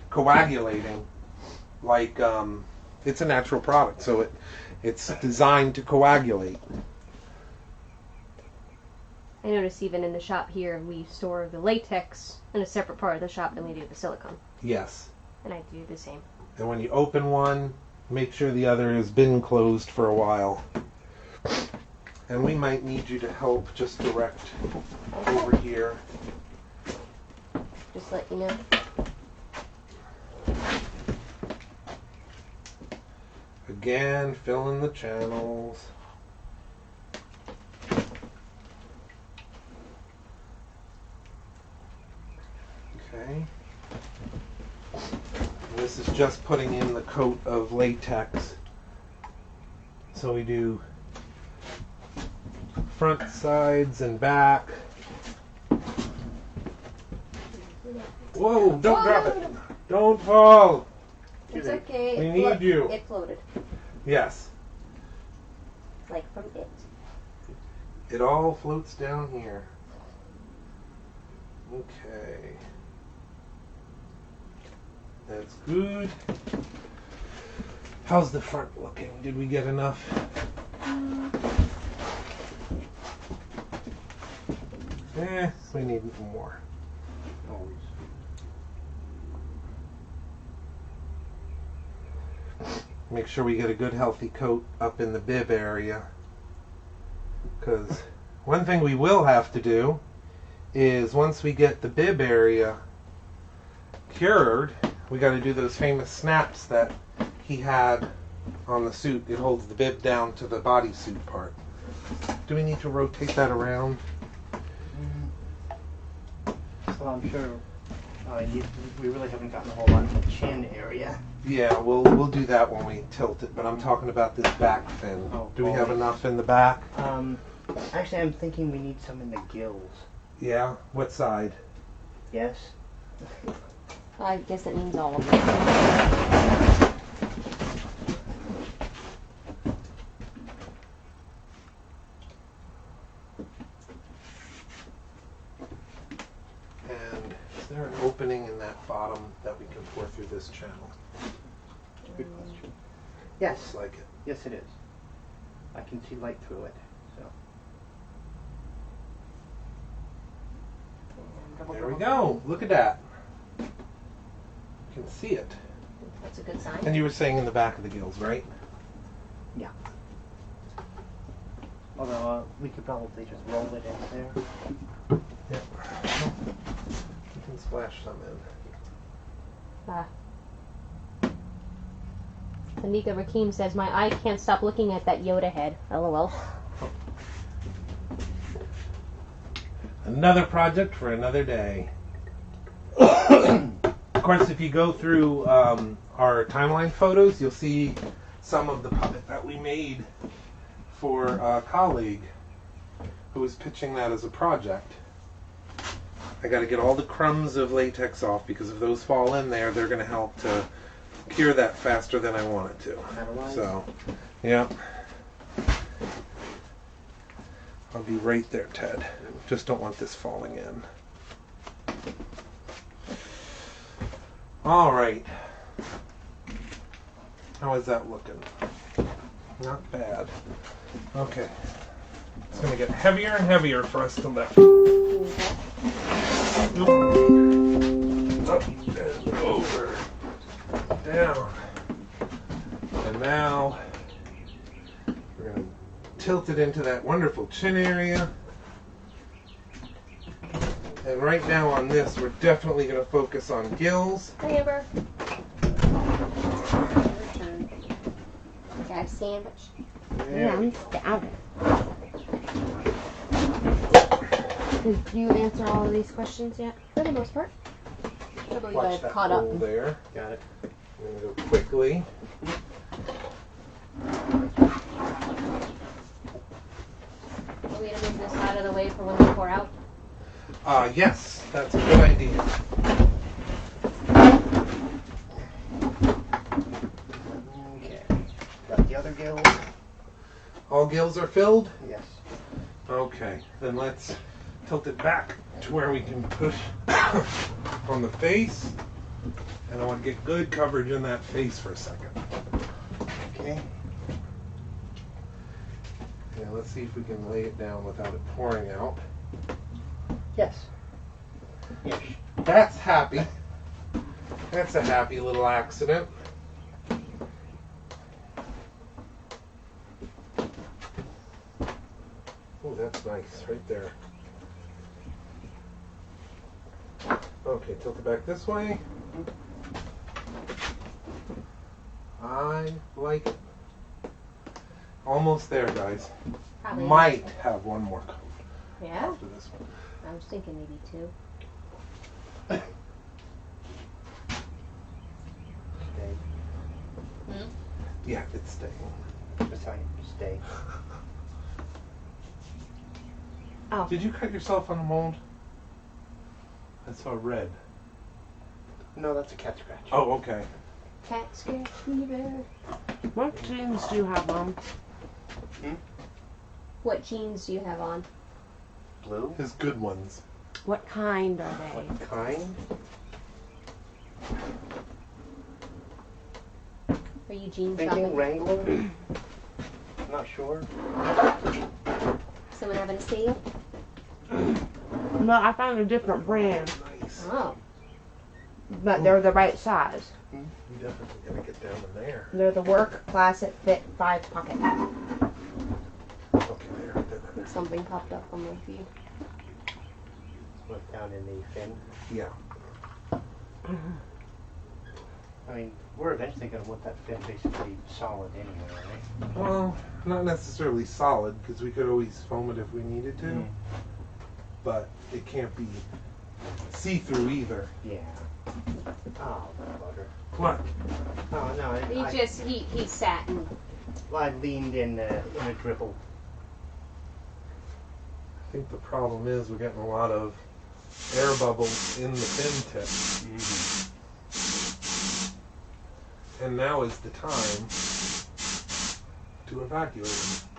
coagulating. Like, it's a natural product, so it's designed to coagulate. I notice even in the shop here, we store the latex in a separate part of the shop than we do the silicone. Yes. And I do the same. And when you open one, make sure the other has been closed for a while. And we might need you to help just direct over here. Just let you know. Again, fill in the channels. Okay. And this is just putting in the coat of latex. So we do front, sides, and back. Whoa, don't drop it. Don't fall. It's okay. We need you. It floated. Yes. Like from it. It all floats down here. Okay. That's good. How's the front looking? Did we get enough? We need more. Always. Make sure we get a good healthy coat up in the bib area. Because one thing we will have to do is once we get the bib area cured, we got to do those famous snaps that he had on the suit. It holds the bib down to the bodysuit part. Do we need to rotate that around? So I'm sure we really haven't gotten a whole lot in the chin area. Yeah, we'll do that when we tilt it, but I'm talking about this back fin. Oh, do we have boy. enough in the back? Actually, I'm thinking we need some in the gills. Yeah? What side? Yes? I guess it means all of it. And is there an opening in that bottom that we can pour through this channel? Good question. Yes. Looks like it. Yes, it is. I can see light through it. So. There we go. Look at that. You can see it. That's a good sign. And you were saying in the back of the gills, right? Yeah. Although we could probably just roll it in there. Yeah. You can splash some in. Anika Rakim says, my eye can't stop looking at that Yoda head. LOL. Another project for another day. Of course, if you go through our timeline photos, you'll see some of the puppet that we made for a colleague who was pitching that as a project. I got to get all the crumbs of latex off because if those fall in there, they're going to help to cure that faster than I want it to. Catalyze? So, yeah. I'll be right there, Ted. Just don't want this falling in. All right. How is that looking? Not bad. Okay. It's going to get heavier and heavier for us to lift. Up and over. Down. And now we're going to tilt it into that wonderful chin area. And right now on this, we're definitely going to focus on gills. Hey, Amber. Got a sandwich. Yeah, I'm down. Did you answer all of these questions yet? For the most part. I believe Watch I've that caught up. hole there. Got it. I'm going to go quickly. Are we going to move this out of the way for when we pour out? Yes, that's a good idea. Okay. Got the other gills? All gills are filled? Yes. Okay, then let's tilt it back to where we can push on the face. And I want to get good coverage in that face for a second. Okay. Yeah, let's see if we can lay it down without it pouring out. Yes. Yes. That's happy. That's a happy little accident. Oh, that's nice, right there. Okay, tilt it back this way. I like it. Almost there, guys. Probably. Might have one more coat Yeah? after this one. I was thinking maybe two. Yeah, it's staying. Just like stay. Oh. Did you cut yourself on the mold? I saw red. No, that's a cat scratch. Oh, okay. Cat scratch fever. What jeans do you have on? What jeans do you have on? Blue? His good ones. What kind are they? What kind? Are you jean Thinking shopping? Wrangler? Not sure. Someone having a sale? No, I found a different brand, Nice. Oh. but they're the right size. You definitely gotta get down in there. They're the work classic fit 5 pocket. Okay, there. Something popped up on my feed. Look down in the fin. Yeah. I mean, we're eventually going to want that fin basically solid anyway, right? Well, not necessarily solid, because we could always foam it if we needed to. Mm. But it can't be see-through either. Yeah. Oh, bugger. What? Oh, no. He sat and I leaned in a dribble. I think the problem is we're getting a lot of air bubbles in the fin tip. Mm-hmm. And now is the time to evacuate them.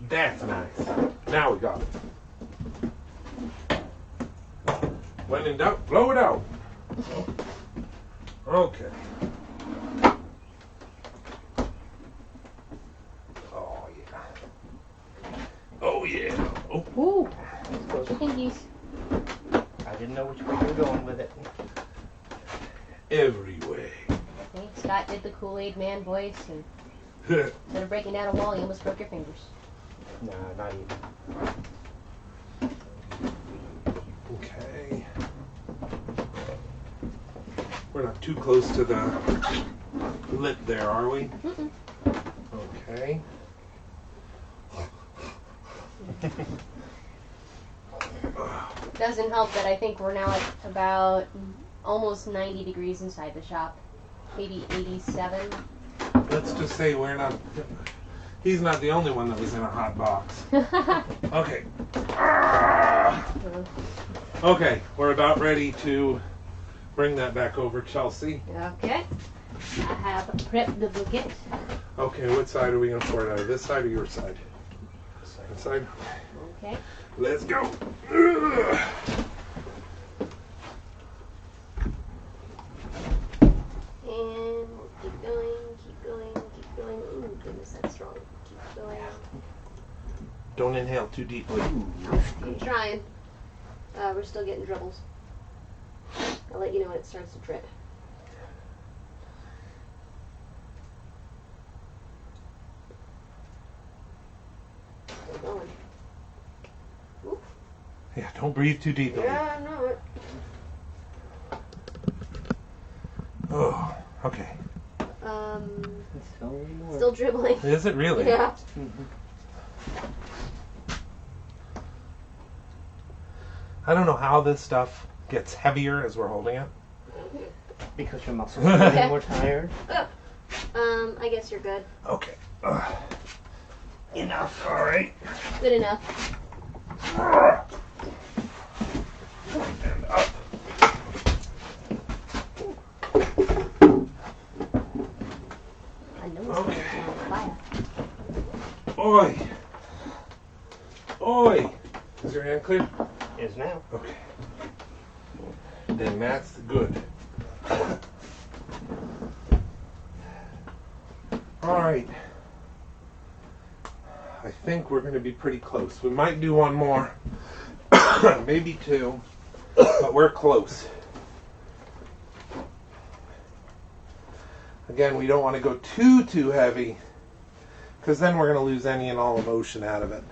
That's nice. Now we got it. When in doubt, blow it out. Okay. Oh yeah. Oh yeah. Oh. ooh, pinkies. I didn't know which way you were going with it. Every way. Okay, Scott did the Kool-Aid man voice, and instead of breaking down a wall, you almost broke your fingers. No, not even. Okay. We're not too close to the lip there, are we? Mm-mm. Okay. Doesn't help that I think we're now at about almost 90 degrees inside the shop. Maybe 87. Let's just say we're not. He's not the only one that was in a hot box. Okay. Okay, we're about ready to bring that back over, Chelsea. Okay. I have prepped the bucket. Okay, what side are we going to pour it out of? This side or your side? That side? Okay. Let's go. And we'll keep going, keep going, keep going. Ooh, goodness, that's strong. Keep going. Don't inhale too deeply. I'm trying. We're still getting dribbles. I'll let you know when it starts to drip. Still going. Ooh. Yeah, don't breathe too deeply. Yeah, I know it. Oh, okay. Still dribbling. Is it really? Yeah. I don't know how this stuff gets heavier as we're holding it. Because your muscles are getting more tired. I guess you're good. Okay. Enough. All right. Good enough. And up. I know it's going to on fire. Oi. Oi. Is your hand clear? Is now. Okay. Then that's good. All right. I think we're going to be pretty close. We might do one more, maybe two, but we're close. Again, we don't want to go too heavy, because then we're going to lose any and all emotion out of it.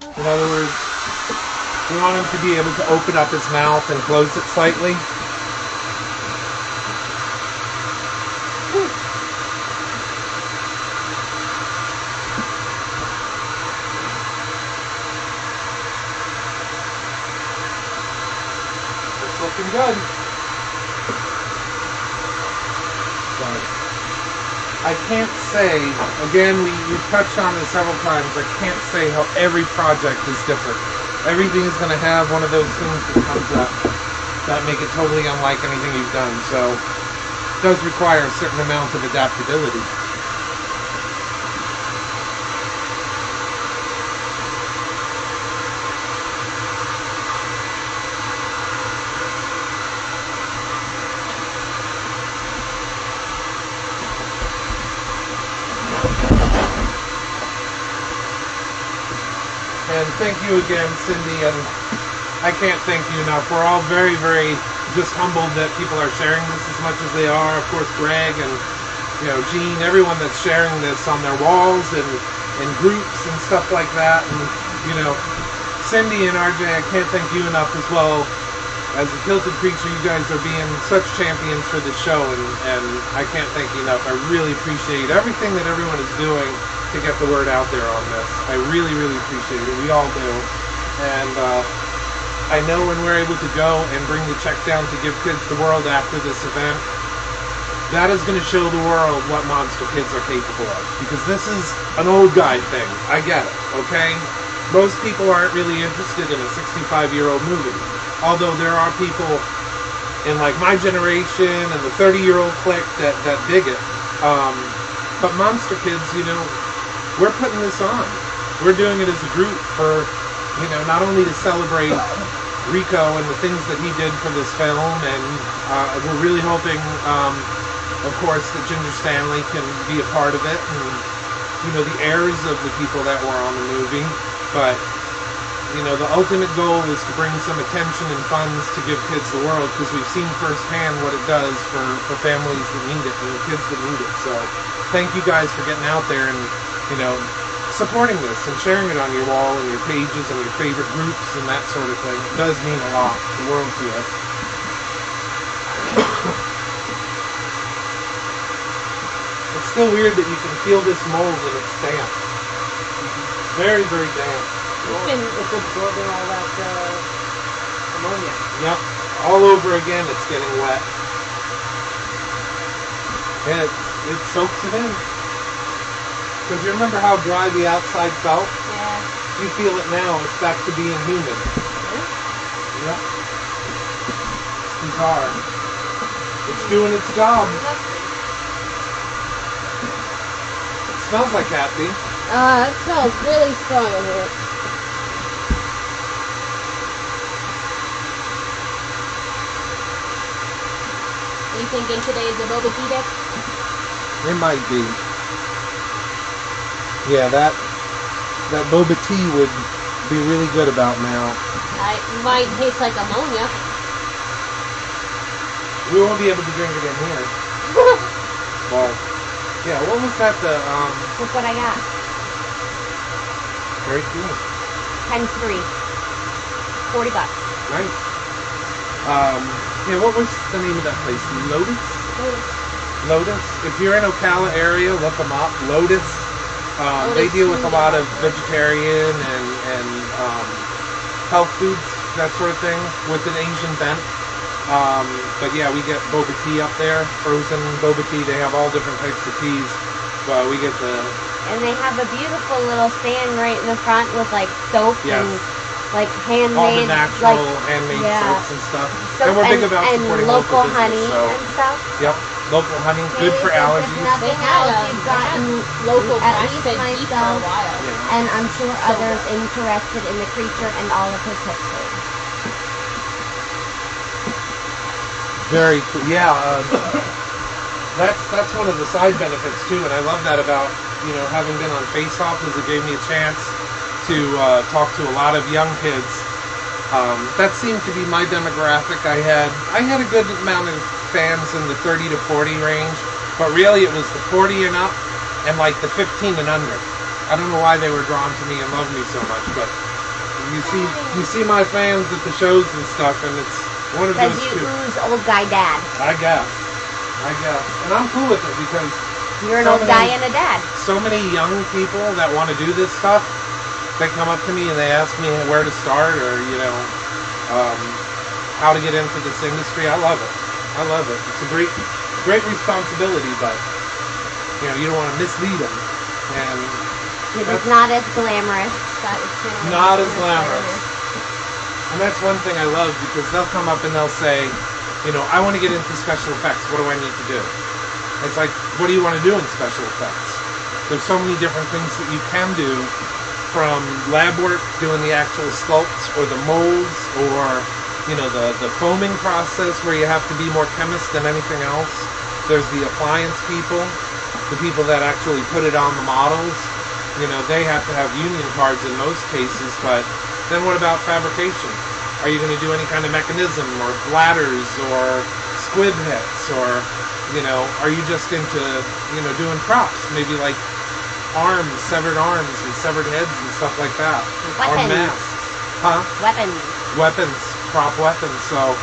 In other words, we want him to be able to open up his mouth and close it slightly. looking good. But I can't say, again, we touched on it several times, I can't say how every project is different. Everything is going to have one of those things that comes up that make it totally unlike anything you've done. So it does require a certain amount of adaptability. And thank you again, Cindy, and I can't thank you enough. We're all very, very just humbled that people are sharing this as much as they are. Of course, Greg and Gene, everyone that's sharing this on their walls and in groups and stuff like that. And Cindy and RJ, I can't thank you enough as well. As a Kilted Creature, you guys are being such champions for this show, and I can't thank you enough. I really appreciate everything that everyone is doing to get the word out there on this. I really, really appreciate it. We all do. And I know when we're able to go and bring the check down to Give Kids the World after this event, that is going to show the world what Monster Kids are capable of. Because this is an old guy thing. I get it, okay? Most people aren't really interested in a 65-year-old movie. Although there are people in like my generation and the 30-year-old clique that dig it. But Monster Kids, we're putting this on. We're doing it as a group for, not only to celebrate Rico and the things that he did for this film, and we're really hoping, of course, that Ginger Stanley can be a part of it, and, the heirs of the people that were on the movie. But, the ultimate goal is to bring some attention and funds to Give Kids the World, because we've seen firsthand what it does for families that need it and the kids that need it. So thank you guys for getting out there and supporting this and sharing it on your wall and your pages and your favorite groups and that sort of thing. It does mean a lot, the world to us. It's still weird that you can feel this mold and it's damp. Very, very damp. It's absorbing all that ammonia. Yep. All over again, it's getting wet. And it soaks it in. Because you remember how dry the outside felt? Yeah. You feel it now. It's back to being humid. Yeah. Yep. It's bizarre. It's doing its job. It smells like happy. It smells really strong in here. Are you thinking today is a Boba Tea day? It might be. Yeah, that boba tea would be really good about now. It might taste like ammonia. We won't be able to drink it in here. But yeah, what was that? Look what I got. Very cool. Times 3. $40. Nice. Yeah, what was the name of that place? Lotus. If you're in Ocala area, look them up. Lotus. They deal with a lot of vegetarian and health foods, that sort of thing, with an Asian bent. But yeah, we get boba tea up there, frozen boba tea. They have all different types of teas. But we get the... And they have a beautiful little stand right in the front with like soap and like handmade, all the natural handmade soaps and stuff. And we're big about supporting local business, honey so. and stuff. Yep, local honey, good for allergies. Nothing else you've gotten local at grass-fed least beef for a myself, while. Yeah. and I'm sure others interested in the creature and all of his history. Very cool. Yeah, that's one of the side benefits too, and I love that about having been on Face Off, is it gave me a chance to talk to a lot of young kids. That seemed to be my demographic. I had a good amount of fans in the 30 to 40 range, but really it was the 40 and up and like the 15 and under. I don't know why they were drawn to me and loved me so much, but you see my fans at the shows and stuff, and it's one of those Because you two. ooze old guy dad. I guess. And I'm cool with it because You're an old guy and a dad. so many young people that want to do this stuff, they come up to me and they ask me where to start, or how to get into this industry. I love it. I love it. It's a great responsibility, but you don't want to mislead them. And It's not as glamorous. not as glamorous. And that's one thing I love, because they'll come up and they'll say, I want to get into special effects. What do I need to do? It's like, what do you want to do in special effects? There's so many different things that you can do, from lab work, doing the actual sculpts or the molds, or the foaming process where you have to be more chemist than anything else. There's the appliance people, the people that actually put it on the models. They have to have union cards in most cases, but then what about fabrication? Are you going to do any kind of mechanism or bladders or squib hits, or are you just into doing props, maybe like arms, severed arms and severed heads and stuff like that, or masks, weapons, prop weapons. So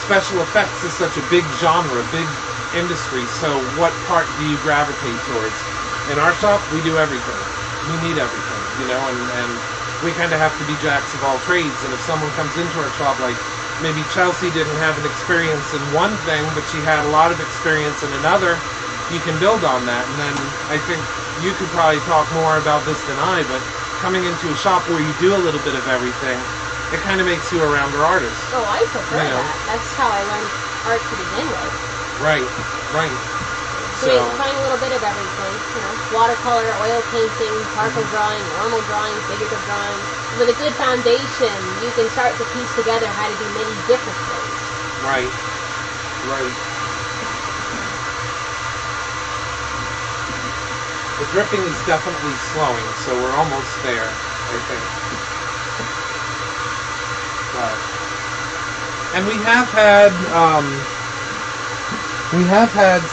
special effects is such a big genre, big industry. So what part do you gravitate towards? In our shop, we do everything. We need everything, and we kind of have to be jacks of all trades. And if someone comes into our shop, like maybe Chelsea didn't have an experience in one thing, but she had a lot of experience in another, you can build on that. And then I think you could probably talk more about this than I, but coming into a shop where you do a little bit of everything, it kind of makes you a rounder artist. Oh, I prefer that. That's how I learned art to begin with. Right. So you find a little bit of everything, watercolor, oil painting, charcoal drawing, normal drawing, figurative drawing. With a good foundation, you can start to piece together how to do many different things. Right. The dripping is definitely slowing, so we're almost there, I think. And we have had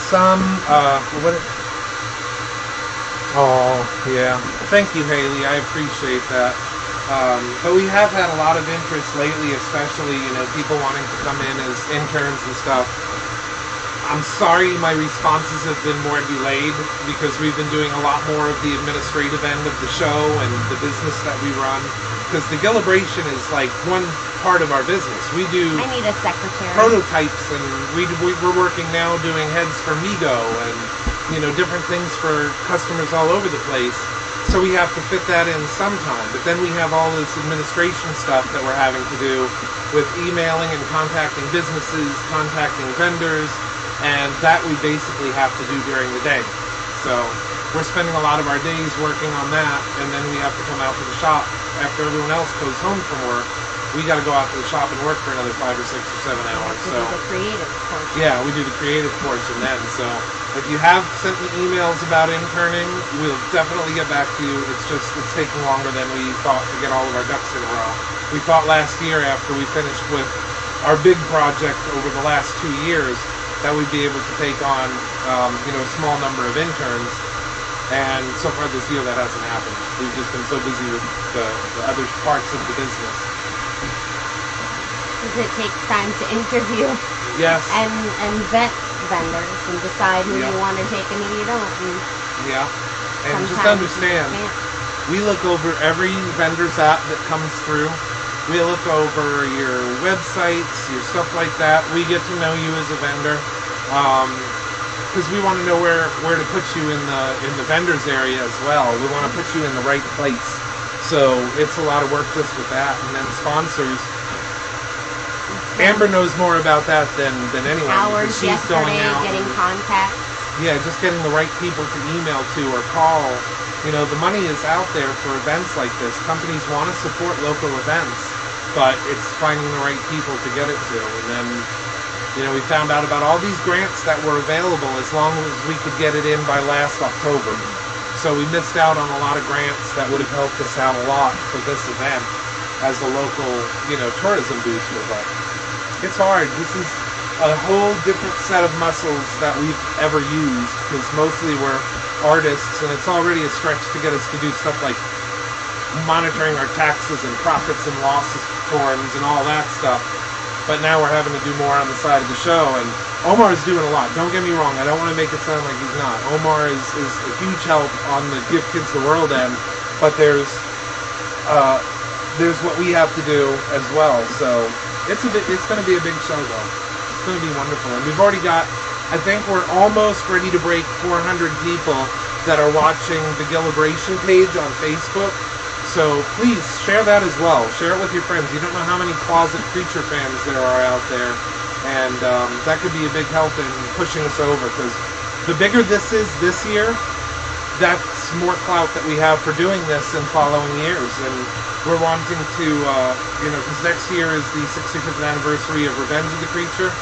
some, thank you, Haley, I appreciate that. But we have had a lot of interest lately, especially, people wanting to come in as interns and stuff. I'm sorry my responses have been more delayed, because we've been doing a lot more of the administrative end of the show and the business that we run. Because the Gill-A-Bration is like one part of our business. We do I need a secretary. prototypes, and we're working now doing heads for Migo and different things for customers all over the place. So we have to fit that in sometime. But then we have all this administration stuff that we're having to do with emailing and contacting businesses, contacting vendors, and that we basically have to do during the day. So we're spending a lot of our days working on that, and then we have to come out to the shop after everyone else goes home from work. We got to go out to the shop and work for another 5 or 6 or 7 hours. We do the creative portion. Yeah, we do the creative portion then. So if you have sent me emails about interning, we'll definitely get back to you. It's taking longer than we thought to get all of our ducks in a row. We thought last year, after we finished with our big project over the last 2 years, that we'd be able to take on a small number of interns. And so far this year that hasn't happened. We've just been so busy with the other parts of the business. Because it takes time to interview Yes. and vet vendors and decide who you want to take and who you don't. And just understand, we look over every vendor's app that comes through. We look over your websites, your stuff like that. We get to know you as a vendor. Because we want to know where to put you in the vendors area as well. We want to put you in the right place. So it's a lot of work just with that. And then sponsors. Amber knows more about that than anyone. Hours she's yesterday going out getting contact. Yeah, just getting the right people to email to or call. The money is out there for events like this. Companies want to support local events, but it's finding the right people to get it to. And then we found out about all these grants that were available as long as we could get it in by last October. So we missed out on a lot of grants that would have helped us out a lot for this event as a local, tourism booster. But it's hard. This is a whole different set of muscles that we've ever used, because mostly we're artists, and it's already a stretch to get us to do stuff like monitoring our taxes and profits and losses forms and all that stuff. But now we're having to do more on the side of the show, and Omar's doing a lot. Don't get me wrong, I don't want to make it sound like he's not. Omar is a huge help on the Give Kids the World end, but there's what we have to do as well. So It's going to be a big show, though. It's going to be wonderful. And we've already got, I think we're almost ready to break 400 people that are watching the Gill-A-Bration page on Facebook. So please share that as well. Share it with your friends. You don't know how many closet creature fans there are out there. And that could be a big help in pushing us over. Because the bigger this is this year, that's more clout that we have for doing this in following years. And we're wanting to, because next year is the 65th anniversary of Revenge of the Creature.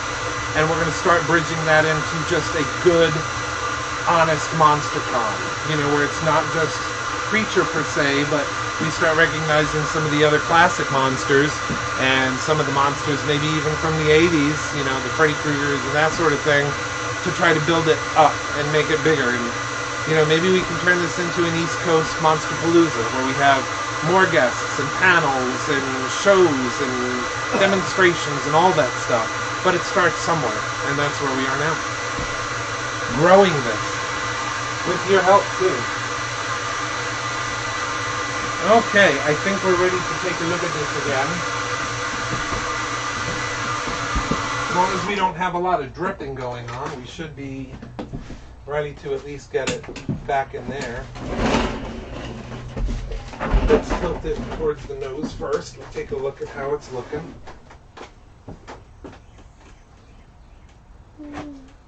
And we're going to start bridging that into just a good, honest monster con. Where it's not just creature per se, but we start recognizing some of the other classic monsters and some of the monsters maybe even from the 80s, the Freddy Kruegers and that sort of thing, to try to build it up and make it bigger. And, maybe we can turn this into an East Coast Monsterpalooza where we have more guests and panels and shows and demonstrations and all that stuff. But it starts somewhere, and that's where we are now. Growing this. With your help, too. Okay, I think we're ready to take a look at this again. As long as we don't have a lot of dripping going on, we should be ready to at least get it back in there. Let's tilt it towards the nose first. We'll take a look at how it's looking.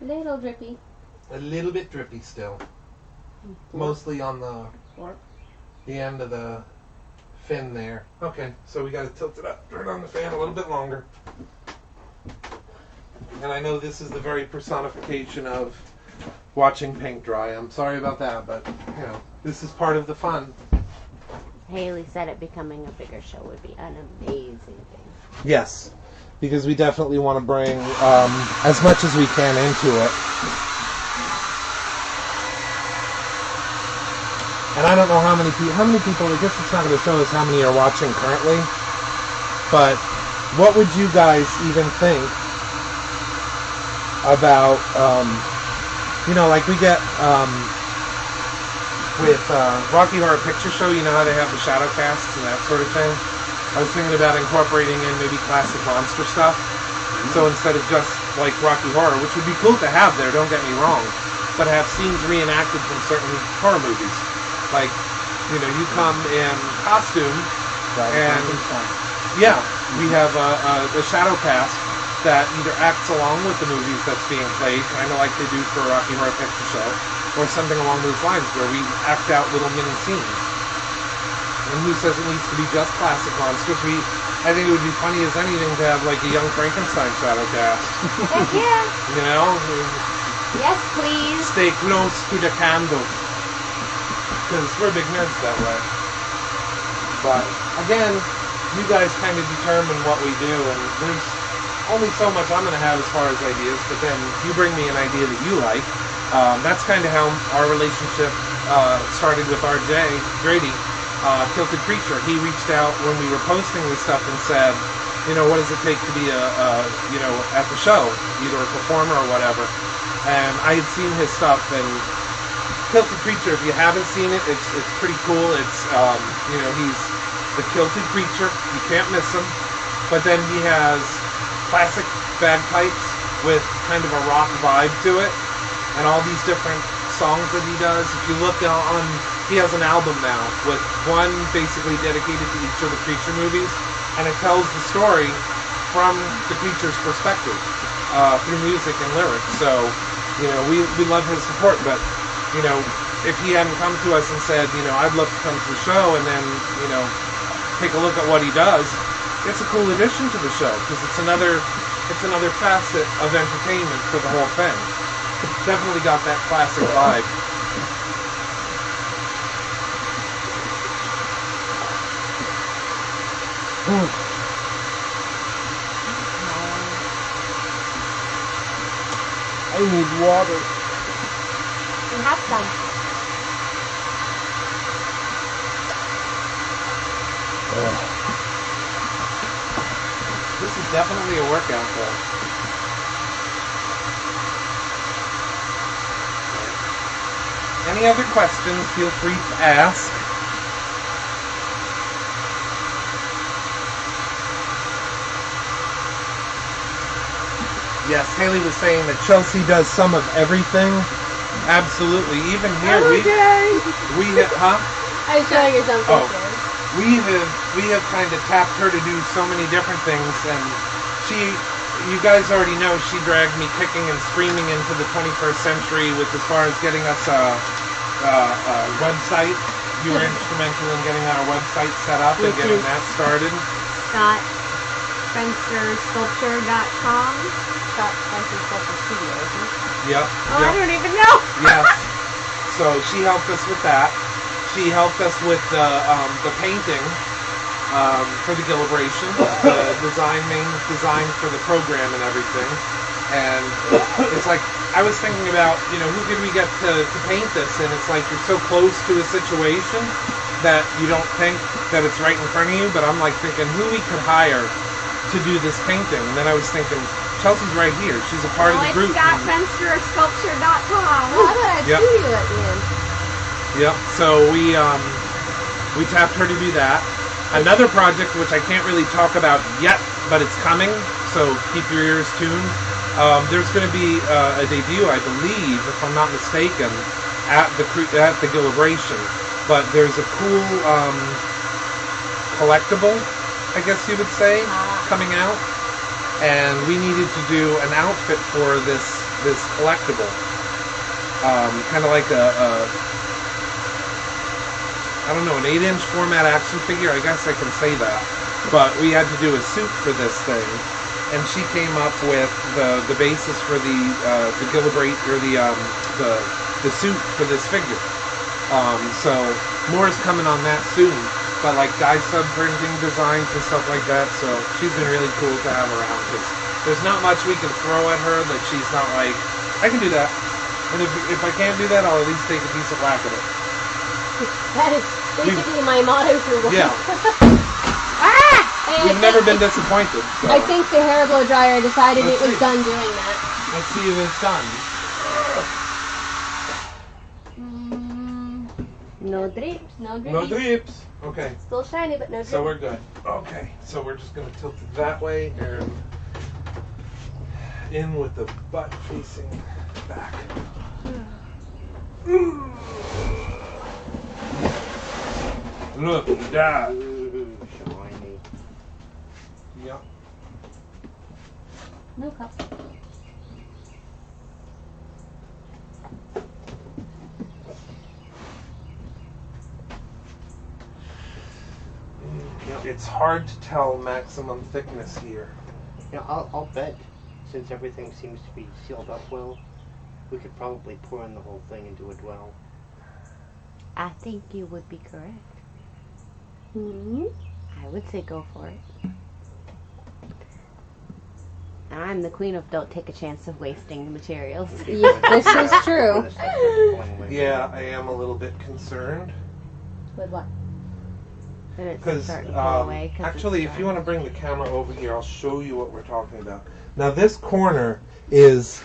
Little drippy. A little bit drippy still. Mostly on the end of the fin there. Okay, so we got to tilt it up, turn on the fan a little bit longer. And I know this is the very personification of watching paint dry. I'm sorry about that, but this is part of the fun. Haley said it becoming a bigger show would be an amazing thing. Yes, because we definitely want to bring as much as we can into it. And I don't know how many people, I guess it's not going to show us how many are watching currently, but what would you guys even think about, like we get with Rocky Horror Picture Show, how they have the shadow casts and that sort of thing? I was thinking about incorporating in maybe classic monster stuff. So instead of just like Rocky Horror, which would be cool to have there, don't get me wrong, but have scenes reenacted from certain horror movies. Like, you come in costume, and we have a shadow cast that either acts along with the movies that's being played, kind of like they do for Rocky Horror Picture Show, or something along those lines where we act out little mini scenes. And who says it needs to be just classic monsters? I think it would be funny as anything to have like a young Frankenstein shadow cast. Heck yeah. Yes, please. Stay close to the candle. Because we're big nerds that way. But again, you guys kind of determine what we do, and there's only so much I'm going to have as far as ideas, but then you bring me an idea that you like. That's kind of how our relationship started with RJ Grady, Tilted Creature. He reached out when we were posting this stuff and said, what does it take to be at the show, either a performer or whatever. And I had seen his stuff, and Tilted Creature, if you haven't seen it, it's pretty cool. It's, he's the Tilted Creature. You can't miss him. But then he has classic bagpipes with kind of a rock vibe to it, and all these different songs that he does. If you look on, he has an album now with one basically dedicated to each of the Creature movies, and it tells the story from the Creature's perspective through music and lyrics. So, we love his support, but if he hadn't come to us and said, I'd love to come to the show and then, take a look at what he does, it's a cool addition to the show because it's another facet of entertainment for the whole thing. It's definitely got that classic vibe. I need water. You have some. This is definitely a workout, though. Any other questions, feel free to ask. Yes, Haley was saying that Chelsea does some of everything. Absolutely. Even here, we have, I was showing her something. Oh. we have kind of tapped her to do so many different things, and you guys already know she dragged me kicking and screaming into the 21st century with as far as getting us a website. You were instrumental in getting our website set up and getting that started. ScottSpencerSculpture.com. Scott Spencer Sculpture Studio, isn't it? Yep. Oh, I don't even know. Yes. So she helped us with that. She helped us with the painting for the Gill-A-Bration, the main design for the program and everything. And it's like, I was thinking about, who could we get to paint this? And it's like, you're so close to a situation that you don't think that it's right in front of you. But I'm like thinking, who we could hire to do this painting? And then I was thinking, Chelsea's right here. She's a part of the group. It's ScottSpencerSculpture.com. Well, how about I Yep. studio at the end? Yep. So we tapped her to do that. Another project which I can't really talk about yet, but it's coming. So keep your ears tuned. There's going to be a debut, I believe, if I'm not mistaken, at the Gill-A-Bration. But there's a cool collectible, I guess you would say, coming out, and we needed to do an outfit for this collectible, kind of like I don't know, an 8-inch format action figure. I guess I can say that. But we had to do a suit for this thing, and she came up with the basis for the Gill-A-Bration, or the suit for this figure. So more is coming on that soon. But like dye sub printing designs and stuff like that. So she's been really cool to have around, because there's not much we can throw at her that she's not like, I can do that. And if I can't do that, I'll at least take a piece of whack at it. That is basically my motto for life. Yeah. We've never been disappointed. So. I think the hair blow dryer decided it was done doing that. Let's see if it's done. No drips. No drippy. No drips. Okay. Still shiny, but no drip. So we're good. Okay. So we're just going to tilt it that way and in with the butt facing back. Look at that. Shiny. Yep. No cup. It's hard to tell maximum thickness here. Yeah, I'll bet, since everything seems to be sealed up well, we could probably pour in the whole thing and do it well. I think you would be correct. Mm-hmm. I would say go for it. I'm the queen of don't take a chance of wasting the materials. Yeah, this is true. Yeah, I am a little bit concerned. With what? And it's Because starting to pull away. 'Cause actually, it's if you want to bring the camera over here, I'll show you what we're talking about. Now, this corner is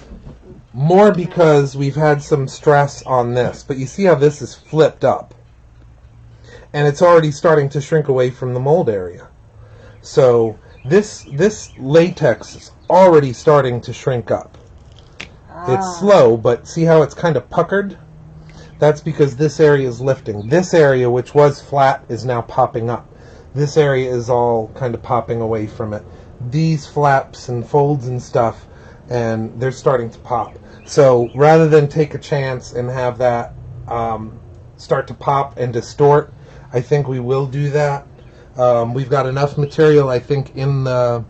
more because we've had some stress on this, but you see how this is flipped up, and it's already starting to shrink away from the mold area. So this latex is already starting to shrink up. It's slow, but see how it's kind of puckered? That's because this area is lifting. This area, which was flat, is now popping up. This area is all kind of popping away from it. These flaps and folds and stuff, and they're starting to pop. So rather than take a chance and have that start to pop and distort, I think we will do that. We've got enough material, I think, in the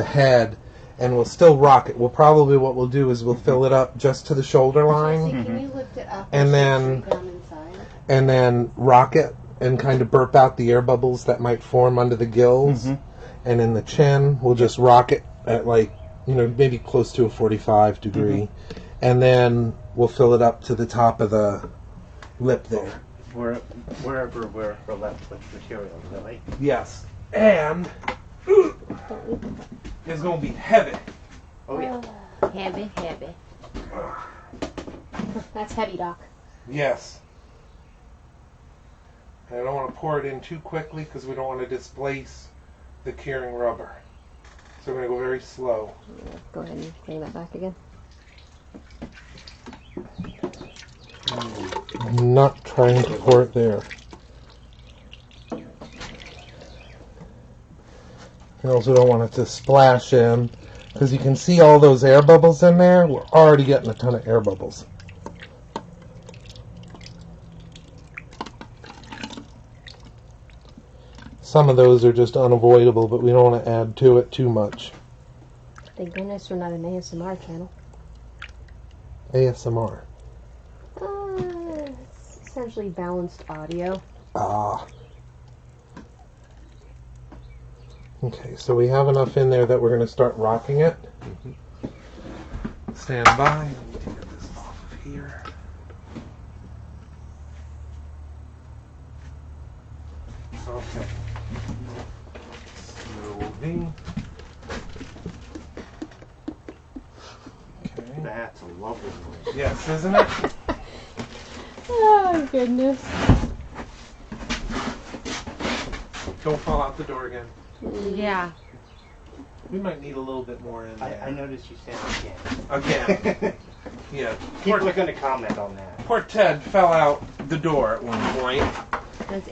head, and we'll still rock it. What we'll do is we'll fill it up just to the shoulder line. Can you lift it up And then- down inside? And then rock it and kind of burp out the air bubbles that might form under the gills. And in the chin, we'll just rock it at maybe close to a 45 degree. And then we'll fill it up to the top of the lip there. Wherever we're left with material, really. Yes. And it's going to be heavy. Oh yeah. Heavy. That's heavy, Doc. Yes. And I don't want to pour it in too quickly because we don't want to displace the curing rubber. So So we're going to go very slow. Go ahead and bring that back again. I'm not trying to pour it there. You also don't want it to splash in, because you can see all those air bubbles in there. We're already getting a ton of air bubbles. Some of those are just unavoidable, but we don't want to add to it too much. Thank goodness we're not an ASMR channel. ASMR. It's essentially balanced audio. Ah. Okay, so we have enough in there that we're going to start rocking it. Stand by. Let me take this off of here. Okay. Slowly. Okay. That's a lovely noise. Yes, isn't it? Oh, goodness. Don't fall out the door again. Yeah. We might need a little bit more in there. I noticed you said Again. Yeah. People are going to comment on that. Poor Ted fell out the door at one point.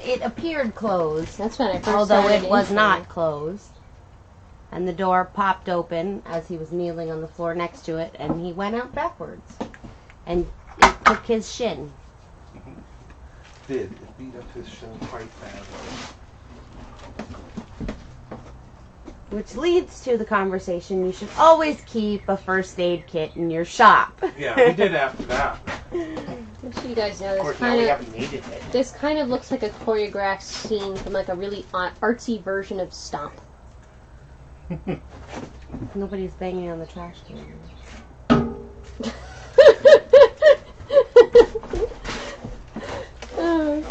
It appeared closed, That's when I first although started it was entering. not closed. And the door popped open as he was kneeling on the floor next to it, and he went out backwards. And it took his shin. It beat up his shin quite badly. Which leads to the conversation, you should always keep a first aid kit in your shop. Yeah, we did after that. Just so you guys know, Of course, now we haven't needed it. this kind of looks like a choreographed scene from like a really artsy version of Stomp. Nobody's banging on the trash can. And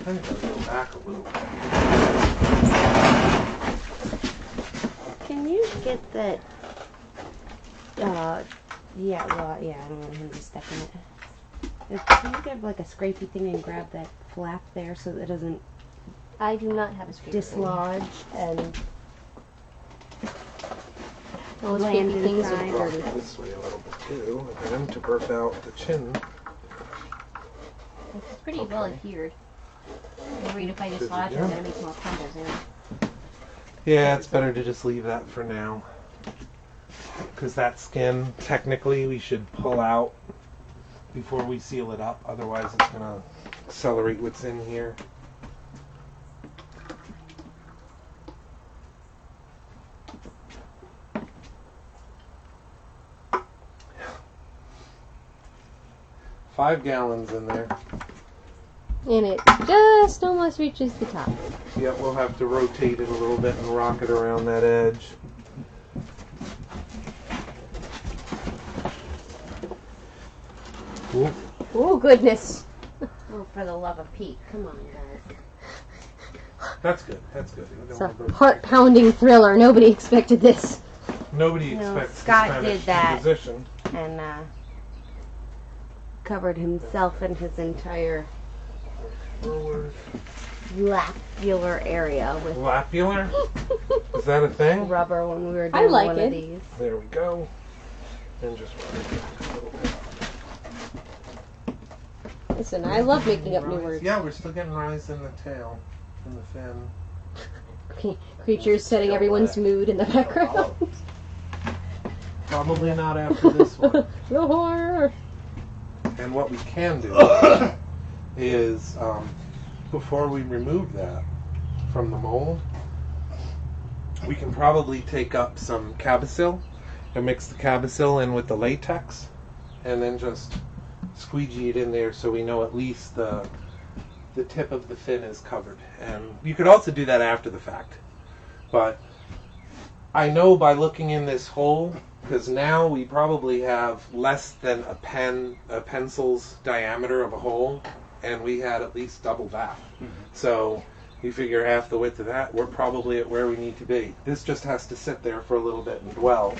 I'm going to go back a little bit. Can you get that? Yeah, well, yeah, I don't want him to step in it. Can you get like a scrapey thing and grab that flap there so that it doesn't I do not have a screen. dislodge and Those land baby things inside. are Rock dirty. it this way a little bit too, and then to burp out the chin. It's pretty well adhered. I'm worried if I dislodge it, I'm going to make more crumbles in. Yeah, it's better to just leave that for now. Because that skin, technically, we should pull out before we seal it up. Otherwise, it's going to accelerate what's in here. $5 gallons in there. And it just almost reaches the top. Yep, we'll have to rotate it a little bit and rock it around that edge. Ooh. Oh, goodness. oh, for the love of Pete, come on, guys. That's good. That's good. We don't It's a want to- heart-pounding thriller. Nobody expected this. Nobody No, expects Scott this kind did of that. position. And covered himself and his entire Forward. lapular area with Lapular? Is that a thing? rubber when we were I doing like one it. of these. There we go. And just run it back a little bit. Listen, I love making up new words. Yeah, we're still getting rise in the tail, in the fin. Creatures setting everyone's mood in the background. Probably not after this one. The horror. And what we can do is, before we remove that from the mold, we can probably take up some Cabicil and mix the Cabicil in with the latex and then just squeegee it in there so we know at least the tip of the fin is covered. And you could also do that after the fact. But I know by looking in this hole, because now we probably have less than a pencil's diameter of a hole, and we had at least double that. Mm-hmm. So you figure half the width of that, we're probably at where we need to be. This just has to sit there for a little bit and dwell.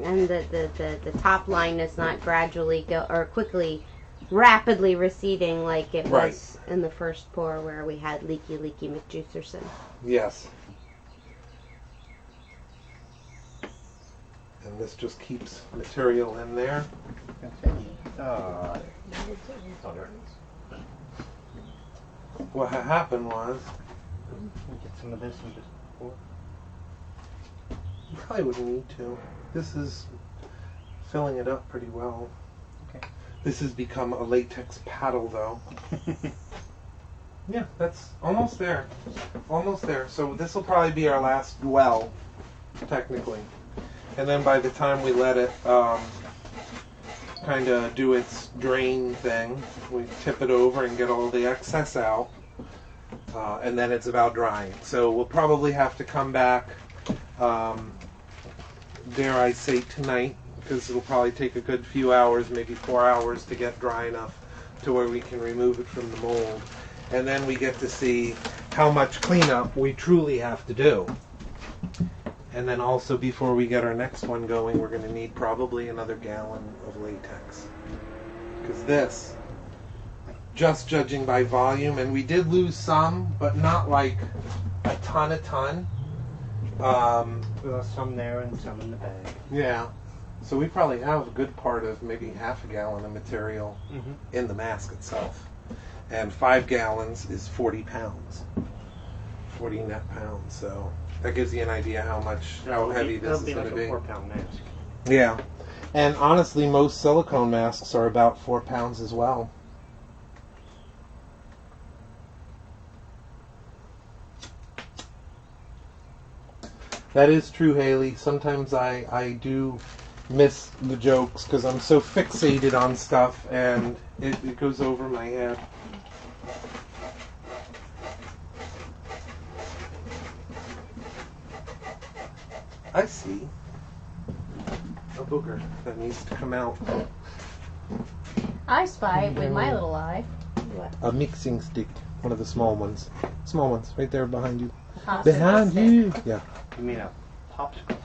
And the top line does not gradually go or quickly rapidly receding like it Right. was in the first pour where we had leaky McJuicerson. Yes. And this just keeps material in there. What happened was, Get some of this and just pour. you probably wouldn't need to. This is filling it up pretty well. Okay. This has become a latex paddle, though. Yeah, that's almost there. Almost there. So this will probably be our last well, technically. And then by the time we let it kind of do its drain thing, we tip it over and get all the excess out. And then it's about drying. So we'll probably have to come back, dare I say, tonight, because it'll probably take a good few hours, maybe 4 hours, to get dry enough to where we can remove it from the mold. And then we get to see how much cleanup we truly have to do. And then also, before we get our next one going, we're going to need probably another gallon of latex. Because this, just judging by volume, and we did lose some, but not like a ton. Well, some there and some in the bag. Yeah. So we probably have a good part of maybe half a gallon of material in the mask itself. And 5 gallons is 40 pounds. 40 net pounds. So that gives you an idea how heavy this is going to be. It'll be like a 4-pound mask. Yeah. And honestly, most silicone masks are about 4 pounds as well. That is true, Haley. Sometimes I do miss the jokes because I'm so fixated on stuff and it goes over my head. I see a booger that needs to come out. I spy it with my little eye. A mixing stick, one of the small ones. Small ones, right there behind you. Popsicle Behind stick. you. Yeah. You mean a popsicle stick?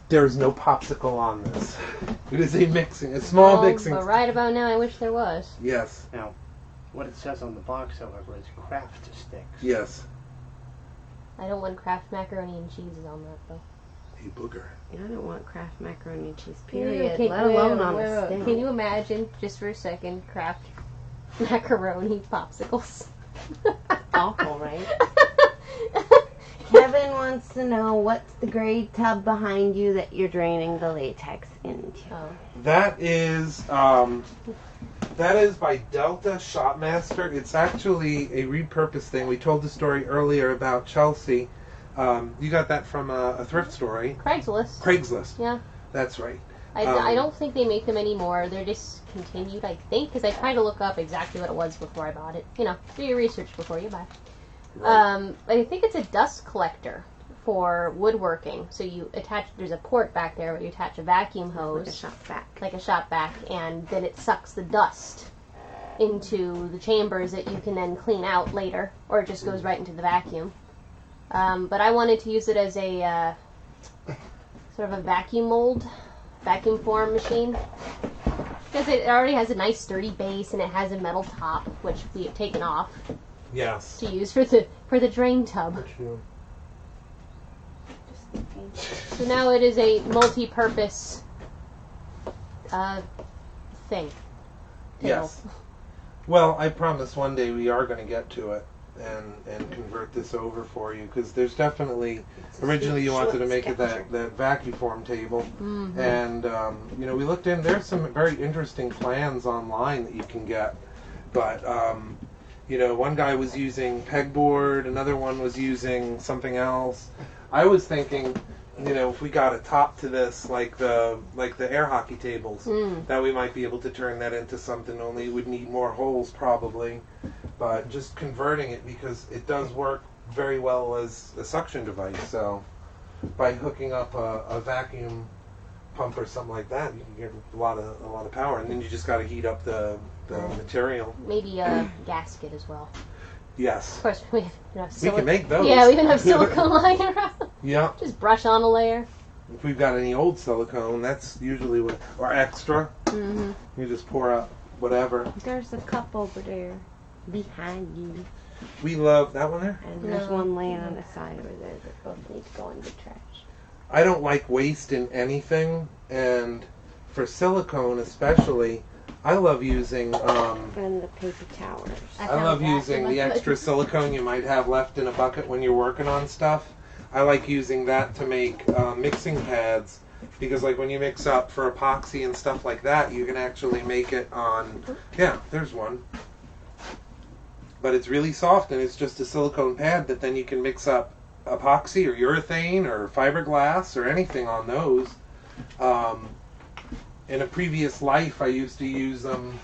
There is no popsicle on this. It is a small Oh, mixing but stick. right about now, I wish there was. Yes. Now, what it says on the box, however, is craft sticks. Yes. I don't want Kraft macaroni and cheeses on that though. A booger. I don't want Kraft macaroni and cheese, Can you- period. can- Let alone wait, on wait, a wait. stick. Can you imagine, just for a second, Kraft macaroni popsicles? Awful, right? Kevin wants to know what's the gray tub behind you that you're draining the latex into. Oh. That is by Delta Shopmaster. It's actually a repurposed thing. We told the story earlier about Chelsea. You got that from a thrift store, right? Craigslist. Craigslist. Yeah. That's right. I don't think they make them anymore. They're discontinued, I think, because I tried to look up exactly what it was before I bought it. You know, do your research before you buy. Right. I think it's a dust collector for woodworking. So you attach, there's a port back there where you attach a vacuum hose. Like a shop vac. Like a shop vac, and then it sucks the dust into the chambers that you can then clean out later, or it just goes right into the vacuum. But I wanted to use it as a sort of a vacuum form machine, because it already has a nice sturdy base and it has a metal top, which we have taken off Yes. to use for the drain tub. So now it is a multi-purpose thing. Yes. Well, I promise one day we are going to get to it and convert this over for you, because there's definitely, originally you wanted to make it that vacuform table, and we looked in, there's some very interesting plans online that you can get, but one guy was using pegboard, another one was using something else. I was thinking, if we got a top to this, like the air hockey tables, that we might be able to turn that into something, only it would need more holes probably. But just converting it, because it does work very well as a suction device. So by hooking up a vacuum pump or something like that, you can get a lot of power, and then you just got to heat up the material. Maybe a gasket as well. Yes. Of course, we can make those. Yeah, we even have silicone lying around. Yeah. Just brush on a layer. If we've got any old silicone, that's usually or extra. You just pour up whatever. There's a cup over there behind you. We love that one there. And there's one laying on the side over there that both need to go in the trash. I don't like wasting anything, and for silicone especially, I love using And the paper towers. I love using the extra silicone you might have left in a bucket when you're working on stuff. I like using that to make mixing pads, because like when you mix up for epoxy and stuff like that, you can actually make it on, yeah, there's one. But it's really soft, and it's just a silicone pad that then you can mix up epoxy or urethane or fiberglass or anything on those. In a previous life, I used to use them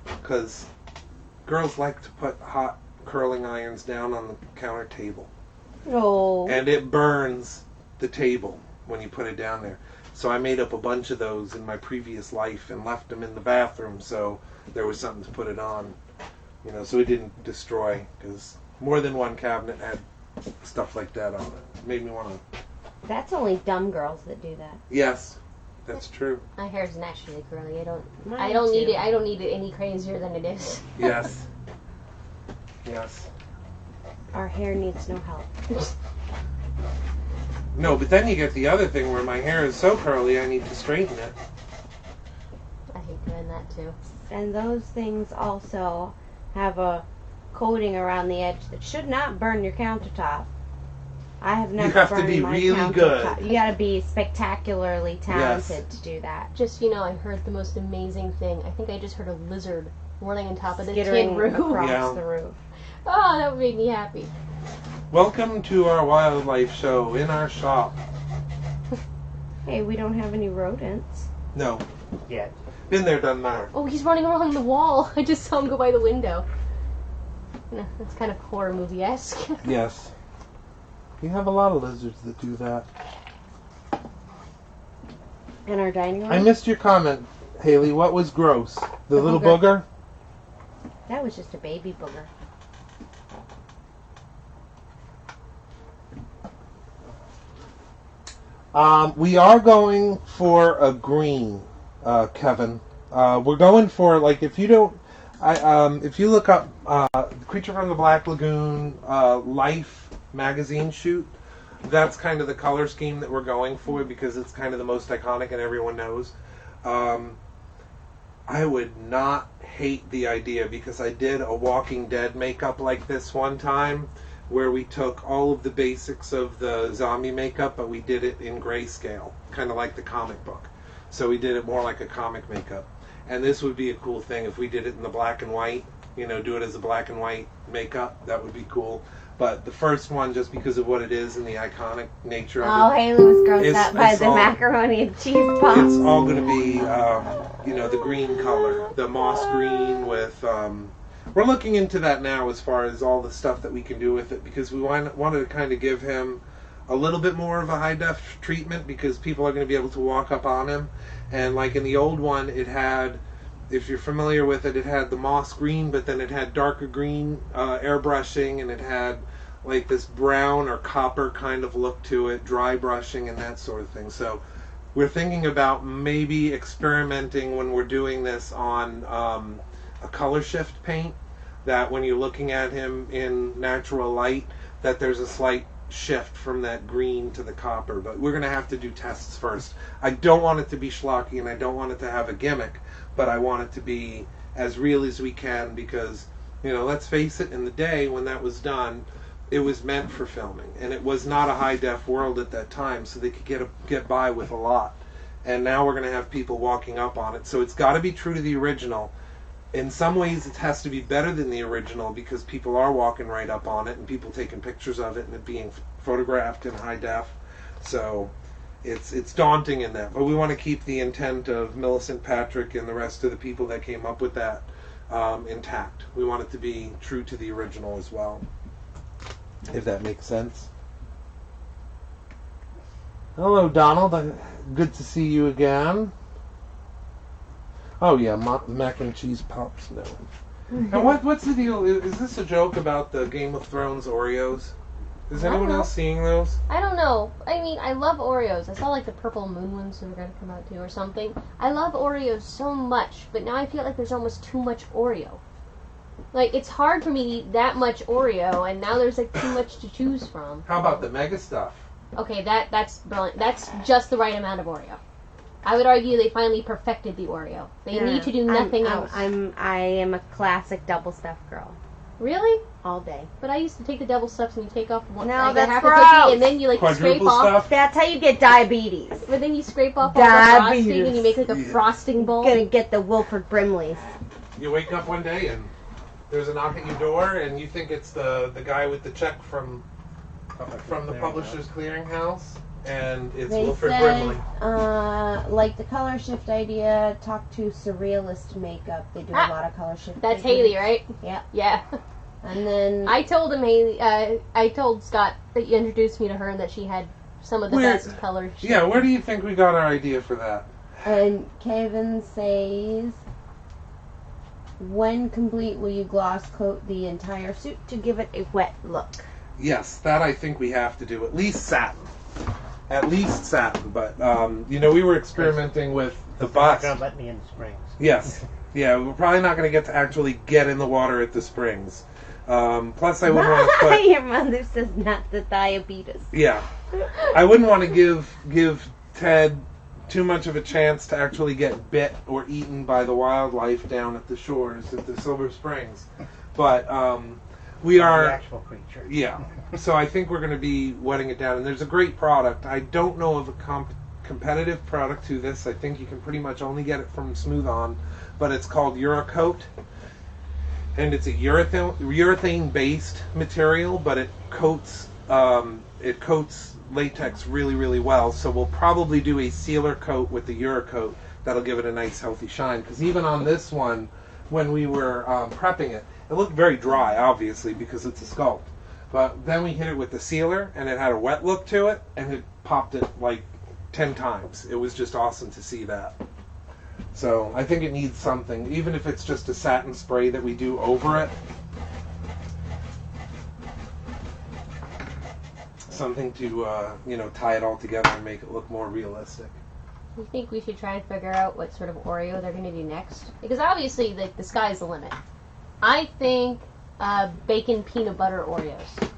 because girls like to put hot curling irons down on the counter table. Oh. And it burns the table when you put it down there. So I made up a bunch of those in my previous life and left them in the bathroom so there was something to put it on. You know, so it didn't destroy, because more than one cabinet had stuff like that on it. It made me want to... That's only dumb girls that do that. Yes, that's true. My hair's naturally curly. I don't Mine need too. it. I don't need it any crazier than it is. Yes. Yes. Our hair needs no help. No, but then you get the other thing where my hair is so curly I need to straighten it. I hate doing that too. And those things also have a coating around the edge that should not burn your countertop. I have never have to burned be my really countertop. good. You gotta be spectacularly talented to do that. Just I heard the most amazing thing. I think I just heard a lizard running on top of the Skittering tin roof. across Yeah. the roof. Oh, that would make me happy. Welcome to our wildlife show in our shop. Hey, we don't have any rodents. No. Yet. Been there, done that. Oh, he's running along the wall. I just saw him go by the window. That's kind of horror movie-esque. Yes. We have a lot of lizards that do that. In our dining room? I missed your comment, Haley. What was gross? The little booger. booger? That was just a baby booger. We are going for a green, Kevin. We're going for, like, if you don't, if you look up Creature from the Black Lagoon Life magazine shoot, that's kind of the color scheme that we're going for because it's kind of the most iconic and everyone knows. I would not hate the idea because I did a Walking Dead makeup like this one time, where we took all of the basics of the zombie makeup, but we did it in grayscale, kind of like the comic book. So we did it more like a comic makeup. And this would be a cool thing if we did it in the black and white, do it as a black and white makeup. That would be cool. But the first one, just because of what it is and the iconic nature of Oh, it, Haley was grossed It's- out by it's the all- macaroni and cheese puffs. it's all going to be, the green color, the moss green with... we're looking into that now as far as all the stuff that we can do with it, because we wanted to kind of give him a little bit more of a high-def treatment, because people are going to be able to walk up on him. And like in the old one, it had, if you're familiar with it, it had the moss green, but then it had darker green airbrushing, and it had like this brown or copper kind of look to it, dry brushing and that sort of thing. So we're thinking about maybe experimenting when we're doing this on a color shift paint, that when you're looking at him in natural light, that there's a slight shift from that green to the copper. But we're going to have to do tests first. I don't want it to be schlocky, and I don't want it to have a gimmick, but I want it to be as real as we can, because, let's face it, in the day when that was done, it was meant for filming, and it was not a high-def world at that time, so they could get by with a lot. And now we're going to have people walking up on it, so it's got to be true to the original. In some ways, it has to be better than the original, because people are walking right up on it, and people taking pictures of it, and it being photographed in high def. So it's daunting in that. But we want to keep the intent of Millicent Patrick and the rest of the people that came up with that intact. We want it to be true to the original as well, if that makes sense. Hello, Donald. Good to see you again. Oh yeah, mac and cheese pops. No. And what's the deal? Is this a joke about the Game of Thrones Oreos? Is I don't anyone know. else seeing those? I don't know. I mean, I love Oreos. I saw like the purple moon ones that are going to come out too or something. I love Oreos so much, but now I feel like there's almost too much Oreo. Like, it's hard for me to eat that much Oreo, and now there's like too much to choose from. How about the mega stuff? Okay, that's brilliant. That's just the right amount of Oreo. I would argue they finally perfected the Oreo. They need to do nothing else. I am a classic double stuffed girl. Really? All day. But I used to take the double stuffs and you take off one, No, like that's half gross. a cookie, and then you like scrape Quadruple off. stuff? That's how you get diabetes. But then you scrape off all the frosting Diabetes. and you make like a Yeah. frosting bowl. Gonna get the Wilford Brimleys. You wake up one day and there's a knock at your door, and you think it's the guy with the check from the Publishers Clearinghouse, and it's They Wilford said, Brimley. like the color shift idea, talk to Surrealist Makeup. They do a lot of color shift. That's figures. Haley, right? Yeah. Yeah. And then I told him, Haley, I told Scott that you introduced me to her and that she had some of the Where- best colors. Yeah, where do you think we got our idea for that? Kevin says, when complete, will you gloss coat the entire suit to give it a wet look? Yes, that I think we have to do. At least satin. But, we were experimenting with the They're not bust. going to let me in the springs. Yes. Yeah, we're probably not going to get to actually get in the water at the springs. Plus, I wouldn't want to put... Your mother says not the diabetes. Yeah. I wouldn't want to give Ted too much of a chance to actually get bit or eaten by the wildlife down at the shores at the Silver Springs. But we The are... actual creature. Yeah. So I think we're going to be wetting it down. And there's a great product. I don't know of a competitive product to this. I think you can pretty much only get it from Smooth On. But it's called Uracoat. And it's a urethane-based material, but it coats latex really, really well. So we'll probably do a sealer coat with the Uracoat. That'll give it a nice, healthy shine. Because even on this one, when we were prepping it, it looked very dry, obviously, because it's a sculpt. But then we hit it with the sealer, and it had a wet look to it, and it popped it like 10 times. It was just awesome to see that. So I think it needs something, even if it's just a satin spray that we do over it. Something to, tie it all together and make it look more realistic. You think we should try and figure out what sort of Oreo they're going to do next? Because obviously the sky's the limit. I think bacon peanut butter Oreos.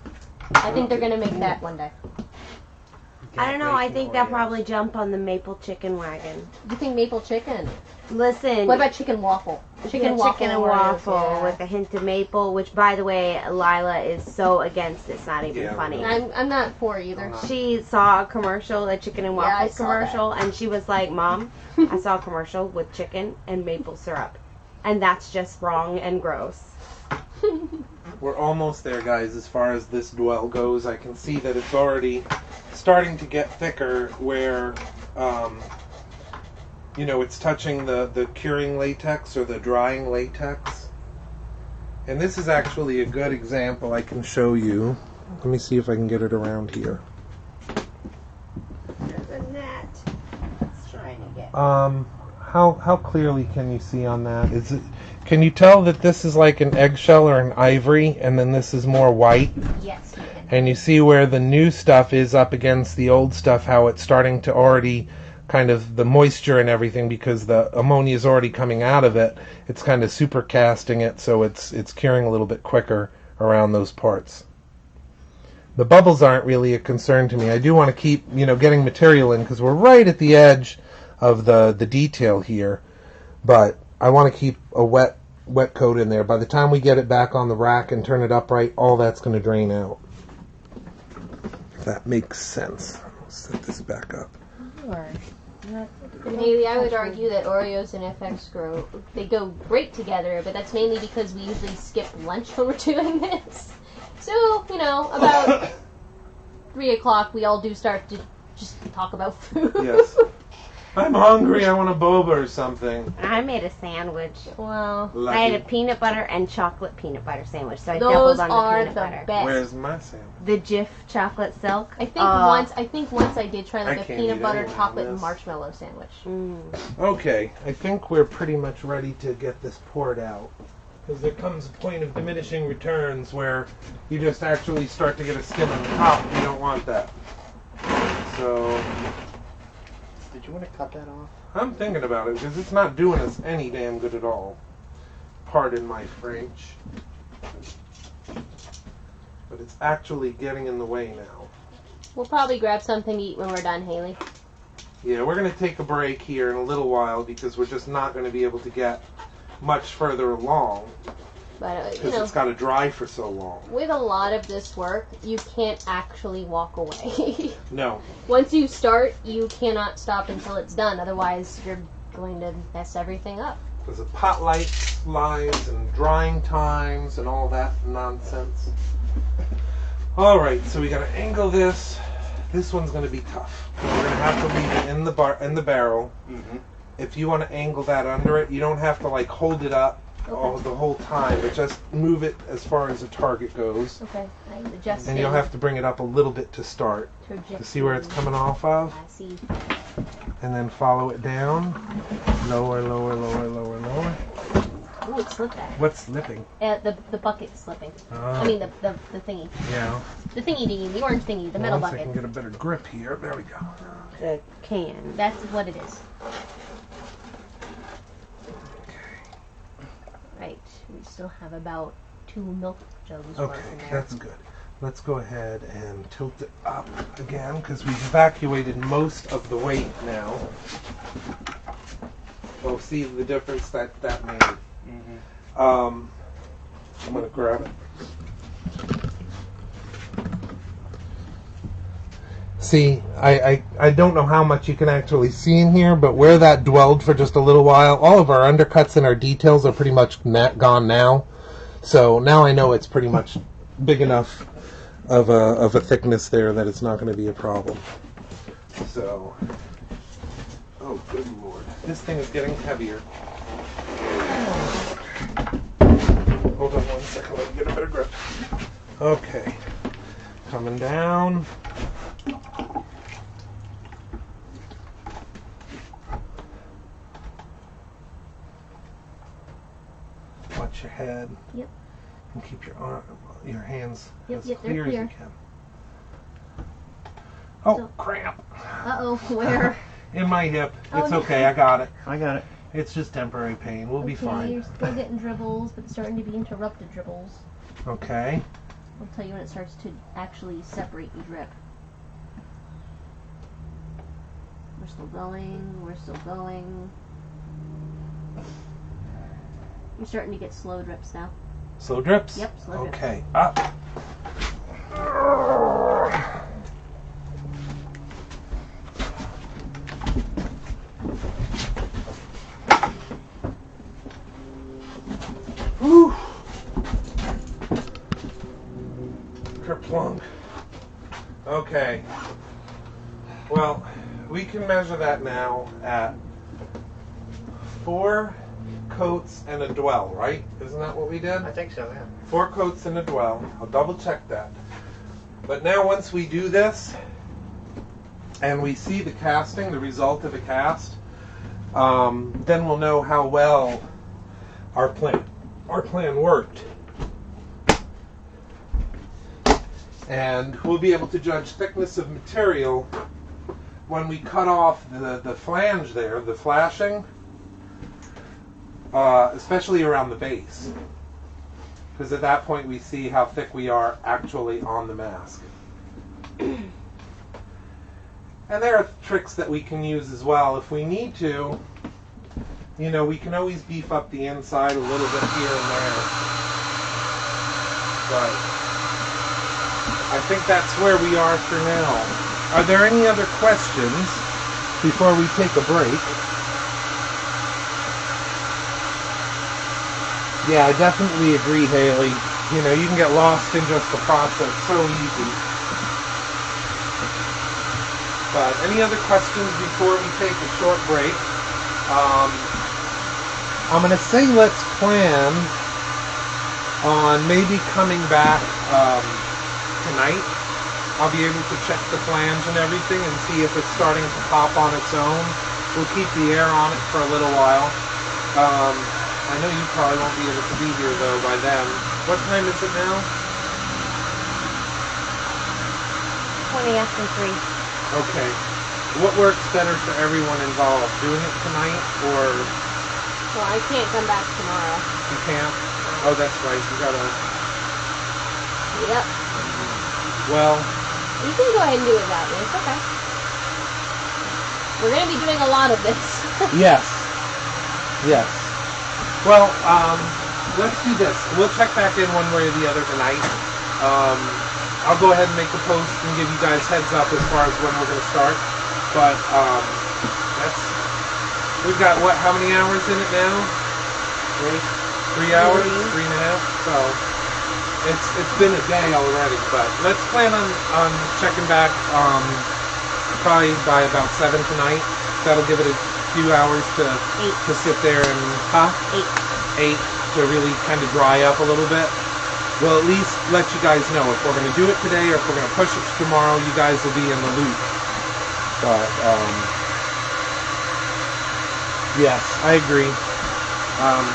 I think they're going to make that one day. I don't know. I think they'll probably jump on the maple chicken wagon. You think maple chicken? Listen. What about chicken waffle? Chicken and Oreos, waffle yeah. with a hint of maple, which, by the way, Lila is so against. It's not even Yeah, funny. I'm not for either. She saw a commercial, a chicken and Yeah, I waffle saw commercial, and she was like, "Mom, I saw a commercial with chicken and maple syrup, and that's just wrong and gross." We're almost there, guys, as far as this dwell goes. I can see that it's already starting to get thicker where, it's touching the curing latex or the drying latex. And this is actually a good example I can show you. Let me see if I can get it around here. There's a net. It's trying to get. How clearly can you see on that? Can you tell that this is like an eggshell or an ivory, and then this is more white? Yes, you can. And you see where the new stuff is up against the old stuff, how it's starting to already kind of the moisture and everything, because the ammonia is already coming out of it. It's kind of super casting it, so it's curing a little bit quicker around those parts. The bubbles aren't really a concern to me. I do want to keep, getting material in, because we're right at the edge of the detail here, but I want to keep a wet coat in there. By the time we get it back on the rack and turn it upright, all that's going to drain out. If that makes sense. I'll set this back up. Sure. And Haley, I would argue that Oreos and FX they go great together, but that's mainly because we usually skip lunch when we're doing this. So, about 3 o'clock, we all do start to just talk about food. Yes. I'm hungry. I want a boba or something. I made a sandwich. Well, I had a peanut butter and chocolate peanut butter sandwich, so I those doubled on the are peanut the butter. best. Where's my sandwich? The Jif chocolate silk. I think once I did try I like a can't peanut eat butter, anyone on chocolate, and this. marshmallow sandwich. Mm. Okay, I think we're pretty much ready to get this poured out. Because there comes a point of diminishing returns where you just actually start to get a skin on the top. You don't want that. So Did you want to cut that off? I'm thinking about it because it's not doing us any damn good at all. Pardon my French. But it's actually getting in the way now. We'll probably grab something to eat when we're done, Haley. Yeah, we're going to take a break here in a little while because we're just not going to be able to get much further along But, because it's got to dry for so long. with a lot of this work, you can't actually walk away. No. Once you start, you cannot stop until it's done. Otherwise, you're going to mess everything up. Because of pot lights, lines, and drying times, and all that nonsense. All right, so we got to angle this. This one's going to be tough. We're going to have to leave it in the barrel. Mm-hmm. If you want to angle that under it, you don't have to like hold it up the whole time, but just move it as far as the target goes. Okay, I'm adjusting. And you'll have to bring it up a little bit to start. To see where it's coming off of. I see. And then follow it down. Lower, lower, lower, lower, lower. Oh, it slipped there. What's slipping? The bucket's slipping. I mean, the thingy. Yeah. The thingy dingy, the orange thingy, the metal Once I bucket. can get a better grip here. There we go. The can. That's what it is. Right. We still have about 2 milk jugs Okay, worth in there. that's good. Let's go ahead and tilt it up again because we've evacuated most of the weight now. We'll see the difference that made. Mm-hmm. I'm going to grab it. See, I don't know how much you can actually see in here, but where that dwelled for just a little while, all of our undercuts and our details are pretty much gone now. So now I know it's pretty much big enough of a thickness there that it's not going to be a problem. So, oh good lord, this thing is getting heavier. Hold on one second, let me get a better grip. Okay, coming down. Watch your head. Yep. And keep your hands Yep, as they're clear as you clear. can. Oh, So- cramp. Uh-oh, where? In my hip. Oh, It's no. okay, I got it. I got it. It's just temporary pain. We'll be Okay, fine. you're still getting dribbles, but it's starting to be interrupted dribbles. Okay. I'll tell you when it starts to actually separate and drip. We're still going, we're still going. You're starting to get slow drips now. Slow drips? Yep, slow drips. Okay, up. Whew. Kerplunk. Okay. Well, we can measure that now at 4 coats and a dwell, right? Isn't that what we did? I think so, yeah. 4 coats and a dwell. I'll double check that. But now once we do this and we see the casting, the result of the cast, then we'll know how well our plan worked. And we'll be able to judge thickness of material when we cut off the flange there, the flashing, especially around the base. Because at that point we see how thick we are actually on the mask. And there are tricks that we can use as well if we need to. You know, we can always beef up the inside a little bit here and there. But I think that's where we are for now. Are there any other questions before we take a break? Yeah, I definitely agree, Haley. You know, you can get lost in just the process so easy. But any other questions before we take a short break? I'm going to say let's plan on maybe coming back tonight. I'll be able to check the flange and everything and see if it's starting to pop on its own. We'll keep the air on it for a little while. I know you probably won't be able to be here though by then. What time is it now? 20 after 3. Okay. What works better for everyone involved? Doing it tonight or Well, I can't come back tomorrow. you can't? Oh, that's right. You gotta. Yep. Well, You can go ahead and do it that way. It's okay. We're going to be doing a lot of this. yes. Yes. Well, let's do this. We'll check back in one way or the other tonight. I'll go ahead and make a post and give you guys heads up as far as when we're going to start. But we've got what? How many hours in it now? 3 hours, 3.5. So it's been a day already. But let's plan on checking back probably by about 7 tonight. That'll give it a few hours to sit there and 8 to really kind of dry up a little bit. We'll at least let you guys know if we're going to do it today or if we're going to push it to tomorrow. You guys will be in the loop. But yes, I agree.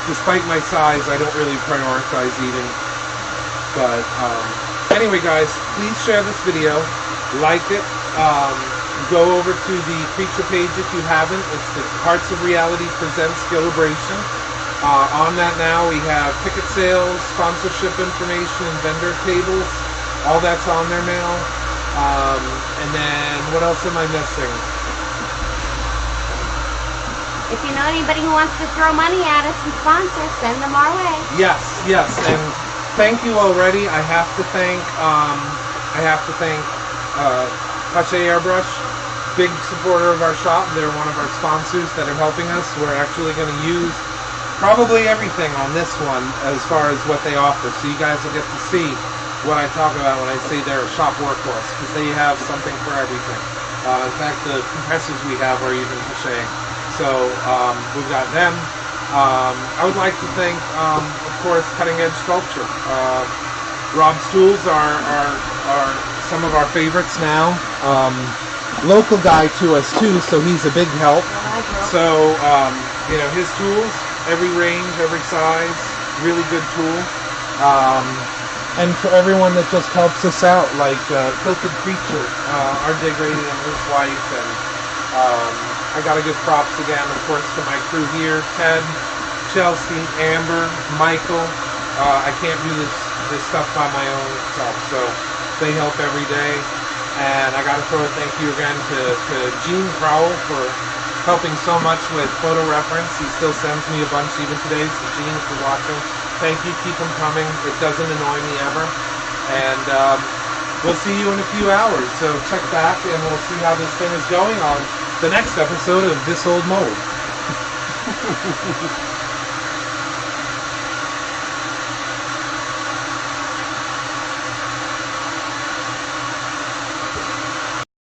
Despite my size, I don't really prioritize eating. But anyway, guys, please share this video, like it. Go over to the Creature page if you haven't. It's the Hearts of Reality presents Gill-A-Bration. On that now we have ticket sales, sponsorship information, and vendor tables. All that's on there now. And then what else am I missing? If you know anybody who wants to throw money at us and sponsor, send them our way. Yes, and thank you already. I have to thank Pache Airbrush, big supporter of our shop. They're one of our sponsors that are helping us. We're actually going to use probably everything on this one as far as what they offer, so you guys will get to see what I talk about when I say they're a shop workhorse, because they have something for everything. In fact, the compressors we have are even Pache. So we've got them. I would like to thank, of course, Cutting Edge Sculpture. Rob's tools are some of our favorites now. Local guy to us too, so he's a big help. So his tools, every range, every size, really good tool. And for everyone that just helps us out, like Tilted Creature, our dig lady and his wife, and I gotta give props again, of course, to my crew here: Ted, Chelsea, Amber, Michael. I can't do this stuff by my own self, so they help every day. And I gotta throw a thank you again to Gene Crowell for helping so much with photo reference. He still sends me a bunch even today, so Gene, if you're watching, thank you, keep them coming. It doesn't annoy me ever. And we'll see you in a few hours, so check back and we'll see how this thing is going on the next episode of This Old Mold.